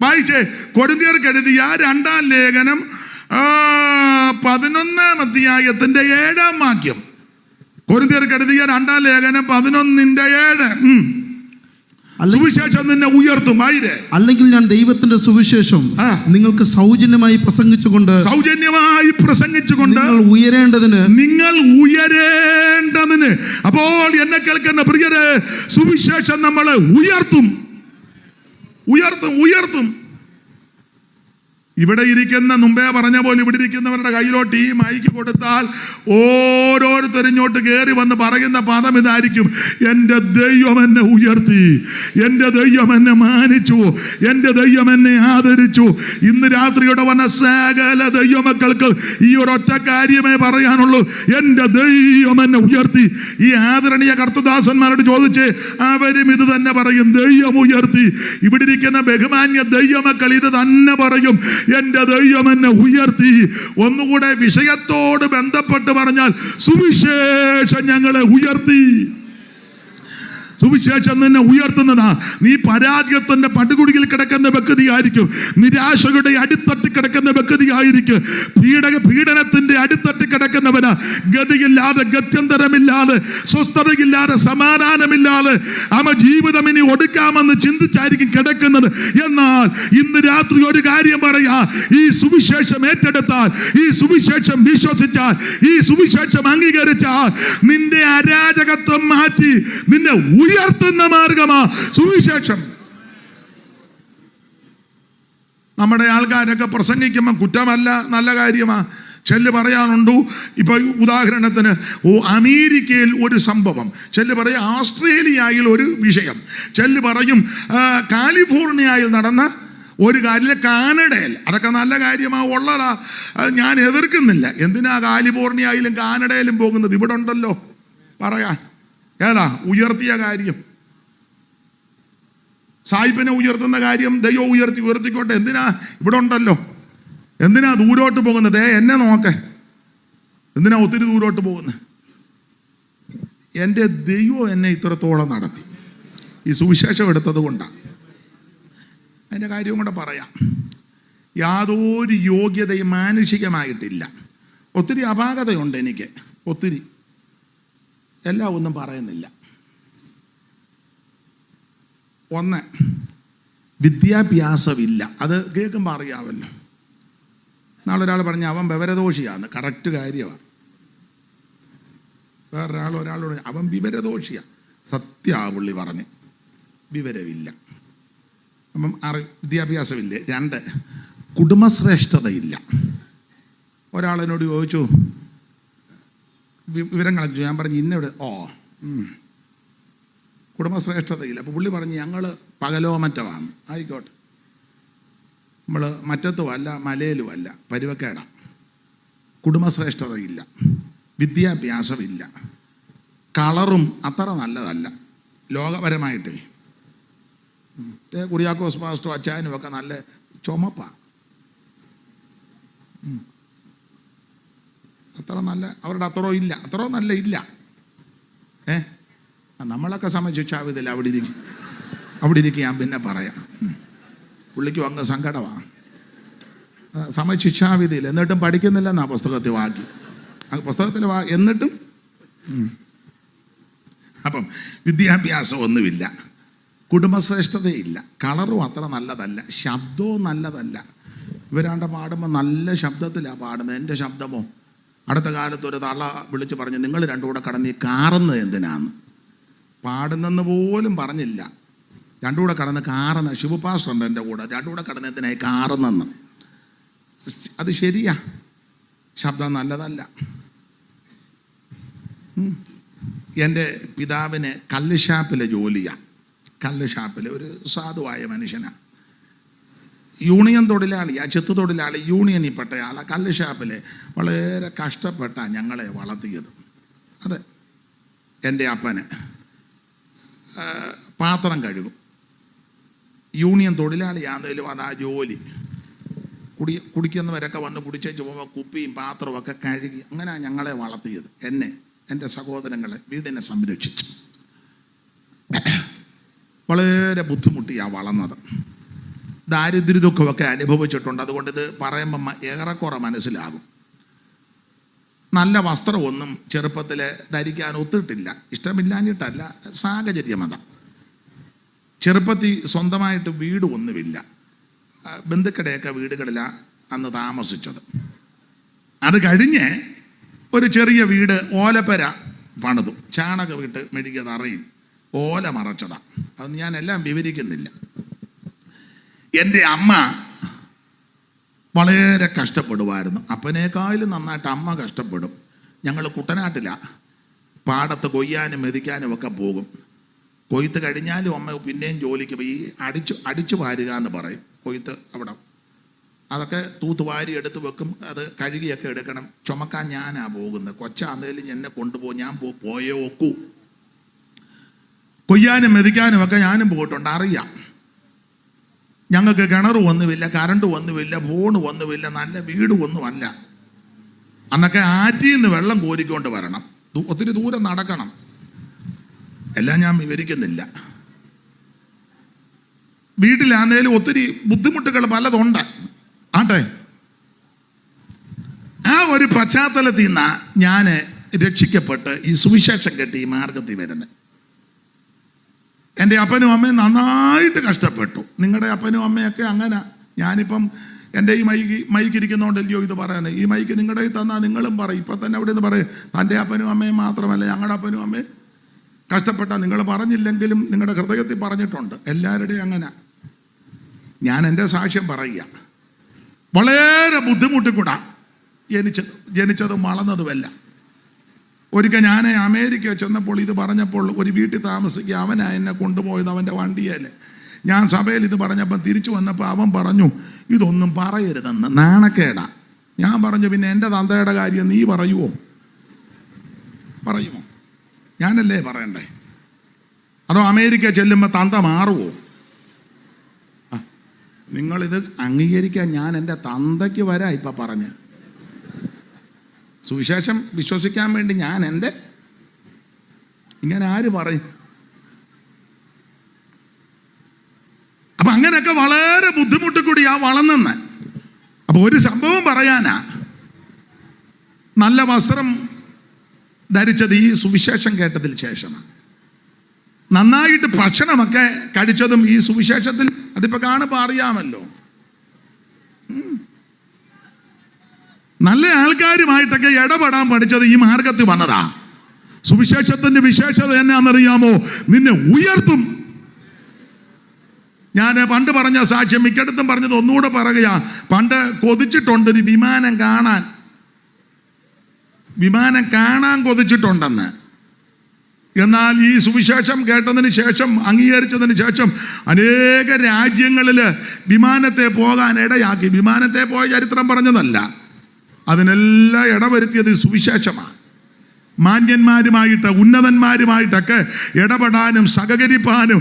വായിച്ചേ, കൊരിന്ത്യർക്ക് എഴുതിയ 2-ാം ലേഖനം 11-ാം അധ്യായത്തിന്റെ 7-ാം വാക്യം. കൊരിന്ത്യർക്ക് എഴുതിയ 2-ാം ലേഖനം 11:7. സുവിശേഷം നിന്നെ ഉയർത്തും. അല്ലെങ്കിൽ ഞാൻ ദൈവത്തിന്റെ സുവിശേഷം നിങ്ങൾക്ക് സൗജന്യമായി പ്രസംഗിച്ചുകൊണ്ട് നിങ്ങൾ ഉയരേണ്ടതിന്. അപ്പോൾ എന്നെ കേൾക്കുന്ന പ്രിയരെ, സുവിശേഷം നമ്മളെ ഉയർത്തും. ഇവിടെ ഇരിക്കുന്ന, മുമ്പേ പറഞ്ഞ പോലെ ഇവിടെ ഇരിക്കുന്നവരുടെ കയ്യിലോട്ട് ഈ മൈക്ക് കൊടുത്താൽ ഓരോരുത്തരിഞ്ഞോട്ട് കയറി വന്ന് പറയുന്ന പദം ഇതായിരിക്കും: എൻ്റെ ദൈവം എന്നെ ഉയർത്തി, എൻ്റെ ദൈവം എന്നെ മാനിച്ചു, എൻ്റെ ദൈവം എന്നെ ആദരിച്ചു. ഇന്ന് രാത്രിയുടെ വന്ന സകല ദൈവമക്കൾക്ക് ഈ ഒരൊറ്റ കാര്യമേ പറയാനുള്ളൂ: എൻ്റെ ദൈവം എന്നെ ഉയർത്തി. ഈ ആദരണീയ കർത്തദാസന്മാരോട് ചോദിച്ച് അവരും ഇത് തന്നെ പറയും: ദൈവം ഉയർത്തി. ഇവിടെ ഇരിക്കുന്ന ബഹുമാന്യ ദൈവമക്കൾ ഇത് തന്നെ പറയും: എൻ്റെ ദൈവം എന്നെ ഉയർത്തി. ഒന്നുകൂടെ വിഷയത്തോട് ബന്ധപ്പെട്ട് പറഞ്ഞാൽ, സുവിശേഷം ഞങ്ങളെ ഉയർത്തി. സുവിശേഷം നിന്നെ ഉയർത്തുന്നതാ. നീ പരാജയത്തിന്റെ പടുകുടിയിൽ കിടക്കുന്ന വ്യക്തിയായിരിക്കും, നിരാശയുടെ അടിത്തട്ടി കിടക്കുന്ന വ്യക്തിയായിരിക്കും, പീഡനത്തിന്റെ അടിത്തട്ടി കിടക്കുന്നവന് ഗതിയില്ലാതെ, ഗത്യന്തരമില്ലാതെ, സ്വസ്ഥതയില്ലാതെ, സമാധാനമില്ലാതെ ജീവിതം ഇനി ഒടുക്കാമെന്ന് ചിന്തിച്ചായിരിക്കും കിടക്കുന്നത്. എന്നാൽ ഇന്ന് രാത്രി ഒരു കാര്യം പറയാ, ഈ സുവിശേഷം ഏറ്റെടുത്താൽ, ഈ സുവിശേഷം വിശ്വസിച്ചാൽ, ഈ സുവിശേഷം അംഗീകരിച്ചാൽ, നിന്റെ അരാജകത്വം മാറ്റി നിന്നെ ഉയർത്തുന്ന മാർഗമാ സുവിശേഷം. നമ്മുടെ ആൾക്കാരൊക്കെ പ്രസംഗിക്കുമ്പോൾ കുറ്റമല്ല, നല്ല കാര്യമാ. ചെല്ല് പറയാനുണ്ടു. ഇപ്പൊ ഉദാഹരണത്തിന് അമേരിക്കയിൽ ഒരു സംഭവം, ചെല്ല് പറയും ഓസ്ട്രേലിയയിൽ ഒരു വിഷയം, ചെല്ല് പറയും കാലിഫോർണിയയിൽ നടന്ന ഒരു കാര്യം, കാനഡയിൽ, അതൊക്കെ നല്ല കാര്യമാ, ഉള്ളതാ, ഞാൻ എതിർക്കുന്നില്ല. എന്തിനാ കാലിഫോർണിയയിലും കാനഡയിലും പോകുന്നത്? ഇവിടെ ഉണ്ടല്ലോ പറയാൻ. ഏതാ ഉയർത്തിയ കാര്യം? സായിപ്പിനെ ഉയർത്തുന്ന കാര്യം ദൈവം ഉയർത്തിക്കോട്ടെ. എന്തിനാ ഇവിടെ ഉണ്ടല്ലോ? എന്തിനാ ദൂരോട്ട് പോകുന്നത്? എന്നെ നോക്കെ, എന്തിനാ ഒത്തിരി ദൂരോട്ട് പോകുന്നത്? എൻ്റെ ദൈവം എന്നെ ഇത്രത്തോളം നടത്തി, ഈ സുവിശേഷം എടുത്തത് കൊണ്ടാണ്. അതിൻ്റെ കാര്യവും കൂടെ പറയാം. യാതൊരു യോഗ്യതയും മാനുഷികമായിട്ടില്ല. ഒത്തിരി അപാകതയുണ്ട് എനിക്ക്, ഒത്തിരി, എല്ലാം ഒന്നും പറയുന്നില്ല. ഒന്ന്, വിദ്യാഭ്യാസമില്ല. അത് കേൾക്കുമ്പോൾ അറിയാമല്ലോ. നാളെ ഒരാൾ പറഞ്ഞ അവൻ വിവരദോഷിയാണ്, കറക്റ്റ് കാര്യമാണ്. ഒരാളോട് അവൻ വിവരദോഷിയാണ്, സത്യാ പുള്ളി പറഞ്ഞ്. വിവരമില്ല, അപ്പം വിദ്യാഭ്യാസമില്ല. രണ്ട്, കുടുംബശ്രേഷ്ഠതയില്ല. ഒരാളെന്നോട് ചോദിച്ചു, വിവരങ്ങളൊക്കെ ഞാൻ പറഞ്ഞു ഇന്നവിടെ, കുടുംബശ്രേഷ്ഠതയില്ല. അപ്പോൾ പുള്ളി പറഞ്ഞു ഞങ്ങൾ പകലോ മറ്റവാണ്. ആയിക്കോട്ടെ, നമ്മൾ മറ്റത്തുമല്ല മലയിലുമല്ല, പരുവക്കേടാണ്. കുടുംബശ്രേഷ്ഠതയില്ല, വിദ്യാഭ്യാസമില്ല, കളറും അത്ര നല്ലതല്ല ലോകപരമായിട്ട്. കുര്യാക്കോസ് പാസ്റ്ററും അച്ചായനും ഒക്കെ നല്ല ചുമപ്പാണ്, അത്ര നല്ല, അവരുടെ അത്രോ ഇല്ല, അത്രോ നല്ല ഇല്ല. നമ്മളൊക്കെ സമശിക്ഷാവിധില്ല. അവിടെ ഇരിക്കും, ഞാൻ പിന്നെ പറയാം. പുള്ളിക്കും അങ്ങ് സങ്കടമാണ്, സമശിക്ഷാവിധിയിൽ. എന്നിട്ടും പഠിക്കുന്നില്ലെന്നാ പുസ്തകത്തിൽ വാക്കി, പുസ്തകത്തിൽ എന്നിട്ടും. അപ്പം വിദ്യാഭ്യാസം ഒന്നുമില്ല, കുടുംബശ്രേഷ്ഠതയില്ല, കളറും അത്ര നല്ലതല്ല, ശബ്ദവും നല്ലതല്ല. ഇവരാണ്ട് പാടുമ്പോൾ നല്ല ശബ്ദത്തിലാണ് പാടുന്നത്. എൻ്റെ ശബ്ദമോ, അടുത്ത കാലത്ത് ഒരു തള്ള വിളിച്ച് പറഞ്ഞു, നിങ്ങൾ രണ്ടും കൂടെ കടന്ന് ഈ കാറുന്നത് എന്തിനാന്ന്? പാടുന്നെന്ന് പോലും പറഞ്ഞില്ല, രണ്ടും കൂടെ കടന്ന് കാറുന്ന. ശിവപാസ്റ്ററുണ്ട് എൻ്റെ കൂടെ, രണ്ടും കൂടെ കടന്ന് എന്തിനായി കാറുന്നെന്ന്. അത് ശരിയാ, ശബ്ദം നല്ലതല്ല. എൻ്റെ പിതാവിന് കല്ല് ഷാപ്പിലെ ജോലിയാണ്. കല്ല് ഷാപ്പിൽ ഒരു സാധുവായ മനുഷ്യനാണ്, യൂണിയൻ തൊഴിലാളിയാ, ചെത്തു തൊഴിലാളി, യൂണിയനിൽ പെട്ടയാളാണ്. കല്ല് ഷാപ്പിൽ വളരെ കഷ്ടപ്പെട്ടാണ് ഞങ്ങളെ വളർത്തിയത്. അതെ, എൻ്റെ അപ്പന് പാത്രം കഴുകും, യൂണിയൻ തൊഴിലാളിയാണെങ്കിലും അതാ ജോലി. കുടിക്കുന്നവരൊക്കെ വന്ന് കുടിച്ചേച്ച് പോകുമ്പോൾ കുപ്പിയും പാത്രവും ഒക്കെ കഴുകി, അങ്ങനെയാണ് ഞങ്ങളെ വളർത്തിയത്. എന്നെ, എൻ്റെ സഹോദരങ്ങളെ, വീടിനെ സംരക്ഷിച്ചു. വളരെ ബുദ്ധിമുട്ടിയാണ് വളർന്നത്. ദാരിദ്ര്യ ദുഃഖമൊക്കെ അനുഭവിച്ചിട്ടുണ്ട്. അതുകൊണ്ട് ഇത് പറയുമ്പം ഏറെക്കുറെ മനസ്സിലാകും. നല്ല വസ്ത്രമൊന്നും ചെറുപ്പത്തിൽ ധരിക്കാൻ ഒത്തിട്ടില്ല, ഇഷ്ടമില്ലാഞ്ഞിട്ടല്ല, സാഹചര്യം അതാ. ചെറുപ്പത്തിൽ സ്വന്തമായിട്ട് വീട് ഒന്നുമില്ല, ബന്ധുക്കടെയൊക്കെ വീടുകളിലാണ് അന്ന് താമസിച്ചത്. അത് കഴിഞ്ഞ് ഒരു ചെറിയ വീട് ഓലപ്പര പണിതു, ചാണകം ഇട്ട് മെഴുകിയ തറയും ഓല മറച്ചതാണ്. അത് ഞാൻ എല്ലാം വിവരിക്കുന്നില്ല. എൻ്റെ അമ്മ വളരെ കഷ്ടപ്പെടുമായിരുന്നു. അപ്പനേക്കാളും നന്നായിട്ട് അമ്മ കഷ്ടപ്പെടും. ഞങ്ങൾ കുട്ടനാട്ടിലാണ്, പാടത്ത് കൊയ്യാനും മെതിക്കാനും ഒക്കെ പോകും. കൊയ്ത്ത് കഴിഞ്ഞാലും അമ്മ പിന്നെയും ജോലിക്ക് പോയി അടിച്ചു വാരുക എന്ന് പറയും. കൊയ്ത്ത് അവിടെ അതൊക്കെ തൂത്തുവാരി എടുത്ത് വെക്കും, അത് കഴുകിയൊക്കെ എടുക്കണം. ചുമക്കാൻ ഞാനാ പോകുന്നത്. കൊച്ചാന്നേലും എന്നെ കൊണ്ടുപോകും, ഞാൻ പോയേ ഒക്കൂ. കൊയ്യാനും മെതിക്കാനും ഒക്കെ ഞാനും പോയിട്ടുണ്ട്, അറിയാം. ഞങ്ങൾക്ക് കിണർ ഒന്നുമില്ല, കറണ്ട് ഒന്നുമില്ല, ഫോണ് ഒന്നുമില്ല, നല്ല വീട് ഒന്നുമല്ല. അന്നൊക്കെ ആറ്റിൽ നിന്ന് വെള്ളം കോരിക്കൊണ്ട് വരണം, ഒത്തിരി ദൂരം നടക്കണം. എല്ലാം ഞാൻ വിവരിക്കുന്നില്ല. വീട്ടിലാന്നേലും ഒത്തിരി ബുദ്ധിമുട്ടുകൾ പലതുണ്ട്. ആട്ടെ, ആ ഒരു പശ്ചാത്തലത്തിൽ നിന്നാണ് ഞാൻ രക്ഷിക്കപ്പെട്ട് ഈ സുവിശേഷം കേട്ട് ഈ മാർഗത്തിൽ വരുന്നത്. എൻ്റെ അപ്പനും അമ്മയും നന്നായിട്ട് കഷ്ടപ്പെട്ടു. നിങ്ങളുടെ അപ്പനും അമ്മയൊക്കെ അങ്ങനെ. ഞാനിപ്പം എൻ്റെ ഈ മൈക്കിരിക്കുന്നതുകൊണ്ടല്ലയോ ഇത് പറയാൻ. ഈ മൈക്ക് നിങ്ങളുടെ തന്നാൽ നിങ്ങളും പറയും. ഇപ്പം തന്നെ അവിടെ നിന്ന് പറയും, തൻ്റെ അപ്പനും അമ്മയും മാത്രമല്ല ഞങ്ങളുടെ അപ്പനും അമ്മയും കഷ്ടപ്പെട്ട. നിങ്ങൾ പറഞ്ഞില്ലെങ്കിലും നിങ്ങളുടെ ഹൃദയത്തിൽ പറഞ്ഞിട്ടുണ്ട്. എല്ലാവരുടെയും അങ്ങനെ. ഞാൻ എൻ്റെ സാക്ഷ്യം പറയുക. വളരെ ബുദ്ധിമുട്ടിക്കൂടാ ജനിച്ചതും വളർന്നതുമല്ല. ഒരിക്കൽ ഞാൻ അമേരിക്ക ചെന്നപ്പോൾ ഇത് പറഞ്ഞപ്പോൾ ഒരു വീട്ടിൽ താമസിക്കുക അവനാ എന്നെ കൊണ്ടുപോയത് അവൻ്റെ വണ്ടിയിൽ. ഞാൻ സഭയിൽ ഇത് പറഞ്ഞപ്പോൾ തിരിച്ചു വന്നപ്പോൾ അവൻ പറഞ്ഞു, ഇതൊന്നും പറയരുതെന്ന്, നാണക്കേടാ. ഞാൻ പറഞ്ഞു, പിന്നെ എൻ്റെ തന്തയുടെ കാര്യം നീ പറയുമോ? ഞാനല്ലേ പറയണ്ടേ? അതോ അമേരിക്ക ചെല്ലുമ്പോൾ തന്ത മാറുമോ? നിങ്ങളിത് അംഗീകരിക്കാൻ ഞാൻ എൻ്റെ തന്തയ്ക്ക് വരാം ഇപ്പം പറഞ്ഞ്. സുവിശേഷം വിശ്വസിക്കാൻ വേണ്ടി ഞാൻ എൻ്റെ ഇങ്ങനെ ആര് പറയും? അപ്പം അങ്ങനെയൊക്കെ വളരെ ബുദ്ധിമുട്ട് കൂടി ആ വളർന്നെന്ന്. അപ്പോൾ ഒരു സംഭവം പറയാനാ, നല്ല വസ്ത്രം ധരിച്ചത് ഈ സുവിശേഷം കേട്ടതിൽ ശേഷമാണ്. നന്നായിട്ട് ഭക്ഷണമൊക്കെ കഴിച്ചതും ഈ സുവിശേഷത്തിൽ. അതിപ്പോൾ കാണുമ്പോൾ അറിയാമല്ലോ. നല്ല ആൾക്കാരുമായിട്ടൊക്കെ ഇടപെടാൻ പഠിച്ചത് ഈ മാർഗത്തിൽ വന്നതാ. സുവിശേഷത്തിന്റെ വിശേഷത എന്നാണെന്നറിയാമോ? നിന്നെ ഉയർത്തും. ഞാൻ പണ്ട് പറഞ്ഞ സാക്ഷ്യം മിക്കടത്തും പറഞ്ഞത് ഒന്നുകൂടെ പറയുക. പണ്ട് കൊതിച്ചിട്ടുണ്ട് ഒരു വിമാനം കാണാൻ കൊതിച്ചിട്ടുണ്ടെന്ന്. എന്നാൽ ഈ സുവിശേഷം കേട്ടതിന് ശേഷം, അംഗീകരിച്ചതിന് ശേഷം അനേക രാജ്യങ്ങളിൽ വിമാനത്തെ പോകാൻ ഇടയാക്കി. വിമാനത്തെ പോയ ചരിത്രം പറഞ്ഞതല്ല, അതിനെല്ലാം ഇടവരുത്തിയത് സുവിശേഷമാണ്. മാന്യന്മാരുമായിട്ട് ഉന്നതന്മാരുമായിട്ടൊക്കെ ഇടപെടാനും സഹകരിപ്പാനും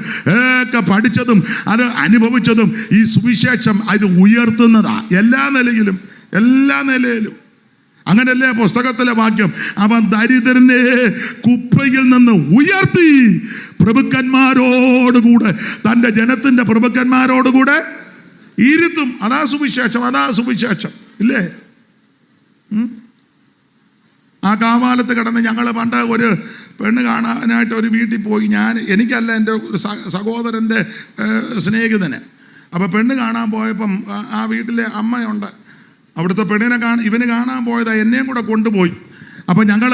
ഒക്കെ പഠിച്ചതും അത് അനുഭവിച്ചതും ഈ സുവിശേഷം അത് ഉയർത്തുന്നതാ എല്ലാ നിലയിലും. അങ്ങനല്ലേ പുസ്തകത്തിലെ വാക്യം? അവൻ ദരിദ്രനെ കുപ്പയിൽ നിന്ന് ഉയർത്തി പ്രഭുക്കന്മാരോടുകൂടെ, തൻ്റെ ജനത്തിൻ്റെ പ്രഭുക്കന്മാരോടുകൂടെ ഇരുത്തും. അതാ സുവിശേഷം ഇല്ലേ? ആ കാവാലത്ത് കിടന്ന് ഞങ്ങൾ പണ്ട് ഒരു പെണ്ണ് കാണാനായിട്ട് ഒരു വീട്ടിൽ പോയി. എനിക്കല്ല, എൻ്റെ ഒരു സഹോദരൻ്റെ സ്നേഹിതന്. അപ്പോൾ പെണ്ണ് കാണാൻ പോയപ്പം ആ വീട്ടിലെ അമ്മയുണ്ട്. അവിടുത്തെ പെണ്ണിനെ ഇവന് കാണാൻ പോയതാ, എന്നെയും കൂടെ കൊണ്ടുപോയി. അപ്പം ഞങ്ങൾ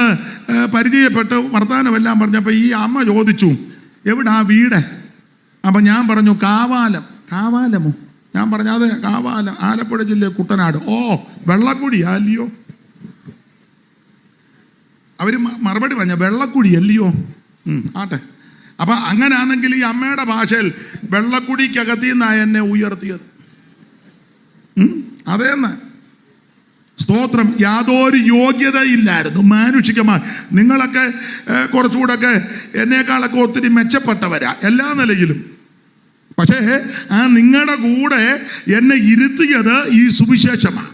പരിചയപ്പെട്ട് വർത്തമാനമെല്ലാം പറഞ്ഞപ്പോൾ ഈ അമ്മ ചോദിച്ചു, എവിടാ വീട്? അപ്പം ഞാൻ പറഞ്ഞു, കാവാലമോ? ഞാൻ പറഞ്ഞു, അതെ കാവാലം, ആലപ്പുഴ ജില്ല കുട്ടനാട്. ഓ, വെള്ളക്കുഴി അല്ലയോ? അവർ മറുപടി പറഞ്ഞ വെള്ളക്കുഴി അല്ലയോ? ആട്ടെ. അപ്പം അങ്ങനെയാണെങ്കിൽ ഈ അമ്മയുടെ ഭാഷയിൽ വെള്ളക്കുഴിക്കകത്തിൽ നിന്നാണ് എന്നെ ഉയർത്തിയത്. അതേന്ന്. സ്തോത്രം. യാതൊരു യോഗ്യതയില്ലായിരുന്നു മാനുഷികമായി. നിങ്ങളൊക്കെ കുറച്ചുകൂടെയൊക്കെ എന്നേക്കാളൊക്കെ ഒത്തിരി മെച്ചപ്പെട്ടവരാ എല്ലാ നിലയിലും. പക്ഷേ ആ നിങ്ങളുടെ കൂടെ എന്നെ ഇരുത്തിയത് ഈ സുവിശേഷമാണ്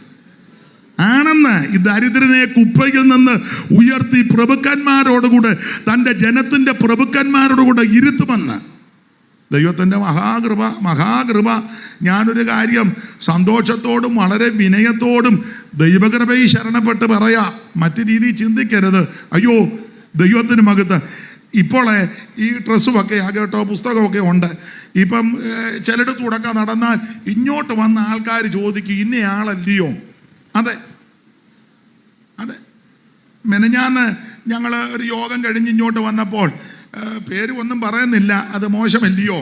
ആണെന്ന്. ഈ ദരിദ്രനെ കുപ്പയിൽ നിന്ന് ഉയർത്തി പ്രഭുക്കന്മാരോടുകൂടെ, തൻ്റെ ജനത്തിൻ്റെ പ്രഭുക്കന്മാരോടുകൂടെ ഇരുത്തുമെന്ന്. ദൈവത്തിൻ്റെ മഹാകൃപ. ഞാനൊരു കാര്യം സന്തോഷത്തോടും വളരെ വിനയത്തോടും ദൈവകൃപയിൽ ശരണപ്പെട്ട് പറയാം. മറ്റു രീതിയിൽ ചിന്തിക്കരുത്. അയ്യോ, ദൈവത്തിന് മഹത്വം. ഇപ്പോൾ ഈ ഡ്രസ്സുമൊക്കെ കേട്ടോ, പുസ്തകമൊക്കെ ഉണ്ട്. ഇപ്പം ചിലയിടത്തൂടൊക്കെ നടന്നാൽ ഇങ്ങോട്ട് വന്ന ആൾക്കാർ ചോദിക്കും, ഇന്നയാളല്ലയോ? അതെ. മെനഞ്ഞാന്ന് ഞങ്ങൾ ഒരു യോഗം കഴിഞ്ഞ് ഇങ്ങോട്ട് വന്നപ്പോൾ, പേര് ഒന്നും പറയുന്നില്ല, അത് മോശമല്ലയോ?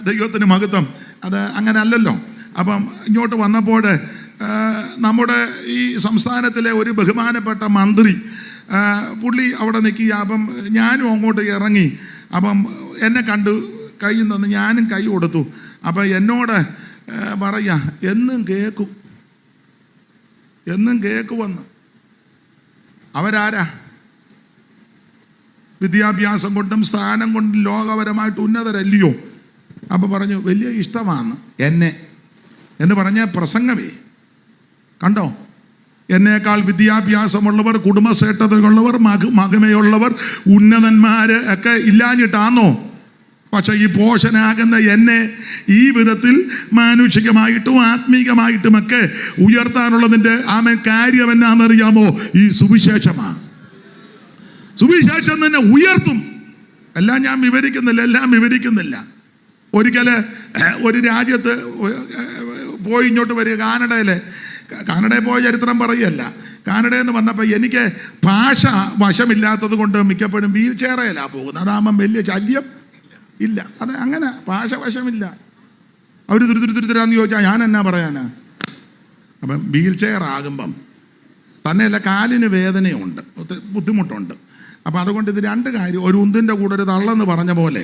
ദൈവത്തിന് മഹത്വം. അത് അങ്ങനെ അല്ലല്ലോ. അപ്പം ഇങ്ങോട്ട് വന്നപ്പോൾ നമ്മുടെ ഈ സംസ്ഥാനത്തിലെ ഒരു ബഹുമാനപ്പെട്ട മന്ത്രി പുള്ളി അവിടെ നിൽക്കുക. അപ്പം ഞാനും അങ്ങോട്ട് ഇറങ്ങി. അപ്പം എന്നെ കണ്ടു കൈ തന്ന് ഞാനും കൈ കൊടുത്തു. അപ്പം എന്നോട് പറയാ, എന്നും കേൾക്കുമെന്ന്. അവരാരാ? വിദ്യാഭ്യാസം കൊണ്ടും സ്ഥാനം കൊണ്ടും ലോകപരമായിട്ട് ഉന്നതരല്ലയോ? അപ്പോൾ പറഞ്ഞു വലിയ ഇഷ്ടമാണ് എന്നെ എന്ന് പറഞ്ഞ പ്രസംഗമേ. കണ്ടോ, എന്നേക്കാൾ വിദ്യാഭ്യാസമുള്ളവർ, കുടുംബശ്രേഷ്ഠതയുള്ളവർ, മഹിമയുള്ളവർ, ഉന്നതന്മാർ ഒക്കെ ഇല്ലാഞ്ഞിട്ടാണോ? പക്ഷെ ഈ പോഷനാകുന്ന എന്നെ ഈ വിധത്തിൽ മാനുഷികമായിട്ടും ആത്മീകമായിട്ടുമൊക്കെ ഉയർത്താനുള്ളതിൻ്റെ കാര്യം എന്നാണെന്നറിയാമോ? ഈ സുവിശേഷമാണ്. സുവിശേഷം തന്നെ ഉയർത്തും. എല്ലാം ഞാൻ വിവരിക്കുന്നില്ല. ഒരിക്കൽ ഒരു രാജ്യത്ത് പോയി ഇങ്ങോട്ട് വരിക, കാനഡയിൽ പോയ ചരിത്രം പറയുകയല്ല. കാനഡയിൽ നിന്ന് വന്നപ്പോൾ എനിക്ക് ഭാഷ വശമില്ലാത്തത് കൊണ്ട് മിക്കപ്പോഴും വീൽ ചെയറിലാണ് പോകുന്നത്. അതാകുമ്പം വലിയ ശല്യം ഇല്ല. അത് അങ്ങനെ ഭാഷ വശമില്ല. അവർ തുരുതുരാന്ന് ചോദിച്ചാൽ ഞാൻ എന്നാ പറയാനാ? അപ്പം വീൽ ചെയർ ആകുമ്പം തന്നെയല്ല, കാലിന് വേദനയുണ്ട്, ബുദ്ധിമുട്ടുണ്ട്. അപ്പം അതുകൊണ്ട് ഇത് രണ്ട് കാര്യം, ഒരു ഉന്തിൻ്റെ കൂടെ ഒരു തള്ളെന്ന് പറഞ്ഞ പോലെ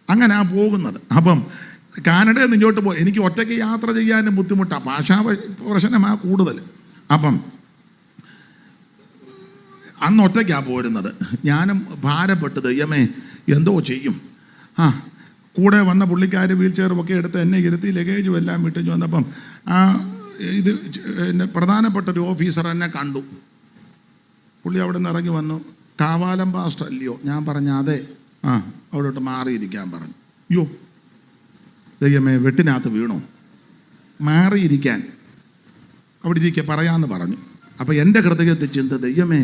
അങ്ങനെ പോകുന്നത്. അപ്പം കാനഡയിൽ നിന്ന് ഇങ്ങോട്ട് പോയി എനിക്ക് ഒറ്റയ്ക്ക് യാത്ര ചെയ്യാനും ബുദ്ധിമുട്ടാണ്, ഭാഷാ പ്രശ്നമാണ് കൂടുതൽ. അപ്പം അന്ന് ഒറ്റയ്ക്കാണ് പോരുന്നത്. ഞാനും ഭാരപ്പെട്ട് ദൈവമേ എന്തോ ചെയ്യും. കൂടെ വന്ന പുള്ളിക്കാർ വീൽ ചെയറുമൊക്കെ എടുത്ത് എന്നെ ഇരുത്തി ലഗേജും എല്ലാം വിട്ടിഞ്ഞു വന്നപ്പം ഇത് എൻ്റെ പ്രധാനപ്പെട്ട ഒരു ഓഫീസർ എന്നെ കണ്ടു. പുള്ളി അവിടെ നിന്ന് ഇറങ്ങി വന്നു. കാവാലം പാസ്റ്റർ അല്ലയോ? ഞാൻ പറഞ്ഞ അതെ. അവിടോട്ട് മാറിയിരിക്കാൻ പറഞ്ഞു. അയ്യോ ദൈവമേ, വെട്ടിനകത്ത് വീണോ? മാറിയിരിക്കാൻ അവിടെ ഇരിക്കുക പറയാമെന്ന് പറഞ്ഞു. അപ്പോൾ എൻ്റെ ഹൃദയത്തിൽ ചിന്ത, ദൈവമേ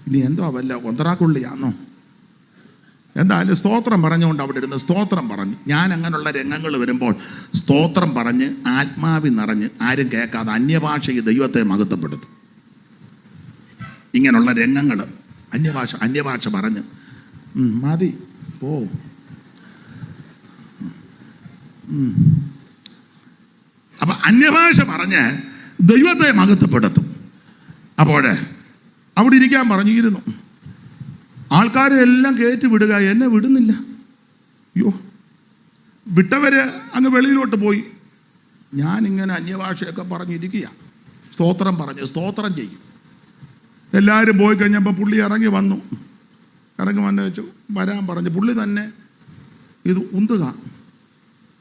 ഇനി എന്തോ വല്ല ഒന്തറാക്കുള്ളിയാണോ? എന്തായാലും സ്തോത്രം പറഞ്ഞുകൊണ്ട് അവിടെ ഇരുന്ന് സ്തോത്രം പറഞ്ഞ്, ഞാൻ അങ്ങനെയുള്ള രംഗങ്ങൾ വരുമ്പോൾ സ്തോത്രം പറഞ്ഞ് ആത്മാവിൽ നിറഞ്ഞ് ആരും കേൾക്കാതെ അന്യഭാഷയിൽ ദൈവത്തെ മഹത്വപ്പെടുത്തും. ഇങ്ങനെയുള്ള രംഗങ്ങൾ അന്യഭാഷ പറഞ്ഞ് മതി പോ. അപ്പം അന്യഭാഷ പറഞ്ഞ് ദൈവത്തെ മഹത്വപ്പെടുത്തും. അപ്പോൾ അവിടെ ഇരിക്കാൻ പറഞ്ഞിരുന്നു. ആൾക്കാരെ എല്ലാം കയറ്റി വിടുക, എന്നെ വിടുന്നില്ല. അയ്യോ, വിട്ടവർ അങ്ങ് വെളിയിലോട്ട് പോയി. ഞാനിങ്ങനെ അന്യഭാഷയൊക്കെ പറഞ്ഞിരിക്കുക, സ്തോത്രം പറഞ്ഞ് സ്തോത്രം ചെയ്യും. എല്ലാവരും പോയി കഴിഞ്ഞപ്പോൾ പുള്ളി ഇറങ്ങി വന്നു വെച്ചു വരാൻ പറഞ്ഞ് പുള്ളി തന്നെ ഇത് ഉന്തുക.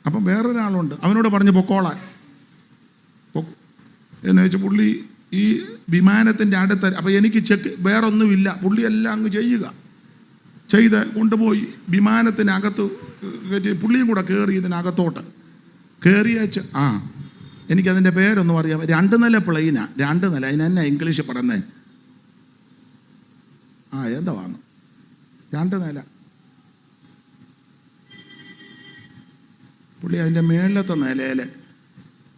അപ്പം വേറൊരാളുണ്ട്, അവനോട് പറഞ്ഞ് പൊക്കോളാൻ. എന്ന് വെച്ച് പുള്ളി ഈ വിമാനത്തിൻ്റെ അടുത്ത്. അപ്പോൾ എനിക്ക് വേറെ ഒന്നുമില്ല, പുള്ളി എല്ലാം അങ്ങ് ചെയ്ത് കൊണ്ടുപോയി വിമാനത്തിനകത്ത് കയറ്റി. പുള്ളിയും കൂടെ കയറി ഇതിനകത്തോട്ട് കയറിയച്ച്. എനിക്കതിൻ്റെ പേരൊന്നും അറിയാം. 2 നില പ്ലെയിനാ, 2 നില. അതിനെന്നാ ഇംഗ്ലീഷ് പറയുന്നത്? എന്താ വന്നു 2 നില. പുള്ളി അതിൻ്റെ മേളിലത്തെ നിലയിൽ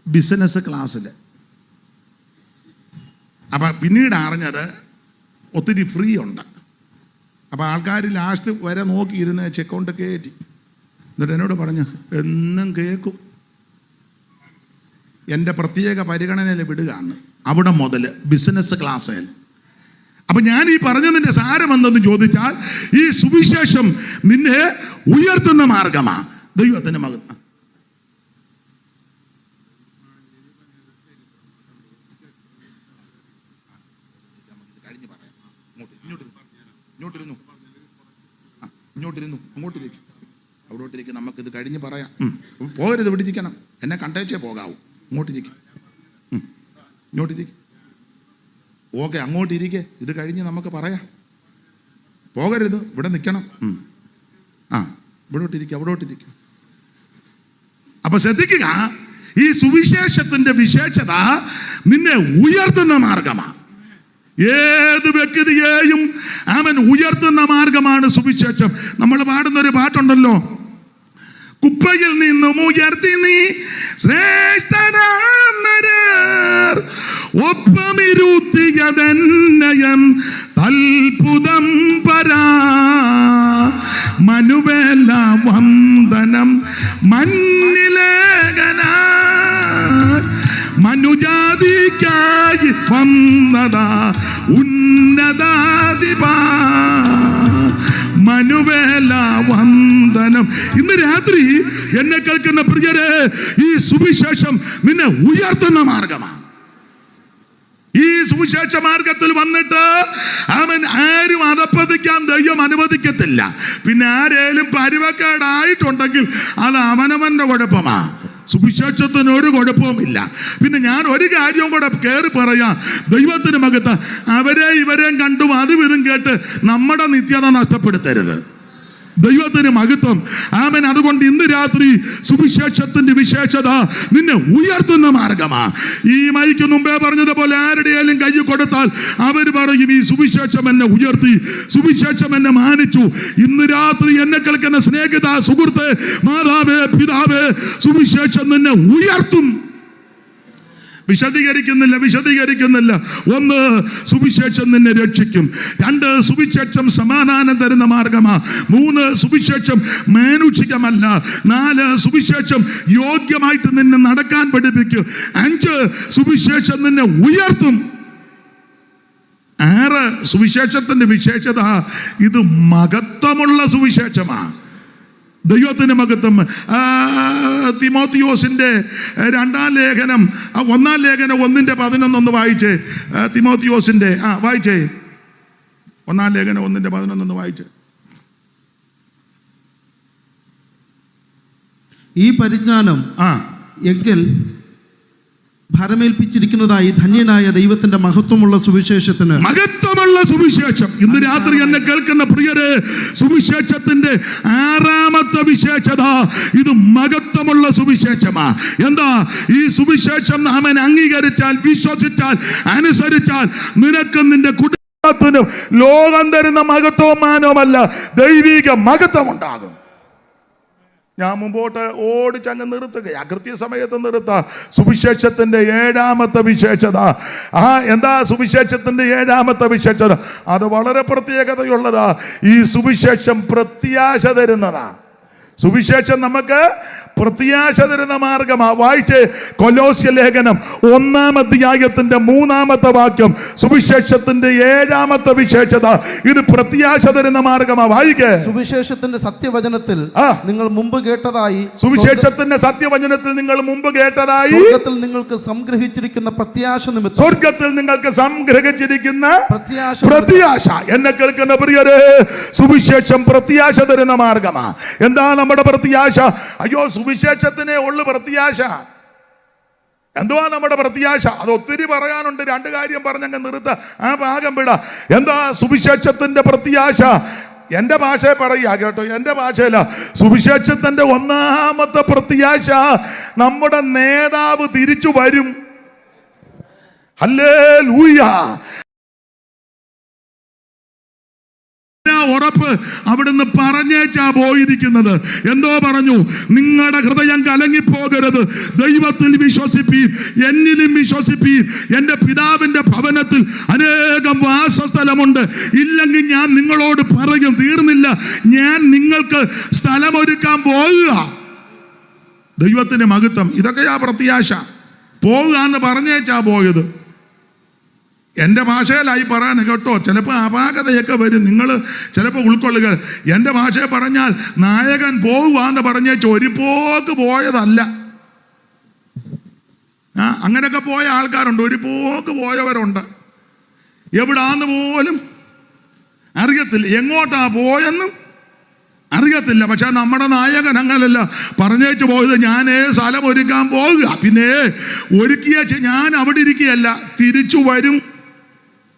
ബിസിനസ് ക്ലാസ്സിൽ. അപ്പം പിന്നീട് അറിഞ്ഞത് ഒത്തിരി ഫ്രീ ഉണ്ട്. അപ്പോൾ ആൾക്കാർ ലാസ്റ്റ് വരെ നോക്കിയിരുന്ന് ചെക്കൗണ്ട് കയറ്റി. എന്നിട്ട് എന്നോട് പറഞ്ഞു എന്നും കേൾക്കും, എൻ്റെ പ്രത്യേക പരിഗണനയിൽ വിടുകയാണ്. അവിടെ മുതൽ ബിസിനസ് ക്ലാസ്സിൽ. അപ്പം ഞാൻ ഈ പറഞ്ഞതിൻ്റെ സാരമെന്തെന്ന് ചോദിച്ചാൽ, ഈ സുവിശേഷം നിന്നെ ഉയർത്തുന്ന മാർഗമാണ്. ദൈവത്തിൻ്റെ മഹത്വം. ഇങ്ങോട്ടിരുന്നു അങ്ങോട്ടിരിക്കും, അവിടോട്ടിരിക്കും. നമുക്കിത് കഴിഞ്ഞ് പറയാം. പോകരുത്, ഇവിടെ ഇരിക്കണം. എന്നെ കണ്ടേച്ചേ പോകാവൂ. ഇങ്ങോട്ടിരിക്കും, ഇങ്ങോട്ടിരിക്കും. ഓക്കെ, അങ്ങോട്ടിരിക്കെ, ഇത് കഴിഞ്ഞ് നമുക്ക് പറയാം. പോകരുത്, ഇവിടെ നിൽക്കണം. ഇവിടോട്ടിരിക്കും, അവിടോട്ടിരിക്കും. അപ്പൊ ശ്രദ്ധിക്കുക, ഈ സുവിശേഷത്തിന്റെ വിശേഷത നിന്നെ ഉയർത്തുന്ന മാർഗമാണ്. ഏത് വ്യക്തിയെയും അവൻ ഉയർത്തുന്ന മാർഗമാണ് സുവിശേഷം. നമ്മൾ പാടുന്നൊരു പാട്ടുണ്ടല്ലോ, കുപ്പയിൽ നിന്നും ഉയർത്തി നീ ശ്രേഷ്ഠരാമരർ ഒപ്പമിരുത്തിയതന്നയം അത്ഭുതം പരാ മനുവേല വന്ദനം മന്നിലേഖന മനുജാതിക്കായി വന്നതാ ഉന്നതാധിപ മനുവേല വന്ദനം. ഇന്ന് രാത്രി എന്നെ കേൾക്കുന്ന പ്രിയരെ, ഈ സുവിശേഷം നിന്നെ ഉയർത്തുന്ന മാർഗമാണ്. ഈ സുവിശേഷ മാർഗത്തിൽ വന്നിട്ട് അവൻ ആരും അധപ്പതിക്കാൻ ദൈവം അനുവദിക്കത്തില്ല. പിന്നെ ആരേലും പരുവക്കേടായിട്ടുണ്ടെങ്കിൽ അത് അവനവന്റെ കുഴപ്പമാ, സുവിശേഷത്തിന് ഒരു കുഴപ്പവുമില്ല. പിന്നെ ഞാൻ ഒരു കാര്യം കൂടെ കയറി പറയാം, ദൈവത്തിന് മകത്ത് അവരെ ഇവരെയും കണ്ടും അതും ഇതും കേട്ട് നമ്മുടെ നിത്യത നഷ്ടപ്പെടുത്തരുത്. ദൈവത്തിന് മഹത്വം. ആമേൻ. അതുകൊണ്ട് ഇന്ന് രാത്രി സുവിശേഷത്തിന്റെ വിശേഷത നിന്നെ ഉയർത്തുന്ന മാർഗമാ. ഈ മൈക്ക് മുമ്പേ പറഞ്ഞതുപോലെ ആരുടെയാലും കൈ കൊടുത്താൽ അവർ പറയും ഈ സുവിശേഷം എന്നെ ഉയർത്തി, സുവിശേഷം എന്നെ മാനിച്ചു. ഇന്ന് രാത്രി എന്നെ കേൾക്കുന്ന സ്നേഹിത, സുഹൃത്ത്, മാതാവേ, പിതാവേ, സുവിശേഷം നിന്നെ ഉയർത്തും. വിശദീകരിക്കുന്നില്ല. ഒന്ന്, സുവിശേഷം നിന്നെ രക്ഷിക്കും. രണ്ട്, സുവിശേഷം സമാധാനം തരുന്ന മാർഗമാ. മൂന്ന്, സുവിശേഷം മാനുഷികമല്ല. നാല്, സുവിശേഷം യോഗ്യമായിട്ട് നിന്നെ നടക്കാൻ പഠിപ്പിക്കും. അഞ്ച്, സുവിശേഷം നിന്നെ ഉയർത്തും. ആറ്, സുവിശേഷത്തിന്റെ വിശേഷത ഇത് മഹത്വമുള്ള സുവിശേഷമാ. ദൈവത്തിന് മഹത്വം. തിമോത്തിയോസിന്റെ 2-ാം ലേഖനം 1-ാം ലേഖനം 1:11 വായിച്ചേ. തിമോത്തിയോസിന്റെ വായിച്ചേ. 1-ാം ലേഖനം 1:11 വായിച്ചേ. ഈ പരിജ്ഞാനം എങ്കിൽ ഭരമേൽപ്പിച്ചിരിക്കുന്നതായി ധന്യനായ ദൈവത്തിന്റെ മഹത്വമുള്ള സുവിശേഷത്തിന്, മഹത്വമുള്ള സുവിശേഷം. ഇന്ന് രാത്രി എന്നെ കേൾക്കുന്ന പ്രിയരെ, സുവിശേഷത്തിന്റെ 6ാമത്തെ വിശേഷത ഇത് മഹത്വമുള്ള സുവിശേഷമാ. എന്താ ഈ സുവിശേഷം? അവൻ അംഗീകരിച്ചാൽ, വിശ്വസിച്ചാൽ, അനുസരിച്ചാൽ നിനക്കും നിന്റെ കുടുംബത്തിനും ലോകം തരുന്ന മഹത്വവും മാനവുമല്ല, ദൈവിക മഹത്വം ഉണ്ടാകും. ഞാൻ മുമ്പോട്ട് ഓടിച്ചങ്ങ് നിർത്തുകയാ, കൃത്യസമയത്ത് നിർത്താം. സുവിശേഷത്തിന്റെ 7ാമത്തെ വിശേഷത. എന്താ സുവിശേഷത്തിന്റെ 7ാമത്തെ വിശേഷത? അത് വളരെ പ്രത്യേകതയുള്ളതാ. ഈ സുവിശേഷം പ്രത്യാശ തരുന്നതാ. സുവിശേഷം നമുക്ക് പ്രത്യാശ തരുന്ന മാർഗമാ. വായിച്ച് കൊലോസ്യ ലേഖനം 1-ാം അധ്യായത്തിന്റെ 3-ാമത്തെ വാക്യം. സുവിശേഷത്തിന്റെ 7ാമത്തെ വിശേഷത ഇത് പ്രത്യാശ തരുന്ന മാർഗമാ. വായിക്കേ. സുവിശേഷത്തിന്റെ സത്യവചനത്തിൽ നിങ്ങൾ മുമ്പ് കേട്ടതായി, സുവിശേഷത്തിന്റെ സത്യവചനത്തിൽ നിങ്ങൾ മുമ്പ് കേട്ടതായി, സ്വർഗ്ഗത്തിൽ നിങ്ങൾക്ക് സംഗ്രഹിച്ചിരിക്കുന്ന പ്രത്യാശ നിമിത്തം, സ്വർഗ്ഗത്തിൽ നിങ്ങൾക്ക് സംഗ്രഹിച്ചിരിക്കുന്ന പ്രത്യാശ. എന്നെ കേൾക്കുന്ന പ്രിയരെ, സുവിശേഷം പ്രത്യാശ തരുന്ന മാർഗമാ. എന്താ നമ്മുടെ പ്രത്യാശ? അയ്യോ, സുവിശേഷത്തിനെ ഉള്ളു പ്രത്യാശ. എന്തുവാ നമ്മുടെ പ്രത്യാശ? അത് ഒത്തിരി പറയാനുണ്ട്. 2 കാര്യം പറഞ്ഞങ്ങ് നിർത്ത, ആ ഭാഗം വിട. എന്താ സുവിശേഷത്തിന്റെ പ്രത്യാശ? എന്റെ ഭാഷയെ പറയുക കേട്ടോ, എന്റെ ഭാഷയില. സുവിശേഷത്തിന്റെ 1ാമത്തെ പ്രത്യാശ നമ്മുടെ നേതാവ് തിരിച്ചു വരും. ഹല്ലേലൂയ. ഉറപ്പ് അവിടുന്ന് പറഞ്ഞേച്ചാ പോയിരിക്കുന്നത്. എന്തോ പറഞ്ഞു? നിങ്ങളുടെ ഹൃദയം കലങ്ങിപ്പോകരുത്, ദൈവത്തിൽ വിശ്വസിപ്പീൻ, എന്നിലും വിശ്വസിപ്പീൻ. എൻ്റെ പിതാവിൻ്റെ ഭവനത്തിൽ അനേകം വാസസ്ഥലമുണ്ട്, ഇല്ലെങ്കിൽ ഞാൻ നിങ്ങളോട് പറയും. തീർന്നില്ല, ഞാൻ നിങ്ങൾക്ക് സ്ഥലമൊരുക്കാൻ പോകുക. ദൈവത്തിന്റെ മഹത്വം. ഇതൊക്കെയാ പ്രത്യാശ. പോകുക എന്ന് പറഞ്ഞേച്ചാ പോയത്. എൻ്റെ ഭാഷയിലായി പറയാൻ കേട്ടോ, ചിലപ്പോൾ അപാകതയൊക്കെ വരും, നിങ്ങൾ ചിലപ്പോൾ ഉൾക്കൊള്ളുക. എൻ്റെ ഭാഷയെ പറഞ്ഞാൽ നായകൻ പോകുവാന്ന് പറഞ്ഞേച്ച് ഒരു പോക്ക് പോയതല്ല. അങ്ങനെയൊക്കെ പോയ ആൾക്കാരുണ്ട്, ഒരു പോക്ക് പോയവരുണ്ട്. എവിടാന്ന് പോലും അറിയത്തില്ല, എങ്ങോട്ടാ പോയെന്നും അറിയത്തില്ല. പക്ഷെ നമ്മുടെ നായകൻ അങ്ങനല്ല, പറഞ്ഞേച്ച് പോയത് ഞാൻ സ്ഥലം ഒരുക്കാൻ പോകുക. പിന്നെ ഒരുക്കിയ ഞാൻ അവിടെ ഇരിക്കുകയല്ല, തിരിച്ചു വരും.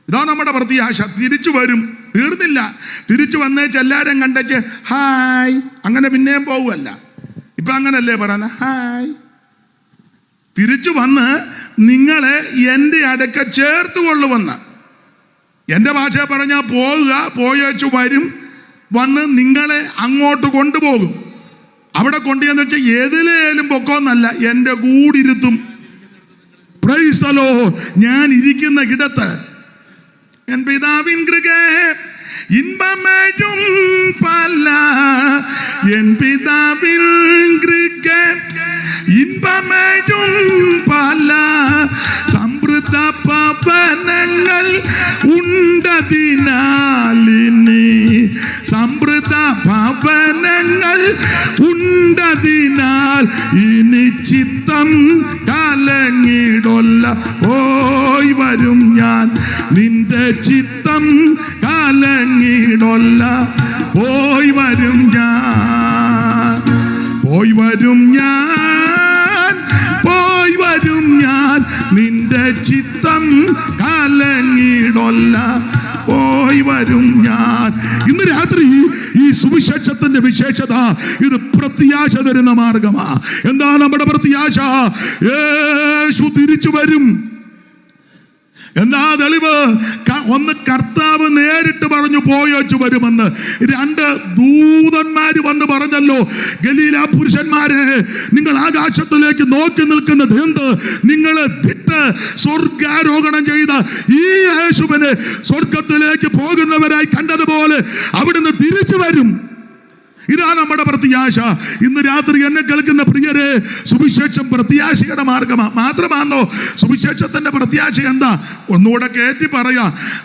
ഇതാ നമ്മുടെ പ്രത്യാശ. തിരിച്ചു വരും. തീർന്നില്ല, തിരിച്ചു വന്നേച്ച് എല്ലാവരും കണ്ടേച്ച് ഹായ്, അങ്ങനെ പിന്നെയും പോകുമല്ല. ഇപ്പൊ അങ്ങനല്ലേ പറയുന്നത്, ഹായ്. തിരിച്ചു വന്ന് നിങ്ങളെ എൻ്റെ അടുക്ക ചേർത്ത് കൊള്ളുവന്ന്. എൻ്റെ ഭാഷ പറഞ്ഞാൽ പോകുക, പോയേച്ചു വരും, വന്ന് നിങ്ങളെ അങ്ങോട്ട് കൊണ്ടുപോകും. അവിടെ കൊണ്ടുചെന്ന് വെച്ചാൽ ഏതിലേലും പൊക്കോന്നല്ല, എൻ്റെ കൂടിരുത്തും. Praise the Lord. ഞാൻ ഇരിക്കുന്ന ഇടത്ത് എൻ പിതാവിൻ കൃപ ഇൻപമേഴും പല, എൻ പിതാവിൻ കൃപ ഇൻപമേഴും പല, സമൃദ്ധ ഭവനങ്ങൾ ഉണ്ടതിനാലിനി, സമൃദ്ധ ഭവനങ്ങൾ ഉണ്ടതിനാൽ ഇനി ചിത്തം കലങ്ങിടൊല്ല, പോയി വരും ഞാൻ നിന്റെ ചിത്തം കലങ്ങിടൊല്ല. പോയി വരും ഞാൻ, പോയി വരും ഞാൻ, പോയി വരും ഞാൻ, നിന്റെ ചിത്തം കലങ്ങിടൊല്ല. പോയി വരും ഞാൻ. ഇന്ന് രാത്രി ഈ സുവിശേഷത്തിന്റെ വിശേഷത, ഇത് പ്രത്യാശ തരുന്ന മാർഗമാ. എന്താ നമ്മുടെ പ്രത്യാശ? യേശു തിരിച്ചു വരും. എന്താ തെളിവ്? ഒന്ന്, കർത്താവ് നേരിട്ട് പറഞ്ഞു പോയച്ചു വരുമെന്ന്. 2 ദൂതന്മാര് വന്ന് പറഞ്ഞല്ലോ, ഗലീല പുരുഷന്മാരെ, നിങ്ങൾ ആകാശത്തിലേക്ക് നോക്കി നിൽക്കുന്നത് എന്ത്? നിങ്ങൾ വിട്ട് സ്വർഗാരോഹണം ചെയ്ത ഈ യേശുവിനെ സ്വർഗത്തിലേക്ക് പോകുന്നവരായി കണ്ടതുപോലെ അവിടുന്ന് തിരിച്ചു വരും. ഇതാ നമ്മുടെ പ്രത്യാശ. ഇന്ന് രാത്രി എന്നെ കേൾക്കുന്ന പ്രിയരെ, സുവിശേഷം പ്രത്യാശയുടെ മാർഗമാണ്. മാത്രമാണോ സുവിശേഷത്തിന്റെ പ്രത്യാശ എന്താ? ഒന്നുകൂടെ കയറ്റി പറയാ.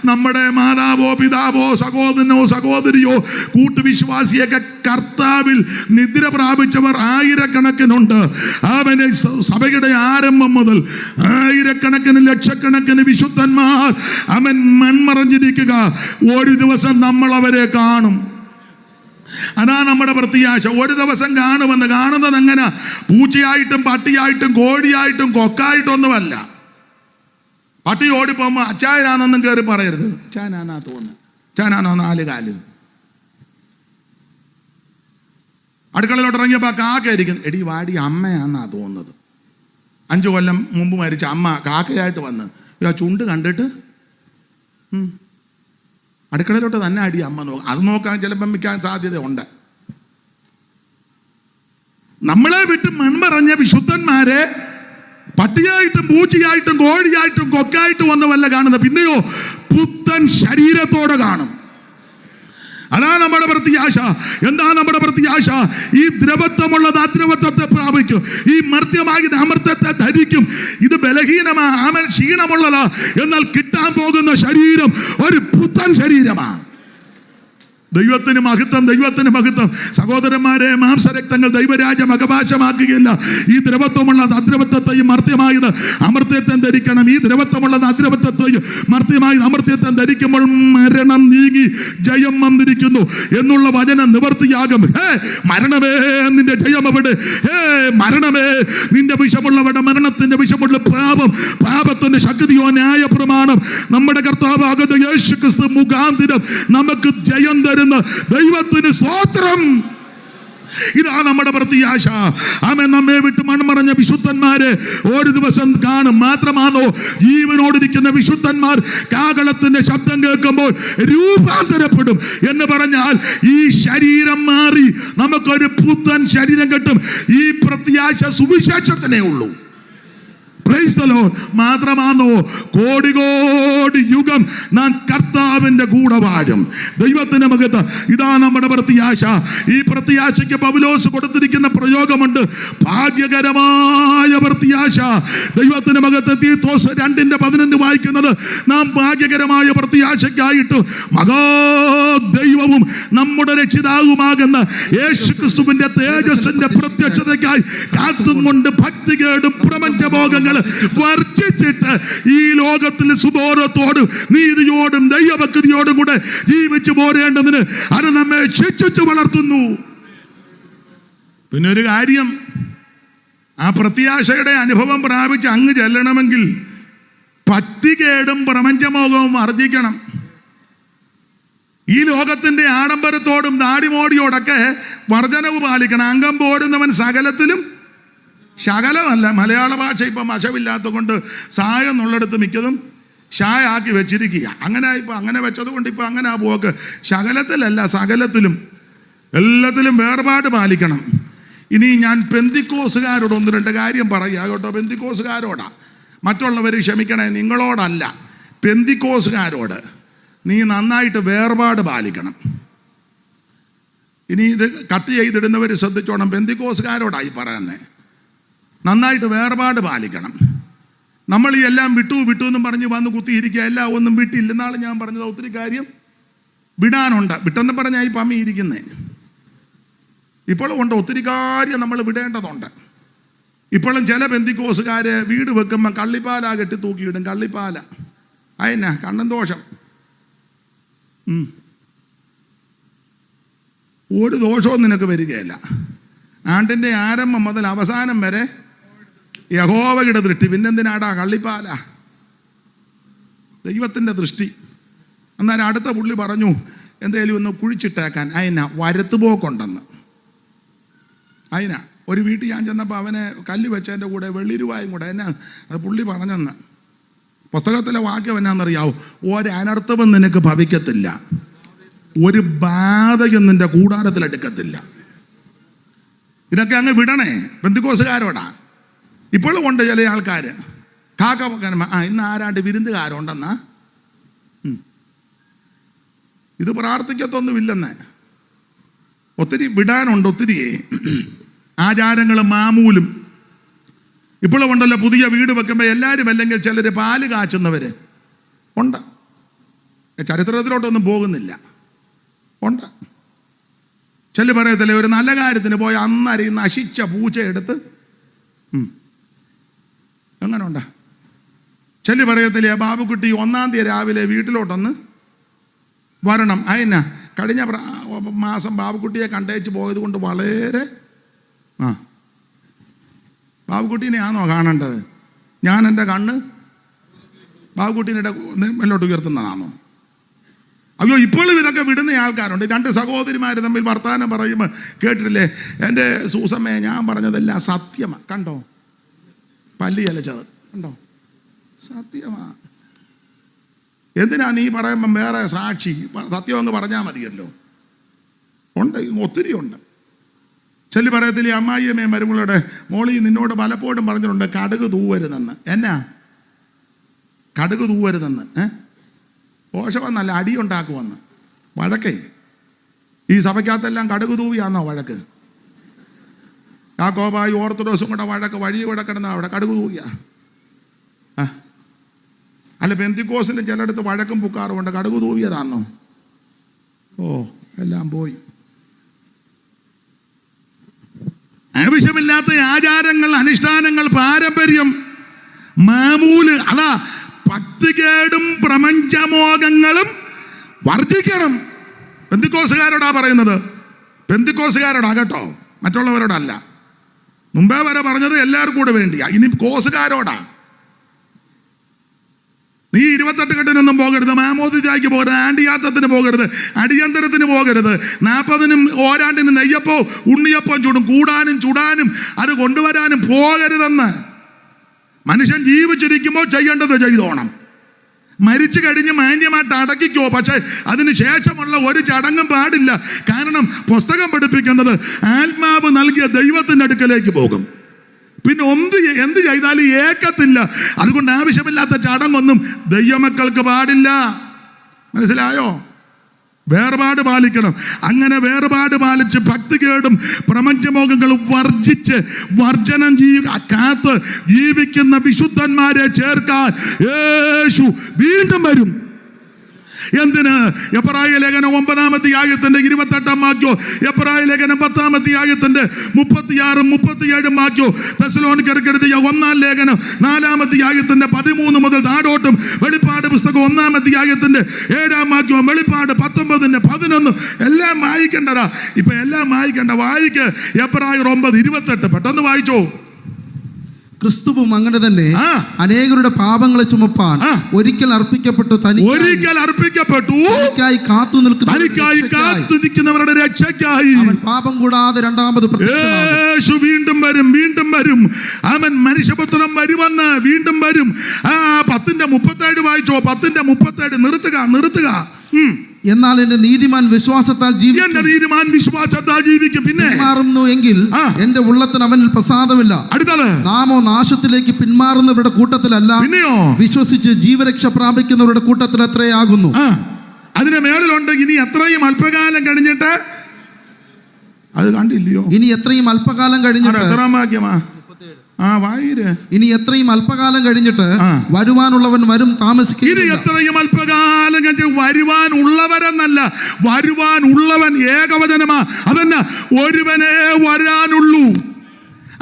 നമ്മുടെ മാതാവോ പിതാവോ സഹോദരനോ സഹോദരിയോ കൂട്ടുവിശ്വാസിയൊക്കെ കർത്താവിൽ നിദ്ര പ്രാപിച്ചവർ ആയിരക്കണക്കിനുണ്ട്. അവനെ സഭയുടെ ആരംഭം മുതൽ ആയിരക്കണക്കിന് ലക്ഷക്കണക്കിന് വിശുദ്ധന്മാർ അവൻ മൺമറഞ്ഞിരിക്കുക. ഒരു ദിവസം നമ്മൾ അവരെ കാണും. അതാ നമ്മുടെ പ്രത്യാശ. ഒരു ദിവസം കാണുമെന്ന്. കാണുന്നത് എങ്ങനെ? പൂച്ചയായിട്ടും പട്ടിയായിട്ടും കോഴിയായിട്ടും കൊക്കായിട്ടും ഒന്നുമല്ല. പട്ടി ഓടിപ്പോകുമ്പോൾ അച്ചായനാണെന്നും കയറി പറയരുത്. അച്ചായനാന്നാ തോന്നുന്നു, അച്ചായനാണോ 4 കാല്. അടുക്കളയിലോട്ട് ഇറങ്ങിയപ്പോൾ കാക്കയായിരിക്കും. എടി വാടി, അമ്മയാന്നാ തോന്നുന്നത്. 5 കൊല്ലം മുമ്പ് മരിച്ച അമ്മ കാക്കയായിട്ട് വന്ന് ആ ചുണ്ട് കണ്ടിട്ട് അടുക്കളയിലോട്ട് തന്നെ അടി അമ്മ നോക്കാം. അത് നോക്കാൻ ചിലപ്പം മിക്കാൻ സാധ്യതയുണ്ട്. നമ്മളെ വിട്ട് മൺമറഞ്ഞ വിശുദ്ധന്മാരെ പട്ടിയായിട്ടും പൂച്ചയായിട്ടും കോഴിയായിട്ടും കൊക്കായിട്ടും ഒന്നുമല്ല കാണുന്നത്. പിന്നെയോ പുത്തൻ ശരീരത്തോടെ കാണും. അതാ നമ്മുടെ പ്രത്യാശ. എന്താ നമ്മുടെ പ്രത്യാശ? ഈ ദ്രവത്വമുള്ളത് അദ്രവത്വത്തെ പ്രാപിക്കും. ഈ മർത്യമായി അമർത്യത്തെ ധരിക്കും. ഇത് ബലഹീനമാ, ആമൻ ക്ഷീണമുള്ളതാ. എന്നാൽ കിട്ടാൻ പോകുന്ന ശരീരം ഒരു പുത്തൻ ശരീരമാ. ദൈവത്തിന് മഹത്വം, ദൈവത്തിന് മഹത്വം. സഹോദരന്മാരെ, മാംസരക്തങ്ങൾ ദൈവരാജ്യം അവകാശമാക്കുകയില്ല. ഈ ദ്രവത്വമുള്ളത് അദ്രവത്വത്തെയും മർത്യമായത് അമർത്യത്തെ ധരിക്കണം. ഈ ദ്രവത്വമുള്ളത് അദ്രവത്വത്തെയും മർത്യമായത് അമർത്യത്തെ ധരിക്കുമ്പോൾ മരണം നീങ്ങി ജയം വന്നിരിക്കുന്നു എന്നുള്ള വചനം നിവർത്തിയാകും. മരണമേ നിന്റെ ജയം എവിടെ? മരണമേ നിന്റെ വിഷമുള്ളവരുടെ മരണത്തിന്റെ വിഷമുള്ള പാപത്തിന്റെ ശക്തിയോ ന്യായ പ്രമാണം നമ്മുടെ കർത്താവാകുന്ന യേശു ക്രിസ്തു മുഖാന്തരം നമുക്ക് ജയം തരും. ദൈവത്തിന് സ്തോത്രം. ഇതാ നമ്മുടെ പ്രത്യാശ. ആമേൻ. നമ്മെ വിട്ട് മൺമറഞ്ഞ വിശുദ്ധന്മാരെ ഒരു ദിവസം കാണും. മാത്രമാണോ ജീവനോടിരിക്കുന്ന വിശുദ്ധന്മാർ കാഹളത്തിന്റെ ശബ്ദം കേൾക്കുമ്പോൾ രൂപാന്തരപ്പെടും എന്ന് പറഞ്ഞാൽ ഈ ശരീരം മാറി നമുക്കൊരു പുത്തൻ ശരീരം കിട്ടും. ഈ പ്രത്യാശ സുവിശേഷത്തിനേ ഉള്ളൂ. മാത്രമാണോ കോടി യുഗം നാം കർത്താവിന്റെ കൂടെ വാഴും. ദൈവത്തിന്റെ മഹത്വം. ഇതാ നമ്മുടെ പ്രത്യാശ. ഈ പ്രത്യാശയ്ക്ക് പൗലോസ് കൊടുത്തിരിക്കുന്ന പ്രയോഗമുണ്ട്, ഭാഗ്യകരമായ പ്രത്യാശ. ദൈവത്തിന്റെ മഹത്വം. തീത്തോസ് 2:11 വായിക്കുന്നത് നാം ഭാഗ്യകരമായ പ്രത്യാശയ്ക്കായിട്ട് മഹാദൈവവും നമ്മുടെ രക്ഷിതാവുമാകുന്ന യേശുക്രിസ്തുവിന്റെ തേജസ്സിന്റെ പ്രത്യക്ഷതയ്ക്കായി കാത്തും കൊണ്ട് ഭക്തികേടും പ്രപഞ്ചഭോഗങ്ങൾ വർജിച്ചിട്ട് ഈ ലോകത്തിൽ സുബോധത്തോടും നീതിയോടും ദൈവഭക്തിയോടും കൂടെ ജീവിച്ചു പോരേണ്ടതിന് അത് നമ്മെ ശിക്ഷിച്ചു വളർത്തുന്നു. പിന്നെ ഒരു കാര്യം, ആ പ്രത്യാശയുടെ അനുഭവം പ്രാപിച്ച് അങ്ങ് ചെല്ലണമെങ്കിൽ ഭക്തികേടും പ്രപഞ്ചമോഹവും വർജിക്കണം. ഈ ലോകത്തിന്റെ ആഡംബരത്തോടും ദാടിമോടിയോടൊക്കെ വർധനവ് പാലിക്കണം. അംഗം പോരുന്നവൻ സകലത്തിലും ശകലമല്ല. മലയാള ഭാഷ ഇപ്പം വശമില്ലാത്ത കൊണ്ട് സായ എന്നുള്ളിടത്ത് മിക്കതും ഷായ ആക്കി വെച്ചിരിക്കുക. അങ്ങനെ വെച്ചത് കൊണ്ട് ഇപ്പം അങ്ങനെ ആ പോക്ക്. ശകലത്തിലല്ല, സകലത്തിലും എല്ലാത്തിലും വേർപാട് പാലിക്കണം. ഇനി ഞാൻ പെന്തിക്കോസുകാരോട് 1-2 കാര്യം പറയുക കേട്ടോ. പെന്തിക്കോസുകാരോടാ, മറ്റുള്ളവർ ക്ഷമിക്കണേ, നിങ്ങളോടല്ല. പെന്തിക്കോസുകാരോട് നീ നന്നായിട്ട് വേർപാട് പാലിക്കണം. ഇനി ഇത് കട്ട് ചെയ്തിടുന്നവർ ശ്രദ്ധിച്ചോണം. പെന്തിക്കോസുകാരോടായി പറയുന്നേ, നന്നായിട്ട് വേർപാട് പാലിക്കണം. നമ്മൾ ഈ എല്ലാം വിട്ടു എന്നും പറഞ്ഞ് വന്ന് കുത്തിയിരിക്കുക. എല്ലാം ഒന്നും വിട്ടില്ല. എന്നാണ് ഞാൻ പറഞ്ഞത്, ഒത്തിരി കാര്യം വിടാനുണ്ട്. വിട്ടെന്ന് പറഞ്ഞാൽ ഈ പമ്മി ഇരിക്കുന്നേ. ഇപ്പോഴും ഉണ്ട്, ഒത്തിരി കാര്യം നമ്മൾ വിടേണ്ടതുണ്ട്. ഇപ്പോഴും ചില പെന്തിക്കോസുകാര് വീട് വെക്കുമ്പോൾ കള്ളിപ്പാല കെട്ടി തൂക്കിയിടും. കള്ളിപ്പാല അതിനാ കണ്ണൻ ദോഷം. ഒരു ദോഷവും നിനക്ക് വരികയില്ല. ആണ്ടിൻ്റെ ആരംഭം മുതൽ അവസാനം വരെ യഹോവയുടെ ദൃഷ്ടി. പിന്നെന്തിനാടാ കള്ളിപ്പാല? ദൈവത്തിൻ്റെ ദൃഷ്ടി. അന്നേരം അടുത്ത പുള്ളി പറഞ്ഞു എന്തേലും ഒന്ന് കുഴിച്ചിട്ടേക്കാൻ. അതിനാ വരത്തുപോക്കുണ്ടെന്ന്. അതിനാ ഒരു വീട്ടിൽ ഞാൻ ചെന്നപ്പോൾ അവനെ കല്ല് വെച്ചതിൻ്റെ കൂടെ വെള്ളിരുവായും കൂടെ എന്നാ അത് പുള്ളി പറഞ്ഞെന്ന്. പുസ്തകത്തിലെ വാക്യം എന്നാണെന്നറിയാവോ? ഒരനർത്ഥവും നിനക്ക് ഭവിക്കത്തില്ല, ഒരു ബാധയും നിന്റെ കൂടാരത്തിലെടുക്കത്തില്ല. ഇതൊക്കെ അങ്ങ് വിടണേ പെന്തിക്കോസുകാരോടാ. ഇപ്പോഴും ഉണ്ട് ചില ആൾക്കാർ കാക്ക ഇന്ന് ആരാണ്ട് വിരുന്നുകാരുണ്ടെന്നാ. ഇത് പ്രാർത്ഥിക്കത്തൊന്നുമില്ലെന്ന്. ഒത്തിരി വിടാനുണ്ട്, ഒത്തിരി ആചാരങ്ങളും മാമൂലും. ഇപ്പോഴും ഉണ്ടല്ലോ. പുതിയ വീട് വെക്കുമ്പോൾ എല്ലാവരും അല്ലെങ്കിൽ ചിലർ പാല് കാച്ചുന്നവർ ഉണ്ട്. ചരിത്രത്തിലോട്ടൊന്നും പോകുന്നില്ല, ഉണ്ട്. ചില പറയത്തില്ലേ ഒരു നല്ല കാര്യത്തിന് പോയി അന്നരി നശിച്ച പൂച്ച എടുത്ത് എങ്ങനെ ഉണ്ടാ. ചില പറയത്തില്ലേ ബാബുക്കുട്ടി 1-ാം തീയതി രാവിലെ വീട്ടിലോട്ടൊന്ന് വരണം. അതിനാ കഴിഞ്ഞ മാസം ബാബുക്കുട്ടിയെ കണ്ടേച്ച് പോയത് കൊണ്ട് വളരെ ബാബുക്കുട്ടീനെയാണോ കാണേണ്ടത്? ഞാൻ എൻ്റെ കണ്ണ് ബാബുക്കുട്ടീനെ മേലോട്ട് ഉയർത്തുന്നതാണോ? അയ്യോ, ഇപ്പോഴും ഇതൊക്കെ വിടുന്ന ആൾക്കാരുണ്ട്. 2 സഹോദരിമാർ തമ്മിൽ വർത്താനം പറയുമ്പോൾ കേട്ടിട്ടില്ലേ? എൻ്റെ സൂസമ്മയെ ഞാൻ പറഞ്ഞതെല്ലാം സത്യമാണ്. കണ്ടോ പല്ലി അലച്ചത് കണ്ടോ? സത്യമാ. എന്തിനാ നീ പറയുമ്പം വേറെ സാക്ഷി? സത്യം അങ്ങ് പറഞ്ഞാൽ മതിയല്ലോ. ഉണ്ട്, ഒത്തിരി ഉണ്ട്. ചെല്ലി പറയത്തില്ലേ അമ്മായിയമ്മയും മരുമകളുടെ മോളി നിന്നോട് പലപ്പോഴും പറഞ്ഞിട്ടുണ്ട് കടുക് തൂവരുതെന്ന്. എന്നാ കടുക് തൂവരുതെന്ന്? ദോഷമെന്നല്ല, അടിയുണ്ടാക്കുമെന്ന്. വഴക്കേ ഈ സഭയ്ക്കകത്തെല്ലാം കടുക് തൂവിയാന്നോ വഴക്ക്? യാക്കോബായി ഓർത്തഡോക്സും കൂടെ വഴക്ക് വഴി കൂടെ കിടന്ന അവിടെ കടുക് തൂവിയ. അല്ല പെന്തിക്കോസിലും ചിലയിടത്ത് വഴക്കും പുക്കാറുമുണ്ട്. കടുക് തൂവിയതാന്നോ? ഓ, എല്ലാം പോയി. ആവശ്യമില്ലാത്ത ആചാരങ്ങൾ, അനുഷ്ഠാനങ്ങൾ, പാരമ്പര്യം, മാമൂല്, അതാ ഭക്തികേടും പ്രപഞ്ചമോഹങ്ങളും വർജിക്കണം. പെന്തിക്കോസുകാരോടാ പറയുന്നത്. പെന്തിക്കോസുകാരോടാ കേട്ടോ, മറ്റുള്ളവരോടല്ല. മുമ്പേ വരെ പറഞ്ഞത് എല്ലാവർക്കും കൂടെ വേണ്ടിയാ. ഇനി കോസുകാരോടാ. നീ 28 കെട്ടിനൊന്നും പോകരുത്, മാമോദിജയ്ക്ക് പോകരുത്, ആണ്ടിയാത്തത്തിന് പോകരുത്, അടിയന്തരത്തിന് പോകരുത്, 40-നും ഓരാണ്ടിനും നെയ്യപ്പോ ഉണ്ണിയപ്പം ചൂടും കൂടാനും ചുടാനും അത് കൊണ്ടുവരാനും പോകരുതെന്ന്. മനുഷ്യൻ ജീവിച്ചിരിക്കുമ്പോൾ ചെയ്യേണ്ടത് ചെയ്തോണം. മരിച്ചു കഴിഞ്ഞ് മാന്യമായിട്ട് അടക്കിക്കോ. പക്ഷേ അതിന് ശേഷമുള്ള ഒരു ചടങ്ങും പാടില്ല. കാരണം പുസ്തകം പഠിപ്പിക്കുന്നത് ആത്മാവ് നൽകിയ ദൈവത്തിൻ്റെ അടുക്കലേക്ക് പോകും. പിന്നെ എന്ത് ചെയ്താലും ഏക്കത്തില്ല. അതുകൊണ്ട് ആവശ്യമില്ലാത്ത ചടങ്ങൊന്നും ദൈവമക്കൾക്ക് പാടില്ല. മനസ്സിലായോ? വേർപാട് പാലിക്കണം. അങ്ങനെ വേർപാട് പാലിച്ച് ഭക്തികേടും പ്രപഞ്ചമോഹങ്ങളും വർജിച്ച് വർജനം കാത്ത് ജീവിക്കുന്ന വിശുദ്ധന്മാരെ ചേർക്കാൻ യേശു വീണ്ടും വരും. എന്തിന്? എബ്രായ ലേഖനം 9-ാം അധ്യായത്തിന്റെ 28-ാം വാക്യോ, എബ്രായ ലേഖനം 10-ാം അധ്യായത്തിന്റെ 36-ഉം 37-ഉം വാക്യോ, തെസ്സലോനിക്കർക്ക് എഴുതിയ 1-ാം ലേഖനം 4-ാം അധ്യായത്തിന്റെ 13 മുതൽ താഴോട്ടും, വെളിപ്പാട് പുസ്തകം 1-ാം അധ്യായത്തിന്റെ 7-ാം വാക്യവും, വെളിപ്പാട് 19-ന്റെ 11 എല്ലാം വായിക്കേണ്ടതാ. ഇപ്പൊ എല്ലാം വായിക്കേണ്ട. വായിക്ക് എബ്രായർ 9:28. പെട്ടെന്ന് വായിച്ചോ. ക്രിസ്തുവും അങ്ങനെ തന്നെ അനേകരുടെ പാപങ്ങളെ ചുമപ്പാൻ ഒരിക്കൽ അർപ്പിക്കപ്പെട്ടു. തനിക്കായി കാത്തു നിൽക്കുന്നവരുടെ രക്ഷയ്ക്കായി അവൻ പാപം കൂടാതെ രണ്ടാമത് യേശു വീണ്ടും വരും. വീണ്ടും വരും. അവൻ മനുഷ്യപുത്രൻ വരുമെന്ന് വീണ്ടും വരും. 10:37 വായിച്ചോ. 10:37 നിർത്തുക. എന്നാൽ എന്റെ നീതിമാൻ വിശ്വാസത്താൽ ജീവിക്കും. പിന്നെ മാറുന്നു എങ്കിൽ എന്റെ ഉള്ളത്തിന് അവനിൽ പ്രസാദമില്ല. അടുത്തത്, നാമോ നാശത്തിലേക്ക് പിന്മാറുന്നവരുടെ കൂട്ടത്തിലല്ല, പിന്നെയോ വിശ്വസിച്ച് ജീവരക്ഷ പ്രാപിക്കുന്നവരുടെ കൂട്ടത്തിൽ എത്രയാകുന്നു. അതിന് മേളിലുണ്ട് ഇനി എത്രയും അല്പകാലം കഴിഞ്ഞിട്ട്. അത് കണ്ടില്ലയോ? ഇനി എത്രയും അല്പകാലം കഴിഞ്ഞിട്ട്. എത്രാം വാക്യമാ? ഇനി എത്രയും അല്പകാലം കഴിഞ്ഞിട്ട് വരുവാനുള്ളവൻ വരും, താമസിക്കില്ല. ഇനി എത്രയും അല്പകാലം കഴിഞ്ഞിട്ട് വരുവാനുള്ളവരെന്നല്ല, വരുവാനുള്ളവൻ ഏകവചനമാ. അതന്നെ, ഒരുവനേ വരാനുള്ളൂ.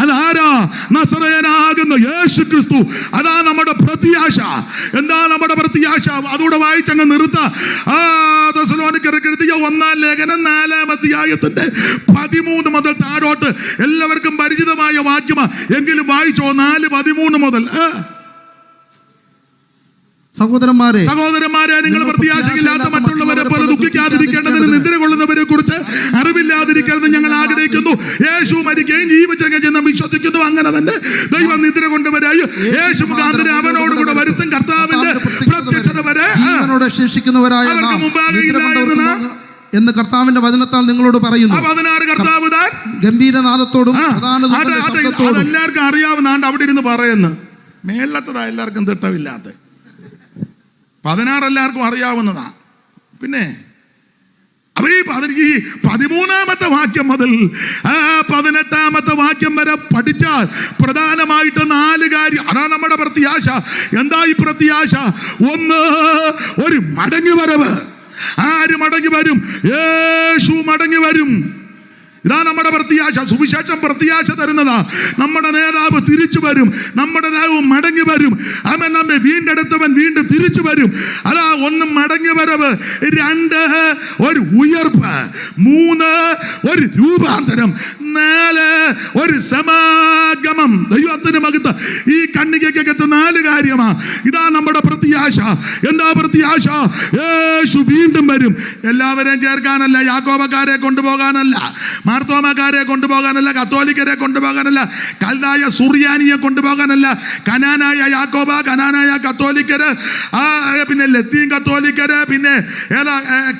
അതാരാ? നസറേയനാകുന്ന യേശു ക്രിസ്തു. അതാ നമ്മുടെ പ്രത്യാശ. എന്താ നമ്മുടെ പ്രത്യാശ? അതുകൂടെ വായിച്ചങ്ങ് നിർത്താം. തെസ്സലോനിക്കർക്ക് എഴുതിയ 1-ാം ലേഖനം 4-ാം അധ്യായത്തിന്റെ 13 മുതൽ താഴോട്ട് എല്ലാവർക്കും പരിചിതമായ വാക്യമാ. എങ്കിലും വായിച്ചോ 4:13 മുതൽ. സഹോദരന്മാരെ നിങ്ങൾ പ്രത്യാശയില്ലാത്ത മറ്റുള്ളവരെ പോലെ ദുഃഖിക്കാതിരിക്കേണ്ടതിന് നിദ്ര കൊള്ളുന്നവരെ കുറിച്ച് അറിവില്ലാതിരിക്കരുത് ഞങ്ങൾ ആഗ്രഹിക്കുന്നു. യേശു മരിക്കുകയും ജീവിച്ചെങ്കിൽ ചെന്ന് വിശ്വസിക്കുന്നു. അങ്ങനെ തന്നെ ദൈവം നിദ്ര കൊണ്ടുവരായി യേശു മുഖാന്തരം അവനോടുകൂടെ വരുത്തും കർത്താവിന്റെ പ്രത്യക്ഷത വരെ ശേഷിക്കുന്നവരായ എന്ന് കർത്താവിന്റെ വചനത്താൽ നിങ്ങളോട് പറയുന്നു. 16 കർത്താവ് താൻ ഗംഭീരനാദത്തോടും എല്ലാവർക്കും അറിയാവുന്ന അവിടെ ഇരുന്ന് പറയുന്നു. മേളത്തതാ എല്ലാവർക്കും തിട്ടമില്ലാത്ത 16 എല്ലാവർക്കും അറിയാവുന്നതാ. പിന്നെ അപ്പൊ ഈ 13-ാമത്തെ വാക്യം മുതൽ 18-ാമത്തെ വാക്യം വരെ പഠിച്ചാൽ പ്രധാനമായിട്ട് 4 കാര്യം. അതാ നമ്മുടെ പ്രത്യാശ. എന്താ ഈ പ്രത്യാശ? ഒന്ന്, ഒരു മടങ്ങി വരവ്. ആര് മടങ്ങി വരും? യേശു മടങ്ങി വരും. ഇതാ നമ്മുടെ പ്രത്യാശ. സുവിശേഷം പ്രത്യാശ തരുന്നതാ. നമ്മുടെ നേതാവ് തിരിച്ചു വരും. നമ്മുടെ നേതാവ് മടങ്ങി വരും. അവൻ നമ്മെ വീണ്ടെടുത്തവൻ വീണ്ടും തിരിച്ചു വരും. അതാ 1 മടങ്ങി വരവ്, 2 ഒരു ഉയർപ്പ്, 3 ഒരു രൂപാന്തരം, 4 ഒരു സമാഗമം. ദൈവത്തിന് മഹത്വം. ഈ കണ്ണികയ്ക്കകത്ത് 4 കാര്യമാ. ഇതാ നമ്മുടെ പ്രത്യാശ. എന്താ പ്രത്യാശ? യേശു വീണ്ടും വരും. എല്ലാവരെയും ചേർക്കാനല്ല, യാക്കോബക്കാരെ കൊണ്ടുപോകാനല്ല, മാർത്തോമാക്കാരെ കൊണ്ടുപോകാനല്ല, കത്തോലിക്കരെ കൊണ്ടുപോകാനല്ല, കൽദായ സുറിയാനിയെ കൊണ്ടുപോകാനല്ല, കനാനായ യാക്കോബ, കനാനായ കത്തോലിക്കര്, പിന്നെ ലത്തീൻ കത്തോലിക്കര്, പിന്നെ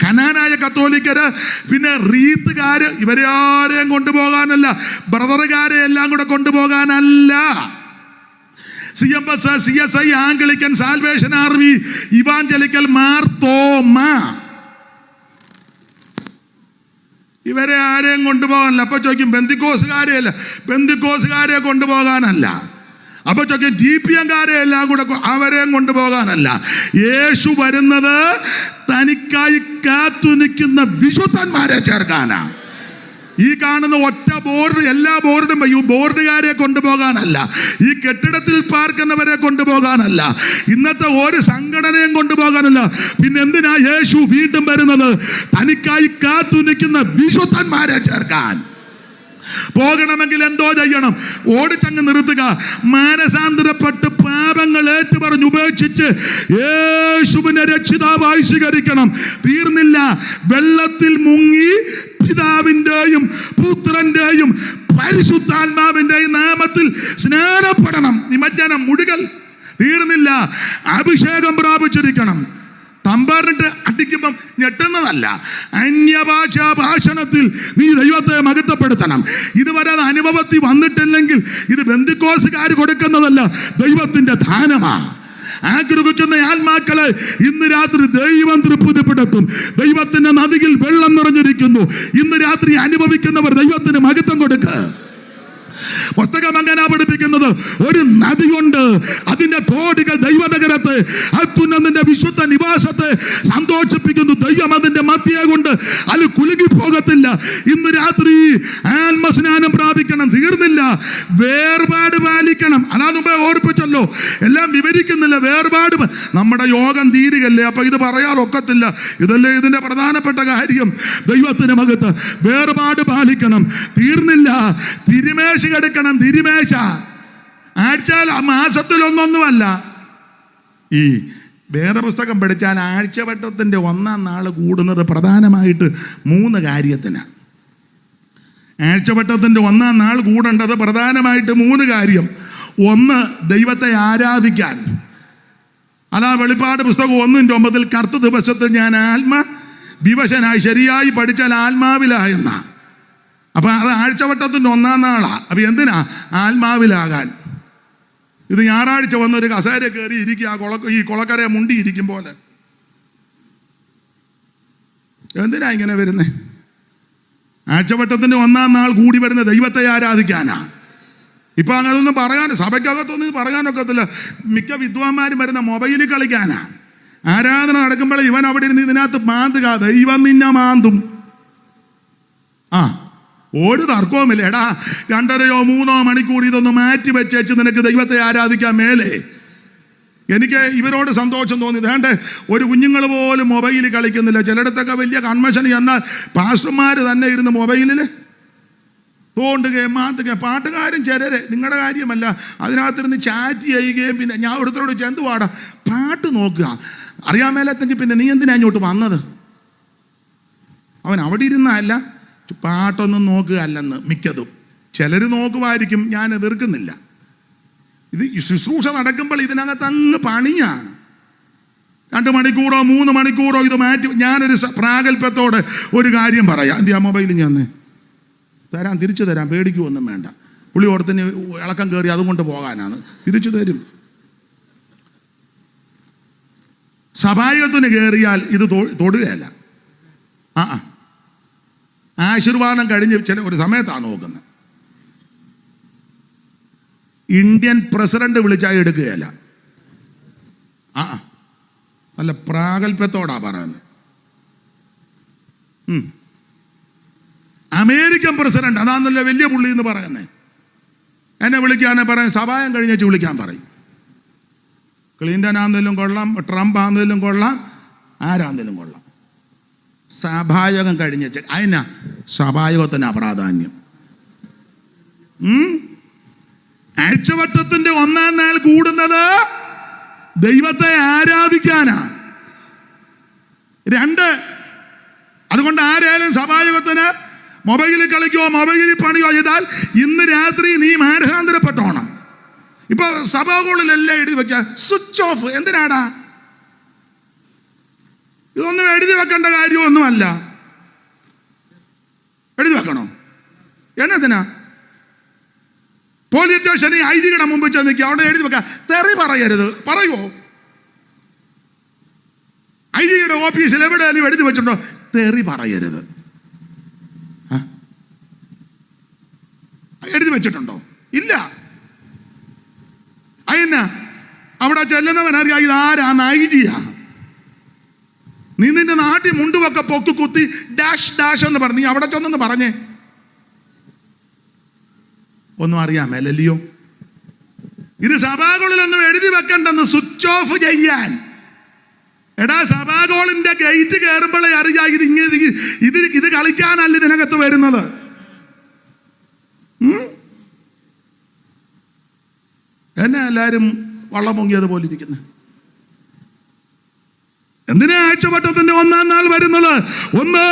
കനാനായ കത്തോലിക്കര്, പിന്നെ റീത്തുകാര്, ഇവരെ ആരെയും കൊണ്ടുപോകാനല്ല. ബ്രദറുകാരെ എല്ലാം കൂടെ കൊണ്ടുപോകാനല്ല. CMS, CSI, Anglican, salvation army, evangelical, Marthoma, ഇവരെ ആരെയും കൊണ്ടുപോകാനല്ല. അപ്പൊ ചോദിക്കും ബെന്തിക്കോസുകാരെയല്ല, ബെന്തിക്കോസുകാരെ കൊണ്ടുപോകാനല്ല. അപ്പൊ ചോദിക്കും TPMകാരെ എല്ലാം കൂടെ അവരെയും കൊണ്ടുപോകാനല്ല. യേശു വരുന്നത് തനിക്കായി കാത്തു നിൽക്കുന്ന വിശുദ്ധന്മാരെ ചേർക്കാനാ. ഈ കാണുന്ന ഒറ്റ ബോർഡ്, എല്ലാ ബോർഡും ബോർഡുകാരെ കൊണ്ടുപോകാനല്ല, ഈ കെട്ടിടത്തിൽ പാർക്കുന്നവരെ കൊണ്ടുപോകാനല്ല, ഇന്നത്തെ ഒരു സംഘടനയും കൊണ്ടുപോകാനല്ല. പിന്നെ എന്തിനാ യേശു വീണ്ടും വരുന്നത്? തനിക്കായി കാത്തു നിൽക്കുന്ന വിശുദ്ധന്മാരെ ചേർക്കാൻ. പോകണമെങ്കിൽ എന്തോ ചെയ്യണം? ഓടിച്ചങ്ങ് നിർത്തുക. മാനസാന്തരപ്പെട്ട് പാപങ്ങൾ ഏറ്റുപറഞ്ഞ് ഉപേക്ഷിച്ച് യേശുവിനെ രക്ഷിതാവായി സ്വീകരിക്കണം. തീർന്നില്ല. വെള്ളത്തിൽ മുങ്ങി പിതാവിൻ്റെയും പുത്രന്റെയും പരിശുദ്ധാത്മാവിൻ്റെയും നാമത്തിൽ സ്നാനപ്പെടണം. നിമജ്ജനം, മുഴുകൽ. തീർന്നില്ല. അഭിഷേകം പ്രാപിച്ചിരിക്കണം. തമ്പാറിട്ട് അടിക്കുമ്പം ഞെട്ടുന്നതല്ല. അന്യഭാഷാ ഭാഷണത്തിൽ നീ ദൈവത്തെ മഹത്വപ്പെടുത്തണം. ഇതുവരെ അത് അനുഭവത്തിൽ വന്നിട്ടില്ലെങ്കിൽ ഇത് ബെന്തിക്കോസുകാർ കൊടുക്കുന്നതല്ല, ദൈവത്തിന്റെ ദാനമാ. ആഗ്രഹിക്കുന്ന ആത്മാക്കളെ ഇന്ന് രാത്രി ദൈവം തൃപ്തിപ്പെടുത്തും. ദൈവത്തിന്റെ നദിയിൽ വെള്ളം നിറഞ്ഞിരിക്കുന്നു. ഇന്ന് രാത്രി അനുഭവിക്കുന്നവർ ദൈവത്തിന് മഹത്വം കൊടുക്കുക. പുസ്തകം അങ്ങനെ പഠിപ്പിക്കുന്നത്. ഒരു നദിയുണ്ട്, അതിന്റെ തോടുകൾ ദൈവനഗരത്തെ, അത്യുന്നതന്റെ വിശുദ്ധ നിവാസത്തെ സന്തോഷിപ്പിക്കുന്നു. ദൈവം അതിന്റെ മധ്യേ കൊണ്ട് അത് കുലുങ്ങി പോകത്തില്ല. ഇന്ന് രാത്രി ആത്മസ്നാനം പ്രാപിക്കണം. തീർന്നില്ല. വേർപാട് പാലിക്കണം. അതാ മുമ്പേ ഓർപ്പിച്ചല്ലോ, എല്ലാം വിവരിക്കുന്നില്ല. വേർപാട്. നമ്മുടെ യോഗം തീരുകല്ലേ, അപ്പൊ ഇത് പറയാറൊക്കത്തില്ല. ഇതല്ലേ ഇതിന്റെ പ്രധാനപ്പെട്ട കാര്യം. ദൈവത്തിന് മഹത്വം. വേർപാട് പാലിക്കണം. തീർന്നില്ല. തിരുമേശ എടുക്കണം. തിരുമേശ ആഴ്ചയിൽ മാസത്തിലൊന്നൊന്നുമല്ല. ഈ വേദപുസ്തകം പഠിച്ചാൽ ആഴ്ചവട്ടത്തിൻ്റെ 1-ാം നാള് കൂടുന്നത് പ്രധാനമായിട്ട് 3 കാര്യത്തിനാണ്. ആഴ്ചവട്ടത്തിൻ്റെ 1-ാം നാൾ കൂടേണ്ടത് പ്രധാനമായിട്ട് 3 കാര്യം. 1, ദൈവത്തെ ആരാധിക്കാൻ. അതാ വെളിപ്പാട് പുസ്തകം 1:9 കർത്ത ദിവസത്തിൽ ഞാൻ വിവശനായി. ശരിയായി പഠിച്ചാൽ ആത്മാവിലായെന്ന. അപ്പൊ അത് ആഴ്ചവട്ടത്തിൻ്റെ 1-ാം നാളാ. അപ്പൊ എന്തിനാ? ആത്മാവിലാകാൻ. ഇത് ഞായറാഴ്ച വന്നൊരു കസേര കയറി ഇരിക്കുക, ഈ കുളക്കരയെ മുണ്ടി ഇരിക്കും പോലെ. എന്തിനാ ഇങ്ങനെ വരുന്നേ? ആഴ്ചവട്ടത്തിൻ്റെ 1-ാം നാൾ കൂടി വരുന്ന ദൈവത്തെ ആരാധിക്കാനാ. ഇപ്പൊ അങ്ങനൊന്നും പറയാൻ, സഭയ്ക്കകത്തൊന്നും പറയാനൊക്കത്തില്ല. മിക്ക വിദ്വാന്മാരും വരുന്ന മൊബൈലിൽ കളിക്കാനാ. ആരാധന നടക്കുമ്പോൾ ഇവൻ അവിടെ ഇരുന്ന് ഇതിനകത്ത് മാന്തുക. ദൈവം നിന്നെ മാന്തും. ഒരു തർക്കവുമില്ല. എടാ 2.5-3 മണിക്കൂർ ഇതൊന്ന് മാറ്റി വെച്ചേച്ച് നിനക്ക് ദൈവത്തെ ആരാധിക്കാൻ മേലെ. എനിക്ക് ഇവരോട് സന്തോഷം തോന്നി. വേണ്ടേ, ഒരു കുഞ്ഞുങ്ങൾ പോലും മൊബൈലിൽ കളിക്കുന്നില്ല. ചിലയിടത്തൊക്കെ വലിയ കൺവെൻഷൻ എന്നാൽ പാസ്റ്റർമാർ തന്നെ ഇരുന്ന് മൊബൈലിൽ തോണ്ടുകയും മാത്തുകയും, പാട്ടുകാരും ചിലരെ, നിങ്ങളുടെ കാര്യമല്ല, അതിനകത്തിരുന്ന് ചാറ്റ് ചെയ്യുകയും. പിന്നെ ഞാൻ ഒരുത്തരോട് ചെന്ത് പാടാ പാട്ട് നോക്കുക അറിയാൻ മേലത്തെങ്കിൽ പിന്നെ നീ എന്തിനാ ഇങ്ങോട്ട് വന്നത്? അവൻ അവിടെ ഇരുന്നല്ല, പാട്ടൊന്നും നോക്കുക അല്ലെന്ന് മിക്കതും. ചിലർ നോക്കുമായിരിക്കും, ഞാൻ എതിർക്കുന്നില്ല. ഇത് ശുശ്രൂഷ നടക്കുമ്പോൾ ഇതിനകത്ത് അങ്ങ് പണിയാ. 2 മണിക്കൂറോ 3 മണിക്കൂറോ ഇത് മാറ്റി. ഞാനൊരു പ്രാഗൽഭ്യത്തോടെ ഒരു കാര്യം പറയാം. എൻ്റെ ആ മൊബൈൽ ഞാൻ തരാം, തിരിച്ചു തരാം, പേടിക്കുമൊന്നും വേണ്ട. പുള്ളി ഓർത്തിന് ഇളക്കം കയറി അതുകൊണ്ട് പോകാനാണ്. തിരിച്ചു തരും. സഭായത്തിന് കയറിയാൽ ഇത് തൊടുകയല്ല. ആശീർവാദം കഴിഞ്ഞ് ചില ഒരു സമയത്താണ് നോക്കുന്നത്. ഇന്ത്യൻ പ്രസിഡന്റ് വിളിച്ചാൽ എടുക്കുകയല്ല. നല്ല പ്രാഗൽഭ്യത്തോടാ പറയുന്നത്. അമേരിക്കൻ പ്രസിഡന്റ്, അതാണല്ലോ വലിയ പുള്ളി എന്ന് പറയുന്നത്, എന്നെ വിളിക്കാനെ പറയും, സഭായം കഴിഞ്ഞേച്ച് വിളിക്കാൻ പറയും. ക്ലിൻ്റൺ ആണെങ്കിലും കൊള്ളാം, ട്രംപ് ആണെങ്കിലും കൊള്ളാം, ആരാണെങ്കിലും കൊള്ളാം, സഭായോഗം കഴിഞ്ഞേച്ച്. അതിനാ സഭായോഗത്തിന് അപ്രാധാന്യം. ആഴ്ചവട്ടത്തിന്റെ 1-ാം നാൾ കൂടുന്നത് ദൈവത്തെ ആരാധിക്കാനാ. 2, അതുകൊണ്ട് ആരായാലും സഭായോഗത്തിന് മൊബൈലിൽ കളിക്കോ മൊബൈലിൽ പണിയോ ചെയ്താൽ ഇന്ന് രാത്രി നീ മാനസാന്തരപ്പെട്ടോണം. ഇപ്പൊ സഭകളിലെല്ലാം എഴുതി വെക്കുക സ്വിച്ച് ഓഫ്. എന്തിനാടാ? ഇതൊന്നും എഴുതി വെക്കേണ്ട കാര്യമൊന്നുമല്ല. എഴുതി വെക്കണോ? എന്നതിനാ? പോലീസ് സ്റ്റേഷനിൽ ഐജിയുടെ മുമ്പിൽ ചെന്ന് നിൽക്കുക, അവിടെ എഴുതി വെക്കുക തെറി പറയരുത്. പറയുമോ? ഐജിയുടെ ഓഫീസിൽ എവിടെയാലും എഴുതി വെച്ചിട്ടുണ്ടോ തെറി പറയരുത്? എഴുതി വെച്ചിട്ടുണ്ടോ? ഇല്ല. അതെന്നാ? അവിടെ ചെല്ലുന്നവൻ അറിയാം ഇതാരാ, ഐജിയാ. നീ നിന്റെ നാട്ടിൽ മുണ്ടുമൊക്കെ പൊക്കി കുത്തി ഡാഷ് ഡാഷ് എന്ന് പറഞ്ഞു, നീ അവിടെ ചെന്നെന്ന് പറഞ്ഞേ. ഒന്നും അറിയാമല്ലയോ? ഇത് സഭാകളിലൊന്നും എഴുതി വെക്കണ്ടെന്ന്, സ്വിച്ച് ഓഫ് ചെയ്യാൻ. എടാ, സഭാഗോളിന്റെ ഗേറ്റ് കയറുമ്പോഴേ അറിയാം ഇത് കളിക്കാനല്ല ഇതിനകത്ത് വരുന്നത്. എന്നെ എല്ലാരും വള്ളം പൊങ്ങിയതുപോലെ ഇരിക്കുന്നത്. എന്തിനാ ആഴ്ചവട്ടത്തിന്റെ 1-ാം നാൾ വരുന്നത്? 1,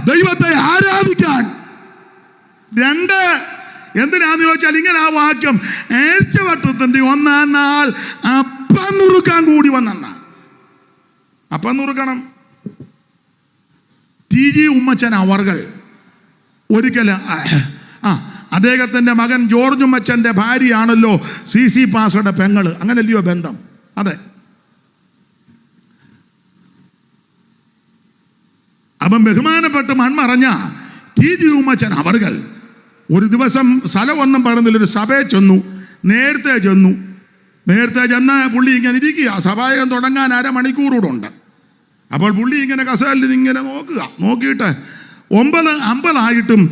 ദൈവത്തെ ആരാധിക്കാൻ. 2, എന്തിനാന്ന് ചോദിച്ചാൽ ഇങ്ങനെ ആ വാക്യം, ആഴ്ചവട്ടത്തിന്റെ 1-ാം നാൾ അപ്പം നുറുക്കാൻ കൂടി വന്നെന്ന. അപ്പം നുറുക്കണം. TG ഉമ്മച്ചൻ അവർകൾ ഒരിക്കലും അദ്ദേഹത്തിൻ്റെ മകൻ ജോർജ് ഉമ്മച്ചൻ്റെ ഭാര്യയാണല്ലോ CC പാസ്റ്ററുടെ പെങ്ങള്, അങ്ങനല്ലയോ ബന്ധം? അതെ. അപ്പം ബഹുമാനപ്പെട്ട് മൺമറഞ്ഞ TG ഉമ്മച്ചൻ അവർകൾ ഒരു ദിവസം സ്ഥലമൊന്നും പറയുന്നില്ല, ഒരു സഭയെ ചെന്നു. നേരത്തെ ചെന്ന പുള്ളി ഇങ്ങനെ ഇരിക്കുക. സഭായകം തുടങ്ങാൻ 1/2 മണിക്കൂറൂടെ ഉണ്ട്. അപ്പോൾ പുള്ളി ഇങ്ങനെ കസേരയിൽ ഇങ്ങനെ നോക്കിയിട്ട് 9:50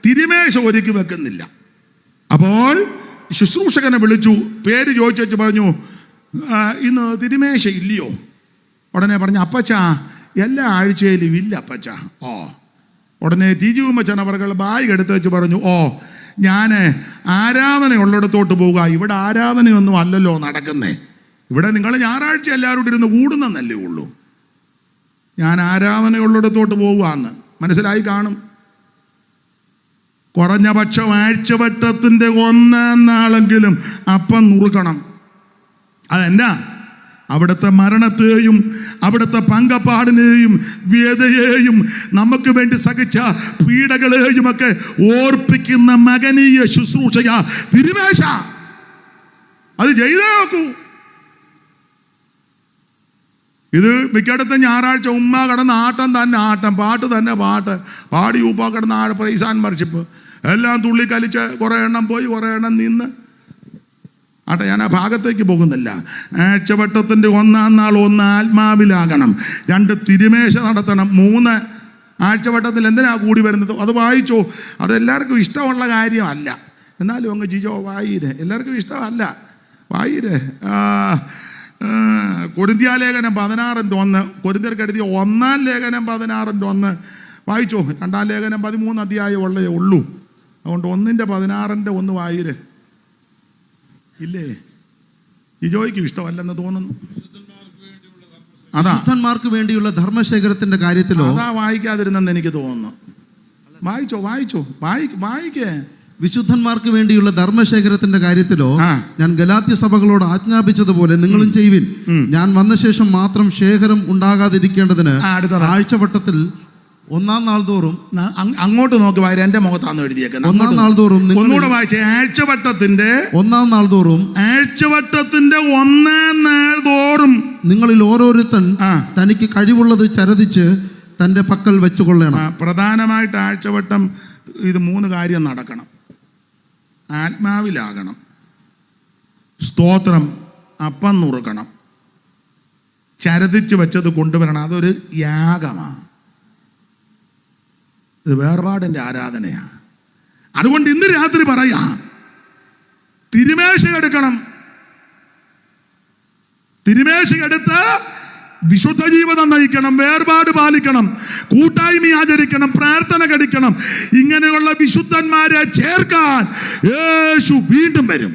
തിരുമേശ ഒരുക്കി വെക്കുന്നില്ല. അപ്പോൾ ശുശ്രൂഷകനെ വിളിച്ചു, പേര് ചോദിച്ചു പറഞ്ഞു, ഇന്ന് തിരുമേശ ഇല്ലയോ? ഉടനെ പറഞ്ഞു, അപ്പച്ചാ എല്ലാ ആഴ്ചയിലും ഇല്ല അപ്പച്ചാ. ഉടനെ TG ഉമ്മച്ചൻ അവർകൾ ബാഗ് എടുത്ത് വെച്ച് പറഞ്ഞു, ഞാൻ ആരാധനയുള്ളിടത്തോട്ട് പോവുക. ഇവിടെ ആരാധനയൊന്നും അല്ലല്ലോ നടക്കുന്നേ. ഇവിടെ നിങ്ങൾ ഞായറാഴ്ച എല്ലാവരും ഇരുന്ന് കൂടുന്നല്ലേ ഉള്ളൂ. ഞാൻ ആരാധനയുള്ളിടത്തോട്ട് പോവുകയെന്ന് മനസ്സിലായി കാണും. കുറഞ്ഞ പക്ഷം ആഴ്ചവട്ടത്തിൻ്റെ 1-ാം നാളെങ്കിലും അപ്പം നുറുക്കണം. അതെന്നാ? അവിടുത്തെ മരണത്തെയും അവിടുത്തെ പങ്കപ്പാടിനെയും വ്യതയെയും നമുക്ക് വേണ്ടി സഹിച്ച പീഡകളെയും ഒക്കെ ഓർപ്പിക്കുന്ന മകനീയ ശുശ്രൂഷയാ തിരുമേശ. അത് ചെയ്തേ നോക്കൂ. ഇത് മിക്കയിടത്തും ഞായറാഴ്ച ഉമ്മ കിടന്ന് ആട്ടം തന്നെ ആട്ടം, പാട്ട് തന്നെ പാട്ട്, പാടി ഉപ്പ കിടന്ന് പ്രൈസ് ആൻഡ് വർഷിപ്പ് എല്ലാം തുള്ളി കലിച്ച് കുറേ എണ്ണം പോയി, കുറേ എണ്ണം നിന്ന്. ഞാൻ ആ ഭാഗത്തേക്ക് പോകുന്നില്ല. ആഴ്ചവട്ടത്തിൻ്റെ 1-ാം നാൾ 1 ആത്മാവിലാകണം, 2 തിരുമേശ നടത്തണം, 3 ആഴ്ചവട്ടത്തിൽ എന്തിനാ കൂടി വരുന്നത്? അത് വായിച്ചോ. അതെല്ലാവർക്കും ഇഷ്ടമുള്ള കാര്യമല്ല, എന്നാലും അങ്ങ് ജിജോ വായിരേ. എല്ലാവർക്കും ഇഷ്ടമല്ല, വായിരേ. കൊരിന്ത്യാലേഖനം 16:1, കൊരിന്ത്യർക്ക് എഴുതിയ 1-ാം ലേഖനം 16:1 വായിച്ചോ. 2-ാം ലേഖനം 13 അധ്യായം ഉള്ളൂ. അതുകൊണ്ട് 1-16 വായിരേ. ഇല്ലേ? ജിജോയ്ക്ക് ഇഷ്ടമല്ലെന്ന് തോന്നുന്നു. വിശുദ്ധന്മാർക്ക് വേണ്ടിയുള്ള ധർമ്മശേഖരത്തിന്റെ കാര്യത്തിലോ? അതാ വായിക്കാതിരുന്നെന്ന് എനിക്ക് തോന്നുന്നു. വായിച്ചോ. വായിക്കേ. വിശുദ്ധന്മാർക്ക് വേണ്ടിയുള്ള ധർമ്മശേഖരത്തിന്റെ കാര്യത്തിലോ ഞാൻ ഗലാത്യ സഭകളോട് ആജ്ഞാപിച്ചതുപോലെ നിങ്ങളും ചെയ്യുവിൻ. ഞാൻ വന്ന ശേഷം മാത്രം ശേഖരം ഉണ്ടാകാതിരിക്കേണ്ടതിന് ആഴ്ചവട്ടത്തിൽ 1-ാം നാൾ തോറും. അങ്ങോട്ട് നോക്കി വായിര, എന്റെ മുഖത്താന്ന് എഴുതിയേക്കുന്നത്. 1-ാം നാൾ തോറും ഒന്നുകൂടെ വായിച്ചേ. ആഴ്ചവട്ടത്തിന്റെ 1-ാം നാൾ തോറും, ആഴ്ചവട്ടത്തിന്റെ 1-ാം നാൾ തോറും നിങ്ങളിൽ ഓരോരുത്തൻ തനിക്ക് കഴിവുള്ളത് ചരദിച്ച് തന്റെ പക്കൽ വെച്ചുകൊള്ളണം. പ്രധാനമായിട്ട് ആഴ്ചവട്ടം ഇത് 3 കാര്യം നടക്കണം. ആത്മാവിലാകണം, സ്തോത്രം, അപ്പം നുറുക്കണം, ചരദിച്ച് വെച്ചത് കൊണ്ടുവരണം. അതൊരു യാഗമാണ്, ഇത് വേർപാടിൻ്റെ ആരാധനയാണ്. അതുകൊണ്ട് ഇന്ന് രാത്രി പറയാം, തിരുമേശ എടുക്കണം. തിരുമേശ എടുത്ത് വിശുദ്ധ ജീവിതം നയിക്കണം, വേർപാട് പാലിക്കണം, കൂട്ടായ്മ ആചരിക്കണം, പ്രാർത്ഥന കഴിക്കണം. ഇങ്ങനെയുള്ള വിശുദ്ധന്മാരെ ചേർക്കാൻ യേശു വീണ്ടും വരും.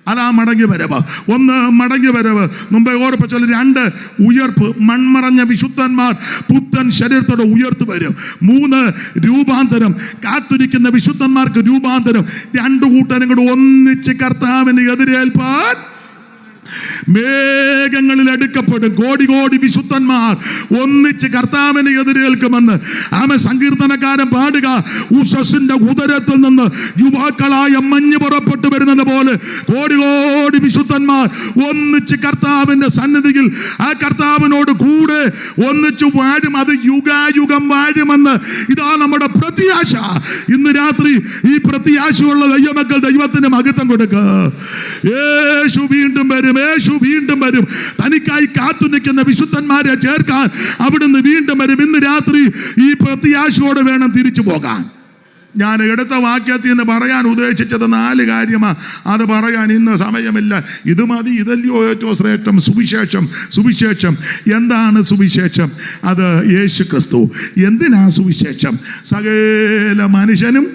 അതാ മടങ്ങി വരവ്. 1 മടങ്ങി വരവ്, മുമ്പേ ഓർപ്പിച്ചാൽ 2 ഉയർപ്പ്, മൺമറഞ്ഞ വിശുദ്ധന്മാർ പുത്തൻ ശരീരത്തോടെ ഉയർത്തു വരും. 3 രൂപാന്തരം, കാത്തിരിക്കുന്ന വിശുദ്ധന്മാർക്ക് രൂപാന്തരം. 2 കൂട്ടരും കൂടെ ഒന്നിച്ച് കർത്താവിനെ എതിരേൽപ്പാൻ മേഘങ്ങളിൽ എടുക്കപ്പെടും. കോടി വിശുദ്ധന്മാർ ഒന്നിച്ച് കർത്താവിനെ എതിരേൽക്കുമെന്ന് സങ്കീർത്തനക്കാരൻ പാടുക. ഉഷസ്സിന്റെ ഉദരത്തിൽ നിന്ന് യുവാക്കളായ മഞ്ഞ് പുറപ്പെട്ടു വരുന്നത് പോലെ കോടി വിശുദ്ധന്മാർ ഒന്നിച്ച് കർത്താവിന്റെ സന്നിധിയിൽ ആ കർത്താവിനോട് കൂടെ ഒന്നിച്ച് വാഴും. അത് യുഗായുഗം വാഴുമെന്ന് ഇതാ നമ്മുടെ പ്രത്യാശ. ഇന്ന് രാത്രി ഈ പ്രത്യാശയുള്ള ദൈവമക്കൾ ദൈവത്തിന് മഹത്വം കൊടുക്കുക. യേശു വീണ്ടും വരും, യേശു വീണ്ടും വരും. തനിക്കായി കാത്തു നിൽക്കുന്ന വിശുദ്ധന്മാരെ ചേർക്കാൻ അവിടുന്ന് വീണ്ടും വരും. ഇന്ന് രാത്രി ഈ പ്രത്യാശയോടെ വേണം തിരിച്ചു പോകാൻ. ഞാൻ എടുത്ത വാക്യത്തിൽ നിന്ന് പറയാൻ ഉദ്ദേശിച്ചത് 4 കാര്യമാണ്. അത് പറയാൻ ഇന്ന് സമയമില്ല. ഇത് മതി. ഇതല്ലയോ ഏറ്റവും ശ്രേഷ്ഠം? സുവിശേഷം. എന്താണ് സുവിശേഷം? അത് യേശു ക്രിസ്തു. എന്തിനാ സുവിശേഷം? സകല മനുഷ്യനും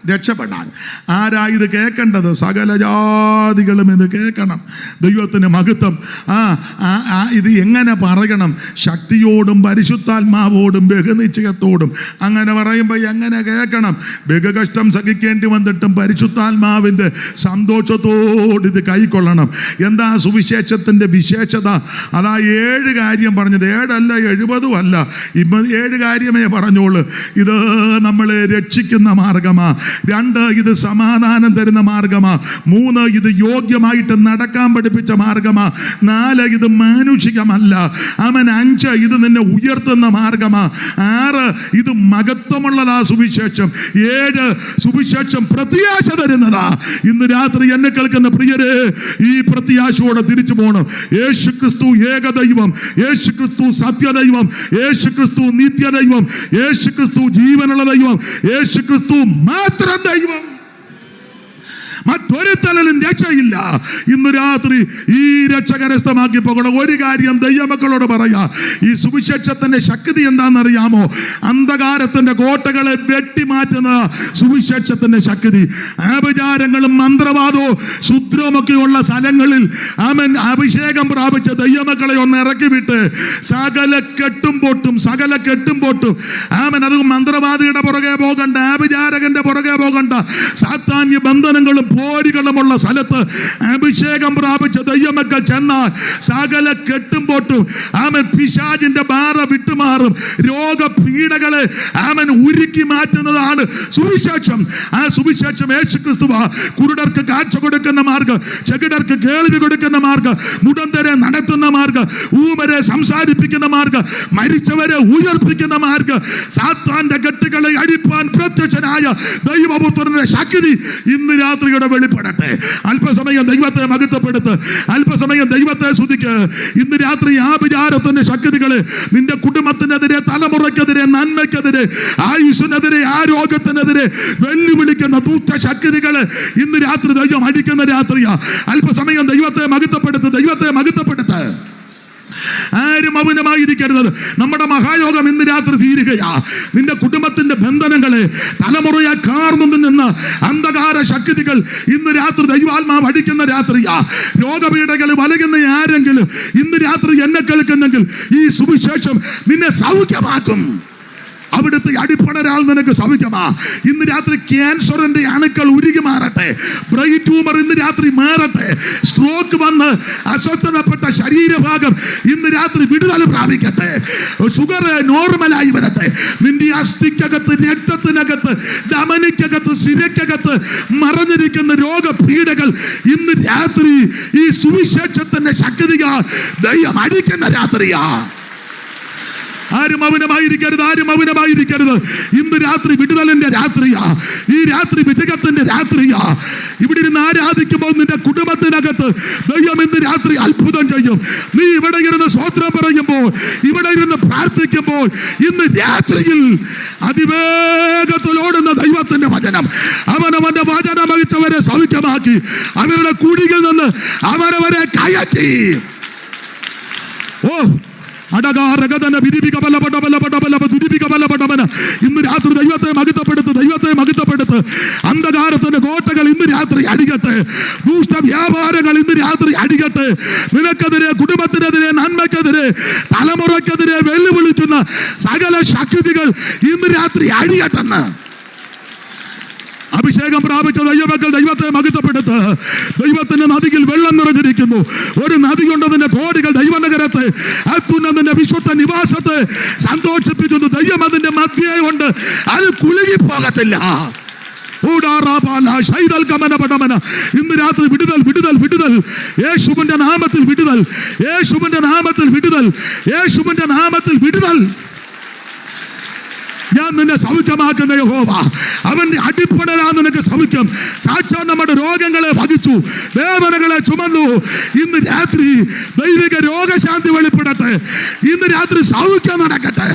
രക്ഷപ്പെടാൻ. ആരാ ഇത് കേൾക്കേണ്ടത്? സകല ജാതികളും ഇത് കേൾക്കണം. ദൈവത്തിന് മഹത്വം. ഇത് എങ്ങനെ പറയണം? ശക്തിയോടും പരിശുദ്ധാത്മാവോടും ബഹുനിശ്ചയത്തോടും. അങ്ങനെ പറയുമ്പോൾ എങ്ങനെ കേൾക്കണം? ബഹുകഷ്ടം സഹിക്കേണ്ടി വന്നിട്ടും പരിശുദ്ധാത്മാവിൻ്റെ സന്തോഷത്തോട് ഇത് കൈക്കൊള്ളണം. എന്താ സുവിശേഷത്തിൻ്റെ വിശേഷത? അതാ 7 കാര്യം പറഞ്ഞത്. 7 അല്ല, 70 അല്ല, 7 കാര്യമേ പറഞ്ഞോളൂ. ഇത് നമ്മളെ രക്ഷിക്കുന്ന മാർഗമാ. 2 ഇത് സമാധാനം തരുന്ന മാർഗമാ. 3 ഇത് യോഗ്യമായിട്ട് നടക്കാൻ പഠിപ്പിച്ച മാർഗമാ. 4 ഇത് മാനുഷികമല്ല. 5 ഇത് നിന്നെ ഉയർത്തുന്ന മാർഗമാ. 6 ഇത് മഹത്വമുള്ളതാ സുവിശേഷം. 7 സുവിശേഷം പ്രത്യാശ തരുന്നതാ. ഇന്ന് രാത്രി എന്നെ കേൾക്കുന്ന പ്രിയരെ, ഈ പ്രത്യാശയോടെ തിരിച്ചു പോകണം. യേശു ക്രിസ്തു ഏകദൈവം, യേശു ക്രിസ്തു സത്യദൈവം, യേശു ക്രിസ്തു നിത്യദൈവം, യേശു ക്രിസ്തു ജീവനുള്ള ദൈവം, യേശു ക്രിസ്തു മാത്രം ദൈവം. മറ്റൊരുത്തലും രക്ഷയില്ല. ഇന്ന് രാത്രി ഈ രക്ഷ കരസ്ഥമാക്കി പോകണം. ഒരു കാര്യം ദൈവമക്കളോട് പറയാ, ഈ സുവിശേഷത്തിന്റെ ശക്തി എന്താണെന്നറിയാമോ? അന്ധകാരത്തിന്റെ കോട്ടകളെ വെട്ടിമാറ്റുന്ന സുവിശേഷത്തിന്റെ ശക്തി. ആഭിചാരങ്ങളും മന്ത്രവാദവും ശുദ്രവുമൊക്കെയുള്ള സ്ഥലങ്ങളിൽ അഭിഷേകം പ്രാപിച്ച ദൈവമക്കളെ ഒന്ന് ഇറക്കി വിട്ട് സകല കെട്ടും പൊട്ടും അത് മന്ത്രവാദിയുടെ പുറകെ പോകണ്ട, ആഭിചാരകന്റെ പുറകെ പോകണ്ട. സാത്താന്യ ബന്ധനങ്ങളും പോരികളുമുള്ള സ്ഥലത്ത് അഭിഷേകം പ്രാപിച്ച ദൈവമക്കൾ ചെന്നാൽ സകല കെട്ടും പൊട്ടും. പിശാചിന്റെ ബാധ വിട്ടുമാറും. രോഗപീഠകളെ ഉരുക്കി മാറ്റുന്നതാണ് സുവിശേഷം. ആ സുവിശേഷം യേശു ക്രിസ്തുവാ. കുരുടർക്ക് കാഴ്ച കൊടുക്കുന്ന മാർഗം, ചെകിടർക്ക് കേൾവി കൊടുക്കുന്ന മാർഗം, മുടന്തരെ നടത്തുന്ന മാർഗം, ഊമരെ സംസാരിപ്പിക്കുന്ന മാർഗം, മരിച്ചവരെ ഉയർപ്പിക്കുന്ന മാർഗം. സാത്താന്റെ കെട്ടുകളെ അഴിപ്പാൻ പ്രത്യക്ഷനായ ദൈവപുത്രന്റെ ശക്തി ഇന്ന് രാത്രി ഇവിടെ വെളിപ്പെടട്ടെ. അല്പസമയം ദൈവത്തെ മഹത്വപ്പെടുത്ത്, അല്പസമയം ദൈവത്തെ സ്തുതിക്ക്. ഇന്ന് രാത്രി ആ വിചാരത്തിന്റെ ശക്തികള് നിന്റെ കുടുംബത്തിനെതിരെ, തലമുറയ്ക്കെതിരെ, നന്മയ്ക്കെതിരെ, ആയുസ്സിനെതിരെ, ആരോഗ്യത്തിനെതിരെ വെല്ലുവിളിക്കുന്ന ദുഷ്ട ശക്തികള് ഇന്ന് രാത്രി ദൈവം അടിക്കുന്ന രാത്രിയാ. അല്പസമയം ദൈവത്തെ മഹത്വപ്പെടുത്ത്, ദൈവത്തെ മഹത്വപ്പെടുത്ത്. ആരും മൗനമായിരിക്കരുത്. നമ്മുടെ മഹായോഗം ഇന്ന് രാത്രി തീരുകയാ. നിന്റെ കുടുംബത്തിന്റെ ബന്ധനങ്ങളെ, തലമുറയെ കാർന്നു നിന്ന് അന്ധകാര ശക്തികൾ ഇന്ന് രാത്രി ദൈവാത്മാവ് അടിക്കുന്ന രാത്രിയാ. രോഗപീഠകൾ വലകുന്ന ആരെങ്കിലും ഇന്ന് രാത്രി എന്നെ കേൾക്കുന്നെങ്കിൽ ഈ സുവിശേഷം നിന്നെ സൗഖ്യമാക്കും. അവിടുത്തെ അടിപ്പണരാൽ നിനക്ക് സൗഖ്യമാ. ഇന്ന് രാത്രി ക്യാൻസറിന്റെ അണുക്കൾ ഉരുകി മാറട്ടെ. ബ്രെയിൻ ട്യൂമർ ഇന്ന് രാത്രി മാറട്ടെ. സ്ട്രോക്ക് വന്ന് അസ്വസ്ഥതപ്പെട്ട ശരീരഭാഗം ഇന്ന് രാത്രി വിടുതൽ പ്രാപിക്കട്ടെ. ഷുഗർ നോർമലായി വരട്ടെ. നിന്റെ അസ്ഥിക്കകത്ത്, രക്തത്തിനകത്ത്, ധമനിക്കകത്ത്, സിരക്കകത്ത് മറഞ്ഞിരിക്കുന്ന രോഗപീഠകൾ ഇന്ന് രാത്രി ഈ സുവിശേഷത്തിന്റെ ശക്തിയാ ദൈവം അടിക്കുന്ന രാത്രിയാ. ആരും മൗനമായിരിക്കരുത്, ആരും മൗനമായിരിക്കരുത്. ഇന്ന് രാത്രി വിടുതലിന്റെ രാത്രിയാ. ഈ രാത്രി വിജയത്തിന്റെ രാത്രിയാ. ഇവിടെ ഇരുന്ന് ആരാധിക്കുമ്പോൾ നിന്റെ കുടുംബത്തിനകത്ത് ദൈവം ഇന്ന് രാത്രി അത്ഭുതം ചെയ്യും. നീ ഇവിടെ ഇരുന്ന് സ്തോത്രം പറയുമ്പോൾ, ഇവിടെ ഇരുന്ന് പ്രാർത്ഥിക്കുമ്പോൾ ഇന്ന് രാത്രിയിൽ അതിവേഗത്തിലോടുന്ന ദൈവത്തിന്റെ വചനം അവനവന്റെ വചനം വഹിച്ചവരെ സൗഖ്യമാക്കി, അവരുടെ കുഴിയിൽ നിന്ന് അവരവരെ കയറ്റി. ഓ ഇന്ന് രാത്രി ദൈവത്തെ മഹത്വപ്പെടുത്ത്, ദൈവത്തെ മഹത്വപ്പെടുത്ത്. അന്ധകാരത്തിന്റെ കോട്ടകൾ ഇന്ന് രാത്രി അടിക്കട്ടെ. ദുഷ്ട വ്യാപാരങ്ങൾ ഇന്ന് രാത്രി അടിക്കട്ടെ. നിനക്കെതിരെ, കുടുംബത്തിനെതിരെ, നന്മയ്ക്കെതിരെ, തലമുറയ്ക്കെതിരെ വെല്ലുവിളിക്കുന്ന സകല ശക്തികൾ ഇന്ന് രാത്രി അടിയട്ടെന്ന്. അഭിഷേകം പ്രാപിച്ച ദൈവമക്കൾ ദൈവത്തെ മഹത്വപ്പെടുത്ത്. ദൈവത്തിന്റെ നദിയിൽ വെള്ളം നിറഞ്ഞിരിക്കുന്നു. ഒരു നദിയുണ്ടതിന്റെ തോടുകൾ ദൈവനഗരത്തെ, അത്യുന്നതന്റെ വിശുദ്ധ നിവാസത്തെ സന്തോഷിപ്പിക്കുന്നു. ദൈവം അതിന്റെ മധ്യേ കൊണ്ട് അത് കുലുങ്ങി പോകത്തില്ല. ഇന്ന് രാത്രി വിടുതൽ, വിടുതൽ, വിടുതൽ. യേശുവിന്റെ നാമത്തിൽ വിടുതൽ, യേശുവിന്റെ നാമത്തിൽ വിടുതൽ, യേശുവിന്റെ നാമത്തിൽ വിടുതൽ. ഞാൻ നിന്നെ സൗഖ്യമാക്കുന്ന യഹോവ. അവന്റെ അടിപ്പണരാ നിനക്ക് സൗഖ്യം. സാക്ഷാൽ നമ്മുടെ രോഗങ്ങളെ വഹിച്ചു, വേദനകളെ ചുമന്നു. ഇന്ന് രാത്രി ദൈവിക രോഗശാന്തി വെളിപ്പെടട്ടെ. ഇന്ന് രാത്രി സൗഖ്യം നടക്കട്ടെ.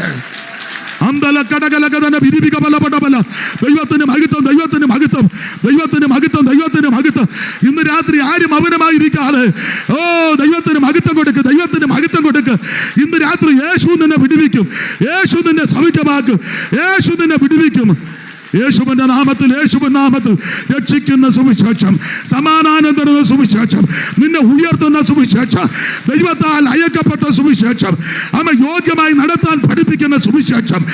ദൈവത്തിന് മഹത്വം, ദൈവത്തിന് മഹത്വം, ദൈവത്തിന് മഹത്വം, ദൈവത്തിന് മഹത്വം. ഇന്ന് രാത്രി ആരും മൗനമായിരിക്കാതെ ഓ ദൈവത്തിന് മഹത്വം കൊടുക്ക്, ദൈവത്തിന് മഹത്വം കൊടുക്ക്. ഇന്ന് രാത്രി യേശു നിന്നെ വിടുവിക്കും, യേശു നിന്നെ സൗഖ്യമാക്കും, യേശു നിന്നെ വിടുവിക്കും. യേശുവിന്റെ നാമത്തിൽ, യേശുവിന്റെ നാമത്തിൽ രക്ഷിക്കുന്ന സുവിശേഷം, സമാനാനന്ദ സുവിശേഷം, നിന്നെ ഉയർത്തുന്ന സുവിശേഷം, ദൈവത്താൽ അയക്കപ്പെട്ട സുവിശേഷം, അവൻ യോഗ്യമായി നടത്താൻ പഠിപ്പിക്കുന്ന സുവിശേഷം,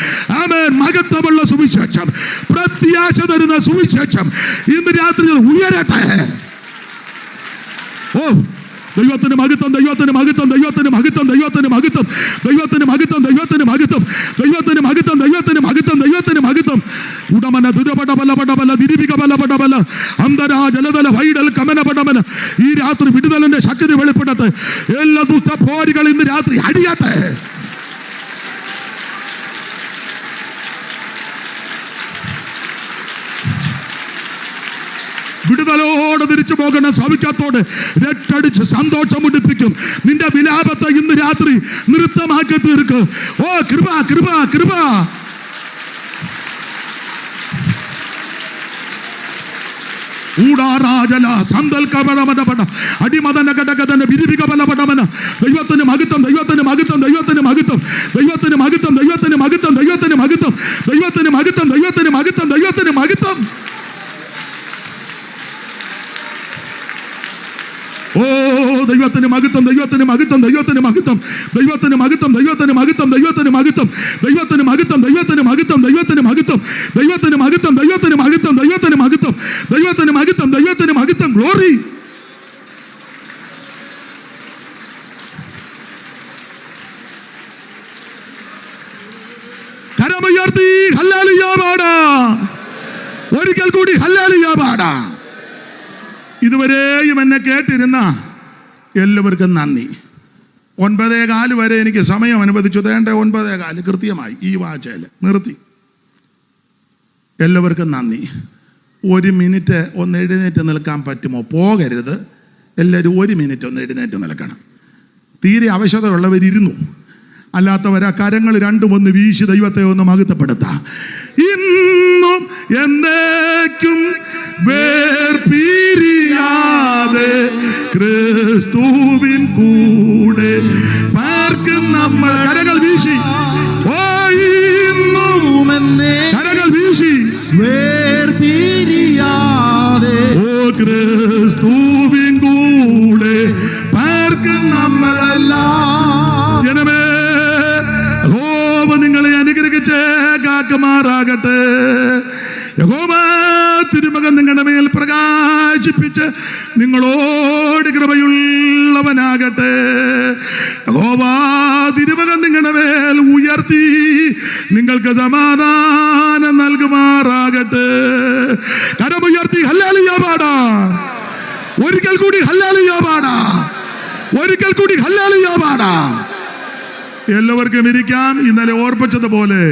അവൻ മഹത്വമുള്ള സുവിശേഷം, പ്രത്യാശ തരുന്ന സുവിശേഷം ഇന്ന് രാത്രി ഉയരട്ടെ. ഓ ദൈവത്തിന് മഹത്വം, ദൈവത്തിന് മഹത്വം, ദൈവത്തിന് മഹത്വം, ദൈവത്തിന് മഹത്വം, ദൈവത്തിന് മഹത്വം, ദൈവത്തിന് മഹത്വം, ദൈവത്തിന് മഹത്വം, ദൈവത്തിന് മഹത്വം, ദൈവത്തിന് മഹത്വം. ഉടമന ദുരപടബല ദിരിപികബല അന്തരാ ജലതല വൈഡൽ കമനപടമന. ഈ രാത്രി വിടുതലിന്റെ ശക്തി വെളിപ്പെടട്ടെ. എല്ലാ ദുഷ്ട പോരുകൾ ഇന്ന് രാത്രി അടിയട്ടെ. വിടുതലോടെ തിരിച്ചു പോകണ സൗഖ്യത്തോടെ രട്ടടിച്ച് സന്തോഷം ഉടിപ്പിക്കും. നിന്റെ വിലാപത്തെ ഇന്ന് രാത്രി നൃത്തമാക്കി തീർക്ക്. ഓ കൃപ, കൃപ, കൃപ. ദൈവത്തിന് മഹത്വം, ദൈവത്തിന് മഹത്വം, ദൈവത്തിന് മഹത്വം, ദൈവത്തിന് മഹത്വം, ദൈവത്തിന് മഹത്വം, ദൈവത്തിന് മഹത്വം, ദൈവത്തിന് മഹത്വം, ദൈവത്തിന് മഹത്വം, ദൈവത്തിന് മഹത്വം. ഓ ദൈവത്തിന് മഹത്വം, ദൈവത്തിന് മഹത്വം, ദൈവത്തിന് മഹത്വം, ദൈവത്തിന് മഹത്വം, ദൈവത്തിന് മഹത്വം, ദൈവത്തിന് മഹത്വം, ദൈവത്തിന് മഹത്വം, ദൈവത്തിന് മഹത്വം, ദൈവത്തിന് മഹത്വം, ദൈവത്തിന് മഹത്വം, ദൈവത്തിന് മഹത്വം, ദൈവത്തിന് മഹത്വം, ദൈവത്തിന് മഹത്വം, ദൈവത്തിന് മഹത്വം. ഗ്ലോറി. കരമുയർത്തി ഹല്ലേലൂയ പാടാ. ഒരിക്കൽ കൂടി ഹല്ലേലൂയ പാടാ. ഇതുവരെയും എന്നെ കേട്ടിരുന്ന എല്ലാവർക്കും നന്ദി. 9:15 വരെ എനിക്ക് സമയം അനുവദിച്ചു. 9:15 കൃത്യമായി ഈ വാചയിൽ നിർത്തി. എല്ലാവർക്കും നന്ദി. 1 മിനിറ്റ് ഒന്ന് എഴുന്നേറ്റ് നിൽക്കാൻ പറ്റുമോ? പോകരുത്. എല്ലാവരും 1 മിനിറ്റ് ഒന്ന് എഴുന്നേറ്റ് നിൽക്കണം. തീരെ അവശതയുള്ളവരിരുന്നു, അല്ലാത്തവരാ കരങ്ങൾ രണ്ടും ഒന്ന് വീശി ദൈവത്തെ ഒന്ന് മഹത്വപ്പെടുത്താം. ഇന്നും എന്നേക്കും വേർപിരിയാതെ ക്രിസ്തുവിൻ കൂടെ പാർക്കും നമ്മൾ. കരങ്ങൾ വീശി, ഓ ഇന്നും കരങ്ങൾ വീശി വേർപിരിയാതെ ഓ ക്രിസ്തുവിൻ കൂടെ പാർക്കും നമ്മളെല്ലാം. ജനമേ, യഹോവ നിങ്ങളെ അനുഗ്രഹിച്ച് കാക്കുമാറാകട്ടെ. യഹോവ തിരുമകൻ നിങ്ങളുടെ മേൽ പ്രകാശിപ്പിച്ച് നിങ്ങളോട് കൃപയുള്ളവനാകട്ടെ. യഹോവ തിരുമകൻ നിങ്ങളുടെ മേൽ ഉയർത്തി നിങ്ങൾക്ക് സമാധാനം നൽകുമാറാകട്ടെ. കരമുയർത്തി ഹല്ലേലൂയ പാടാം. ഒരിക്കൽ കൂടി ഹല്ലേലൂയ പാടാം. ഒരിക്കൽ കൂടി ഹല്ലേലൂയ പാടാം. എല്ലാവർക്കും ഇരിക്കാം. ഇന്നലെ ഓർപ്പിച്ചതുപോലെ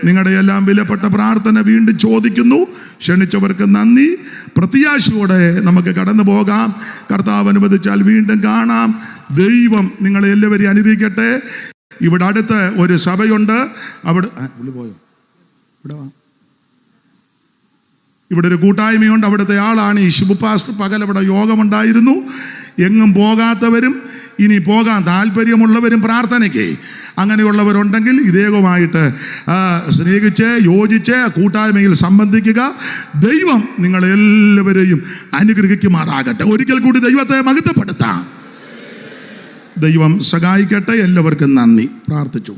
നിങ്ങളുടെ എല്ലാം വിലപ്പെട്ട പ്രാർത്ഥന വീണ്ടും ചോദിക്കുന്നു. ക്ഷണിച്ചവർക്ക് നന്ദി. പ്രത്യാശയോടെ നമുക്ക് കടന്നു പോകാം. കർത്താവ് അനുവദിച്ചാൽ വീണ്ടും കാണാം. ദൈവം നിങ്ങളെ എല്ലാവരെയും അനുഗ്രഹിക്കട്ടെ. ഇവിടെ അടുത്ത് ഒരു സഭയുണ്ട്. ഇവിടെ ഒരു കൂട്ടായ്മയുണ്ട്. അവിടുത്തെ ആളാണ് ഈ ശിബു പാസ്റ്റർ. പകൽ അവിടെ യോഗമുണ്ടായിരുന്നു. എങ്ങും പോകാത്തവരും ഇനി പോകാൻ താല്പര്യമുള്ളവരും പ്രാർത്ഥനയ്ക്ക് അങ്ങനെയുള്ളവരുണ്ടെങ്കിൽ ഇദ്ദേഹവുമായിട്ട് സ്നേഹിച്ച് യോജിച്ച് കൂട്ടായ്മയിൽ സംബന്ധിക്കുക. ദൈവം നിങ്ങളെല്ലാവരെയും അനുഗ്രഹിക്കുമാറാകട്ടെ. ഒരിക്കൽ കൂടി ദൈവത്തെ മഹത്വപ്പെടുത്താം. ദൈവം സഹായിക്കട്ടെ. എല്ലാവർക്കും നന്ദി. പ്രാർത്ഥിച്ചു.